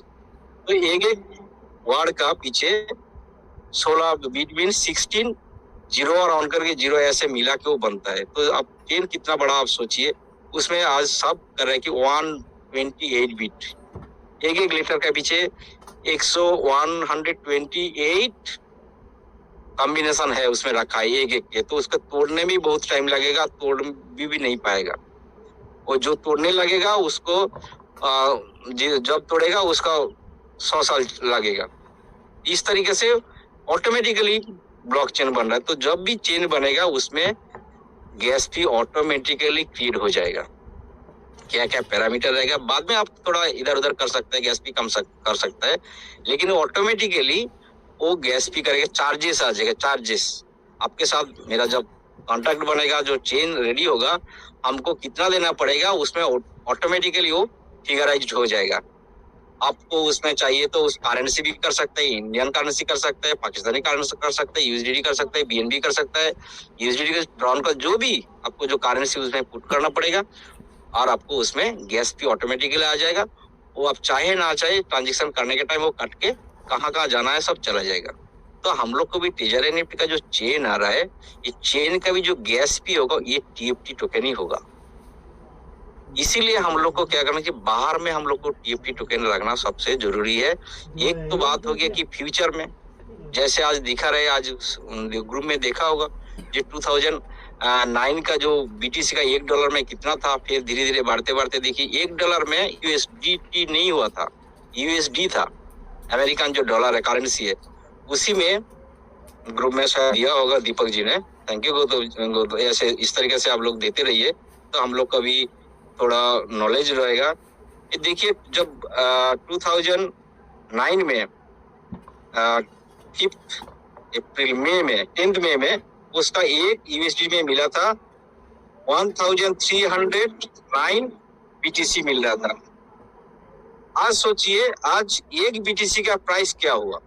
तो एक वर्ड का पीछे 16 बीट मीन 16 0 और 1 करके 0 ऐसे मिला के वो बनता है। तो अब चेन कितना बड़ा आप सोचिए, उसमें आज सब कर रहे हैं कि 128 बीट, एक लेटर के पीछे 128 कॉम्बिनेशन है उसमें रखा है एक के। तो उसका तोड़ने में बहुत टाइम लगेगा, तोड़ भी नहीं पाएगा। और जो तोड़ने लगेगा उसको जब तोड़ेगा उसका 100 साल लगेगा। इस तरीके से ऑटोमेटिकली ब्लॉकचेन बन रहा है। तो जब भी चेन बनेगा उसमें गैस फी ऑटोमेटिकली क्रिएट हो जाएगा। क्या क्या पैरामीटर रहेगा बाद में आप थोड़ा इधर उधर कर सकते हैं, गैस फी कम कर सकता है, लेकिन ऑटोमेटिकली वो गैस फी करेगा, चार्जेस आ जाएगा। चार्जेस आपके साथ मेरा जब कॉन्ट्रैक्ट बनेगा, जो चेन रेडी होगा, हमको कितना देना पड़ेगा उसमें ऑटोमेटिकली वो फिगराइज्ड हो जाएगा। आपको उसमें चाहिए तो उस करेंसी भी कर सकते हैं, इंडियन करेंसी कर सकते हैं, पाकिस्तानी करेंसी कर सकते हैं, USDT कर सकते हैं, BNB कर सकता है, USDT का ड्रॉन का जो भी आपको जो करेंसी उसमें पुट करना पड़ेगा और आपको उसमें गैस फी ऑटोमेटिकली आ जाएगा। वो आप चाहे ना चाहे ट्रांजेक्शन करने के टाइम वो कट के कहाँ जाना है सब चला जाएगा। तो हम लोग को भी टेजर NFT का जो चेन आ रहा है, ये चेन का भी जो गैस फी होगा ये TFT टोकन ही होगा। इसीलिए हम लोग को क्या करना चाहिए, बाहर में हम लोग को TFT टोकन रखना सबसे जरूरी है। एक तो बात हो गया कि फ्यूचर में जैसे आज दिखा रहे, आज ग्रुप में देखा होगा जो 2009 का जो BTC का $1 में कितना था, फिर धीरे धीरे बढ़ते बढ़ते देखिए $1 में USDT नहीं हुआ था, USD था, अमेरिकन जो डॉलर है करेंसी है। उसी में ग्रुप में शायद दिया होगा दीपक जी ने, थैंक यू। तो ऐसे इस तरीके से आप लोग देते रहिए तो हम लोग का भी थोड़ा नॉलेज रहेगा। देखिए जब 2009 में 5 अप्रैल में 10 मई में उसका एक USD में मिला था 1309 BTC मिल रहा था। आज सोचिए आज एक BTC का प्राइस क्या हुआ।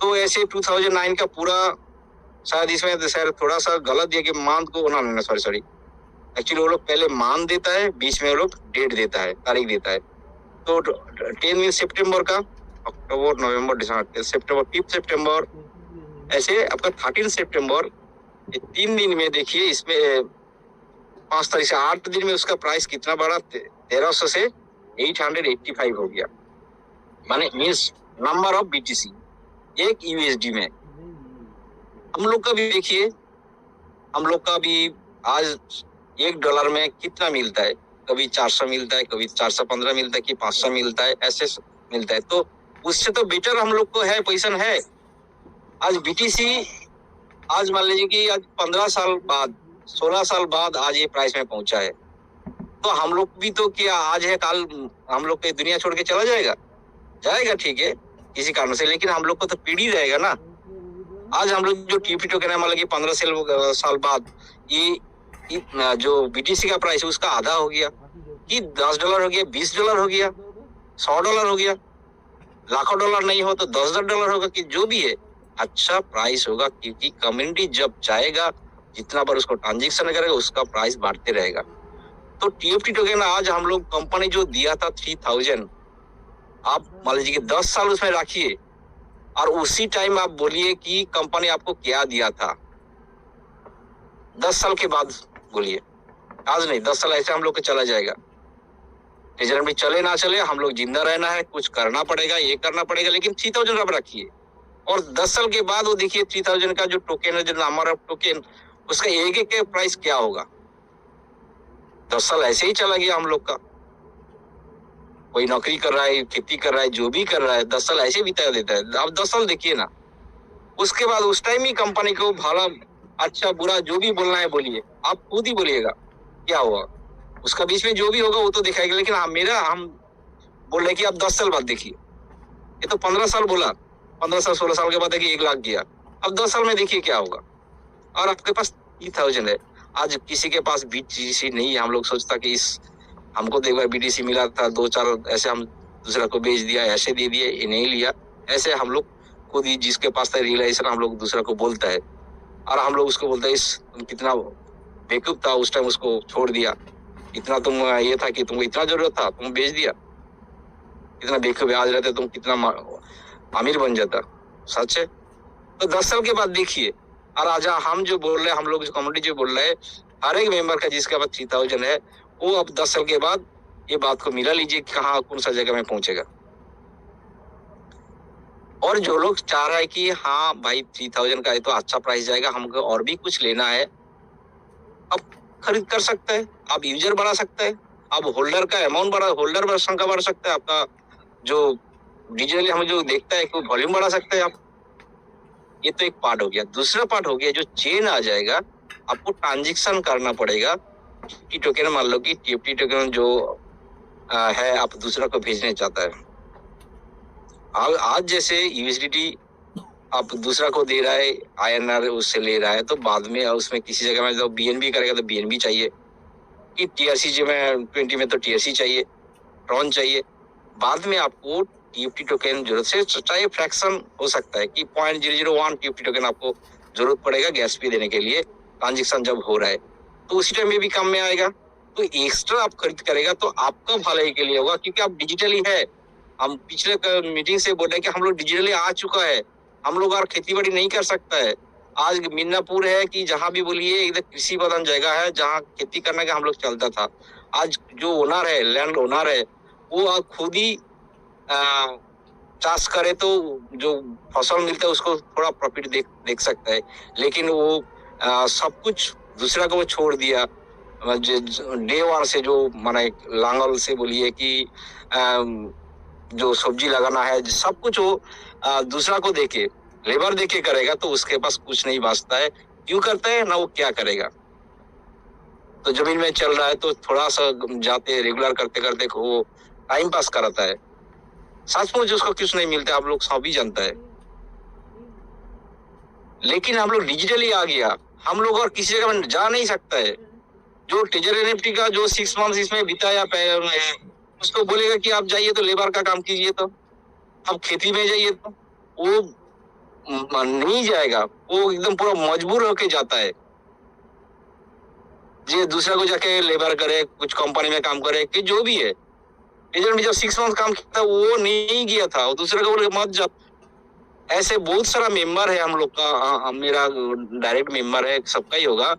तो ऐसे 2009 का पूरा शायद इसमें शायद थोड़ा सा गलत दिया कि मान को ना सॉरी एक्चुअली वो लोग पहले मान देता है, बीच में वो लोग डेट देता है, तारीख देता है। तो 10 सितंबर का, अक्टूबर नवंबर दिसंबर सितंबर 5 सितंबर ऐसे आपका 13 सितंबर, ये 3 दिन में देखिए इसमें 5 तारीख से 8 दिन में उसका प्राइस कितना बढ़ा, 1300 से 885 हो गया। माने मीन्स नंबर ऑफ BTC एक USD में। हम लोग का भी देखिए, हम लोग का भी आज $1 में कितना मिलता है, कभी 400 मिलता है, कभी 415 मिलता है, कि 500 मिलता है, ऐसे मिलता है। तो उससे तो बेटर हम लोग को है पोजीशन है। आज BTC आज मान लीजिए कि आज 15 साल बाद 16 साल बाद आज ये प्राइस में पहुंचा है। तो हम लोग भी तो क्या आज है कल हम लोग की दुनिया छोड़ के चला जाएगा ठीक है किसी कारण से, लेकिन हम लोग को तो पीढ़ी रहेगा ना। आज हम लोग जो टीपी टोकन है, मतलब कि 15 साल बाद ये जो बीटीसी का प्राइस है उसका आधा हो गया, कि $10 हो गया, $20 हो गया, $100 हो गया, लाखों डॉलर नहीं हो तो $10,000 होगा, कि जो भी है अच्छा प्राइस होगा, क्योंकि कम्युनिटी जब जाएगा जितना बार उसको ट्रांजेक्शन करेगा उसका प्राइस बढ़ते रहेगा। तो टीएफटी टोकन आज हम लोग कंपनी जो दिया था 3000, आप मान लीजिए कि 10 साल उसमें रखिए और उसी टाइम आप बोलिए कि कंपनी आपको क्या दिया था, 10 साल के बाद बोलिए, आज नहीं 10 साल ऐसे हम लोग को चला जाएगा। ट्रेजर में चले ना चले हम लोग जिंदा रहना है, कुछ करना पड़ेगा, ये करना पड़ेगा, लेकिन 3000 आप रखिए और 10 साल के बाद वो देखिए 3000 का जो टोकन है, जो नंबर ऑफ टोकन, उसका एक एक प्राइस क्या होगा। 10 साल ऐसे ही चला गया हम लोग का, कोई नौकरी कर रहा है, खेती कर रहा है, जो भी कर रहा है 10 साल ऐसे बिता देता है। आप 10 साल देखिए ना, उसके बाद उस टाइम ही कंपनी को भला अच्छा बुरा जो भी बोलना है बोलिए, आप खुद ही बोलिएगा क्या हुआ, उसका बीच में जो भी होगा वो तो दिखाएगा। लेकिन हम बोल रहे कि आप 10 साल बाद देखिए, ये तो 15 साल बोला, 15 साल 16 साल के बाद देखिए 1 लाख गया, अब 10 साल में देखिए क्या होगा। और आपके पास 3000 है, आज किसी के पास बीटीसी नहीं है। हम लोग सोचता कि हमको तो एक बार बीटीसी मिला था, 2-4 ऐसे हम दूसरा को बेच दिया, ऐसे दे दिए, ये नहीं लिया, ऐसे हम लोग खुद ही जिसके पास था रियलाइजेशन हम लोग दूसरा को बोलता है, और हम लोग उसको बोलते हैं तुम कितना बेवकूफ था उस टाइम, उसको छोड़ दिया, इतना तुम ये था कि तुमको इतना जरूरत था तुम बेच दिया, कितना बेवकूफ आज रहते तुम कितना अमीर बन जाता। सच है। तो 10 साल के बाद देखिए, और आज हम जो बोल रहे हैं, हम लोग जो कम्युनिटी जो बोल रहे हैं, हर एक मेंबर का जिसके पास 3000 है वो अब 10 साल के बाद ये बात को मिला लीजिए कहाँ कौन सा जगह में पहुंचेगा। और जो लोग चाह रहा है कि हाँ भाई 3000 का है तो अच्छा प्राइस जाएगा, हमको और भी कुछ लेना है, अब खरीद कर सकते हैं, आप यूजर बढ़ा सकते हैं, आप होल्डर का अमाउंट होल्डर संख्या बढ़ा सकते हैं, आपका जो डिजिटली हम जो देखता है वॉल्यूम बढ़ा सकते हैं आप। ये तो एक पार्ट हो गया। दूसरा पार्ट हो गया जो चेन आ जाएगा, आपको ट्रांजेक्शन करना पड़ेगा। टी टोकन मान लो कि टीएफटी टोकन जो है आप दूसरा को भेजने चाहता है, आज जैसे यूएसडीटी आप दूसरा को दे रहा है, आईएनआर उससे ले रहा है, तो बाद में उसमें किसी जगह में जब बीएनबी करेगा तो बीएनबी चाहिए, कि टीआरसी में 20 में तो टीआरसी चाहिए, ट्रॉन चाहिए। बाद में आपको टीएफटी टोकन जरूरत से चाहे फ्रैक्शन हो सकता है कि 0.001 टीएफटी टोकन आपको जरूरत पड़ेगा गैस फी देने के लिए, ट्रांजेक्शन जब हो रहा है तो उसी टाइम में भी काम में आएगा। तो एक्स्ट्रा आप खरीद करेगा तो आपका भलाई के लिए होगा, क्योंकि आप डिजिटली है। हम पिछले मीटिंग से बोल रहे कि हम लोग डिजिटली आ चुका है, हम लोग और खेती बाड़ी नहीं कर सकता है। आज मिदनापुर है कि जहाँ भी बोलिए इधर कृषि प्रधान जगह है जहाँ खेती करने का हम लोग चलता था। आज जो ओनर है, लैंड ओनर है, वो आप खुद ही चाष करे तो जो फसल मिलता है उसको थोड़ा प्रॉफिट देख सकता है। लेकिन वो सब कुछ दूसरा को वो छोड़ दिया, डे वन से जो माने लांगल से बोलिए कि जो सब्जी लगाना है सब कुछ वो दूसरा को देके लेबर देके करेगा, तो उसके पास कुछ नहीं बचता है। क्यों करता है ना, वो क्या करेगा। तो जमीन में चल रहा है तो थोड़ा सा जाते रेगुलर करते करते वो टाइम पास कराता है, सचमुच उसको कुछ नहीं मिलता, आप लोग सभी जानता है। लेकिन हम लोग डिजिटली आ गया, हम लोग और किसी जगह में जा नहीं सकता है। जो ट्रेजर एनएफटी का जो 6 मंथ इसमें बिताया उसको बोलेगा कि आप जाइए तो लेबर का काम कीजिए, तो आप खेती में जाइए, तो वो नहीं जाएगा, वो एकदम पूरा मजबूर होके जाता है। जो दूसरा को जाके लेबर करे, कुछ कंपनी में काम करे, कि जो भी है। ट्रेजर में जब 6 मंथ काम किया था वो नहीं गया था, वो दूसरे को बोले मत जा। ऐसे बहुत सारा मेंबर है हम लोग का, मेरा डायरेक्ट मेंबर है, सबका ही होगा।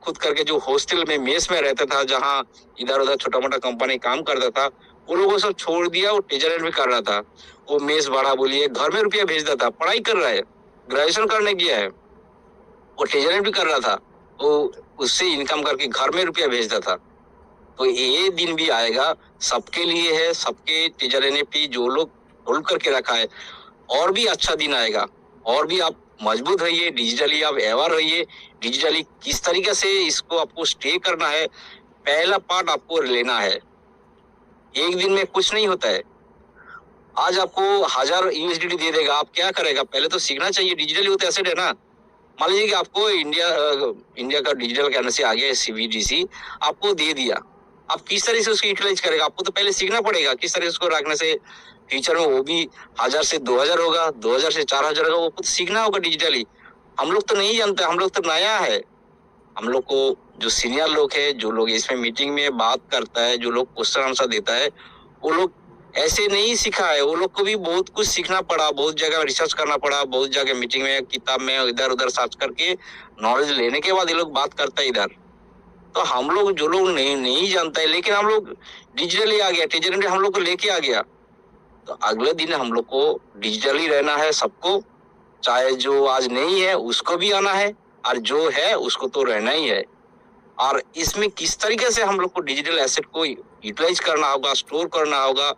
खुद करके जो हॉस्टल में मेस में रहता था, जहाँ इधर उधर छोटा मोटा कंपनी काम करता था, वो लोगों सब छोड़ दिया, वो टीचर भी कर रहा था। वो मेस भाड़ा बोलिए, घर में रुपया भेजता था, पढ़ाई कर रहा है, ग्रेजुएशन करने गया है, वो टीचर भी कर रहा था, वो उससे इनकम करके घर में रुपया भेजता था। तो ये दिन भी आएगा, सबके लिए है, सबके टीचर एनएफटी जो लोग होल्ड करके रखा है, और भी अच्छा दिन आएगा। और भी आप मजबूत रहिए, डिजिटली आप अवेयर रहिए, डिजिटली किस तरीके से इसको आपको स्टे करना है, पहला पार्ट आपको लेना है। एक दिन में कुछ नहीं होता है, आज आपको 1000 USDT दे देगा, आप क्या करेगा? पहले तो सीखना चाहिए, डिजिटली वो तो एसेट है ना। मान लीजिए कि आपको इंडिया का डिजिटल करेंसी आ गया, CBDC आपको दे दिया, आप किस तरह से उसको यूटिलाइज करेगा? आपको तो पहले सीखना पड़ेगा किस तरह से उसको रखने से फ्यूचर में वो भी 1000 से 2000 होगा, 2000 से 4000 होगा, वो खुद सीखना होगा डिजिटली। हम लोग तो नहीं जानते, हम लोग तो नया है। हम लोग को जो सीनियर लोग है, जो लोग इसमें मीटिंग में बात करता है, जो लोग क्वेश्चन आंसर देता है, वो लोग ऐसे नहीं सीखा है। वो लोग को भी बहुत कुछ सीखना पड़ा, बहुत जगह रिसर्च करना पड़ा, बहुत जगह मीटिंग में, किताब में इधर उधर सर्च करके नॉलेज लेने के बाद ये लोग बात करता है इधर। तो हम लोग जो लोग नहीं जानता है, लेकिन हम लोग डिजिटली आ गया, टेजर हम लोग को लेके आ गया, तो अगले दिन हम लोग को डिजिटली रहना है सबको, चाहे जो आज नहीं है उसको भी आना है, और जो है उसको तो रहना ही है। और इसमें किस तरीके से हम लोग को डिजिटल एसेट को यूटिलाइज करना होगा, स्टोर करना होगा,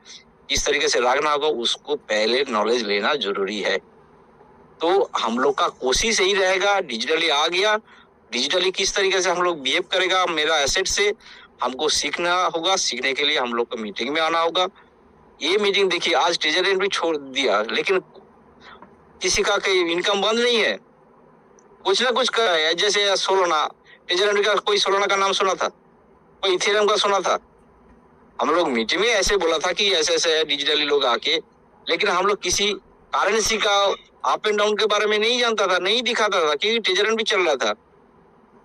किस तरीके से रखना होगा, उसको पहले नॉलेज लेना जरूरी है। तो हम लोग का कोशिश यही रहेगा, डिजिटली आ गया, डिजिटली किस तरीके से हम लोग बिहेव करेगा मेरा एसेट से, हमको सीखना होगा। सीखने के लिए हम लोग को मीटिंग में आना होगा। ये मीटिंग देखिए, आज ट्रेजर भी छोड़ दिया, लेकिन किसी का इनकम बंद नहीं है, कुछ ना कुछ कर है। जैसे सोलोना, ट्रेजर का कोई सोलोना का नाम सुना था? कोई इथेरियम का सुना था? हम लोग मीटिंग में ऐसे बोला था कि ऐसे ऐसे है डिजिटली लोग आके, लेकिन हम लोग किसी करेंसी का अप एंड डाउन के बारे में नहीं जानता था, नहीं दिखाता था, क्योंकि ट्रेजर भी चल रहा था।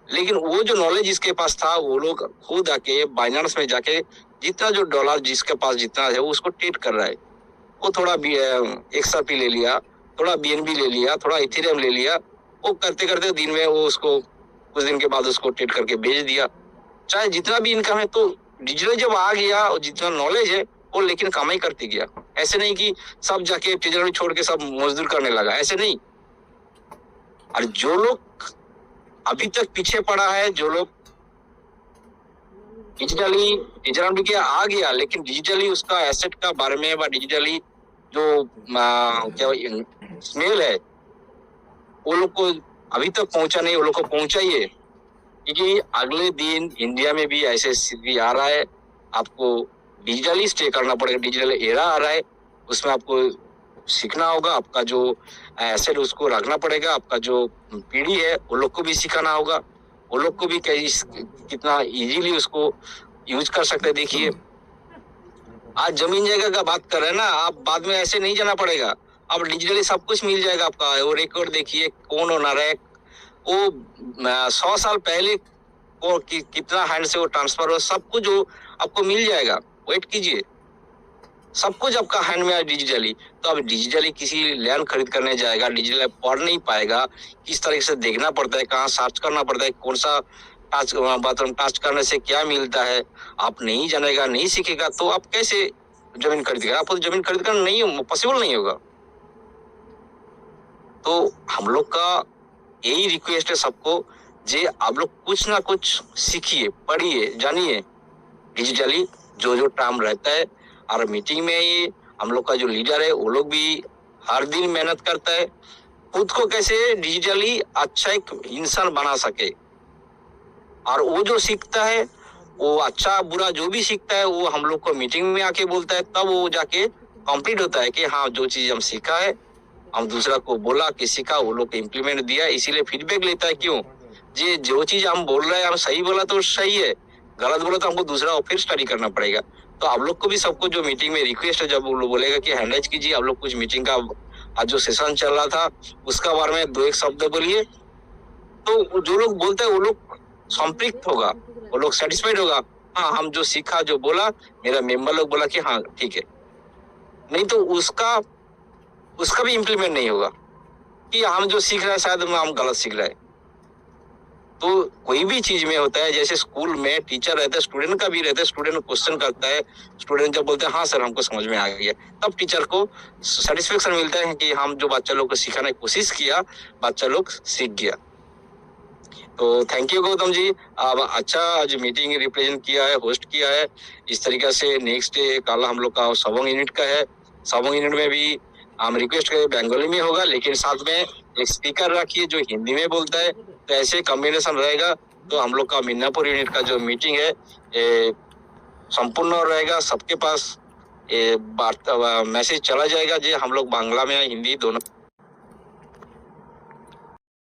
लेकिन वो जो नॉलेज जिसके पास था, वो लोग खुद आके बाइनेंस में जाके जितना जो डॉलर जिसके पास जितना है उसको ट्रेड कर रहा है। वो थोड़ा XRP ले लिया, थोड़ा BNB ले लिया, थोड़ा इथेरियम ले लिया, वो करते करते दिन में वो उसको कुछ दिन के बाद उसको ट्रेड करके बेच दिया। चाहे जितना भी इनकम है, तो डिजिटल जब आ गया और जितना नॉलेज है वो लेकिन कमाई करते गया। ऐसे नहीं कि सब जाके ट्रेजर छोड़ के सब मजदूर करने लगा, ऐसे नहीं। और जो लोग अभी तक पीछे पड़ा है, जो लोग डिजिटली ट्रेजर के आ गया, लेकिन डिजिटली उसका एसेट का बारे में व डिजिटली जो क्या स्मेल है, वो लोग को अभी तक पहुंचा नहीं, वो लोग को पहुंचाइए। क्योंकि अगले दिन इंडिया में भी ऐसे स्थिति आ रहा है, आपको डिजिटली स्टे करना पड़ेगा। डिजिटल एरा आ रहा है, उसमें आपको सीखना होगा, आपका जो एसेट उसको रखना पड़ेगा, आपका जो पीढ़ी है वो लोग को भी सिखाना होगा, वो लोग को भी कितना इजीली उसको यूज कर सकते हैं। देखिए, आज जमीन जगह का बात कर रहे हैं ना, आप बाद में ऐसे नहीं जाना पड़ेगा, अब डिजिटली सब कुछ मिल जाएगा आपका। वो रिकॉर्ड देखिए, कौन ओनर है, वो 100 साल पहले को कितना हैंड से वो ट्रांसफर हो, सब कुछ जो आपको मिल जाएगा। वेट कीजिए, सब कुछ आपका हैंड में है डिजिटली। तो अब डिजिटली किसी लैंड खरीद करने जाएगा, डिजिटल पढ़ नहीं पाएगा, किस तरीके से देखना पड़ता है, कहाँ सर्च करना पड़ता है, कौन सा बाथरूम टच करने से क्या मिलता है, आप नहीं जानेगा, नहीं सीखेगा, तो आप कैसे जमीन खरीदेगा? आपको जमीन खरीद कर नहीं, पॉसिबल नहीं होगा। तो हम लोग का यही रिक्वेस्ट है सबको, जे आप लोग कुछ ना कुछ सीखिए, पढ़िए, जानिए डिजिटली जो जो टाइम रहता है। और मीटिंग में ये हम लोग का जो लीडर है, वो लोग भी हर दिन मेहनत करता है, खुद को कैसे डिजिटली अच्छा एक इंसान बना सके। और वो जो सीखता है, वो अच्छा बुरा जो भी सीखता है, वो हम लोग को मीटिंग में आके बोलता है, तब वो जाके कंप्लीट होता है कि हाँ, जो चीज हम सीखा है, हम दूसरा को बोला, किसी का वो लोग इम्प्लीमेंट दिया, इसीलिए फीडबैक लेता है। क्यों? जी, जो चीज हम बोल रहे हैं, हम सही बोला तो सही है, गलत बोला तो हमको दूसरा फिर स्टडी करना पड़ेगा। तो आप लोग को भी, सबको जो मीटिंग में रिक्वेस्ट है, जब वो लोग बोलेगा कि हैंडराइज कीजिए, आप लोग कुछ मीटिंग का आज जो सेशन चल रहा था उसका बारे में 2-1 शब्द बोलिए, तो जो लोग बोलते हैं वो लोग संतृप्त होगा, वो लोग सेटिस्फाइड होगा। हाँ, हम जो सीखा, जो बोला, मेरा मेंबर लोग बोला कि हाँ ठीक है, नहीं तो उसका भी इम्प्लीमेंट नहीं होगा कि हम जो सीख रहे हैं शायद हम गलत सीख रहे हैं। तो कोई भी चीज में होता है, जैसे स्कूल में टीचर रहता है, स्टूडेंट का भी रहता है, स्टूडेंट क्वेश्चन करता है, स्टूडेंट जब बोलते हैं हाँ सर हमको समझ में आ गया, तब टीचर को सेटिस्फेक्शन मिलता है कि हम जो बच्चा लोग को सिखाने की कोशिश किया, बच्चा लोग सीख गया। तो थैंक यू गौतम जी, आप अच्छा आज मीटिंग रिप्रेजेंट किया है, होस्ट किया है। इस तरीके से नेक्स्ट डे कल हम लोग का सबोंग यूनिट का है, सबोंग यूनिट में भी हम रिक्वेस्ट करें बंगाली में होगा, लेकिन साथ में एक स्पीकर रखिए जो हिंदी में बोलता है, तो ऐसे कॉम्बिनेशन रहेगा। तो हम लोग का मिदनापुर यूनिट का जो मीटिंग है संपूर्ण रहेगा, सबके पास ये वार्ता मैसेज चला जाएगा जो हम लोग बांग्ला में या हिंदी दोनों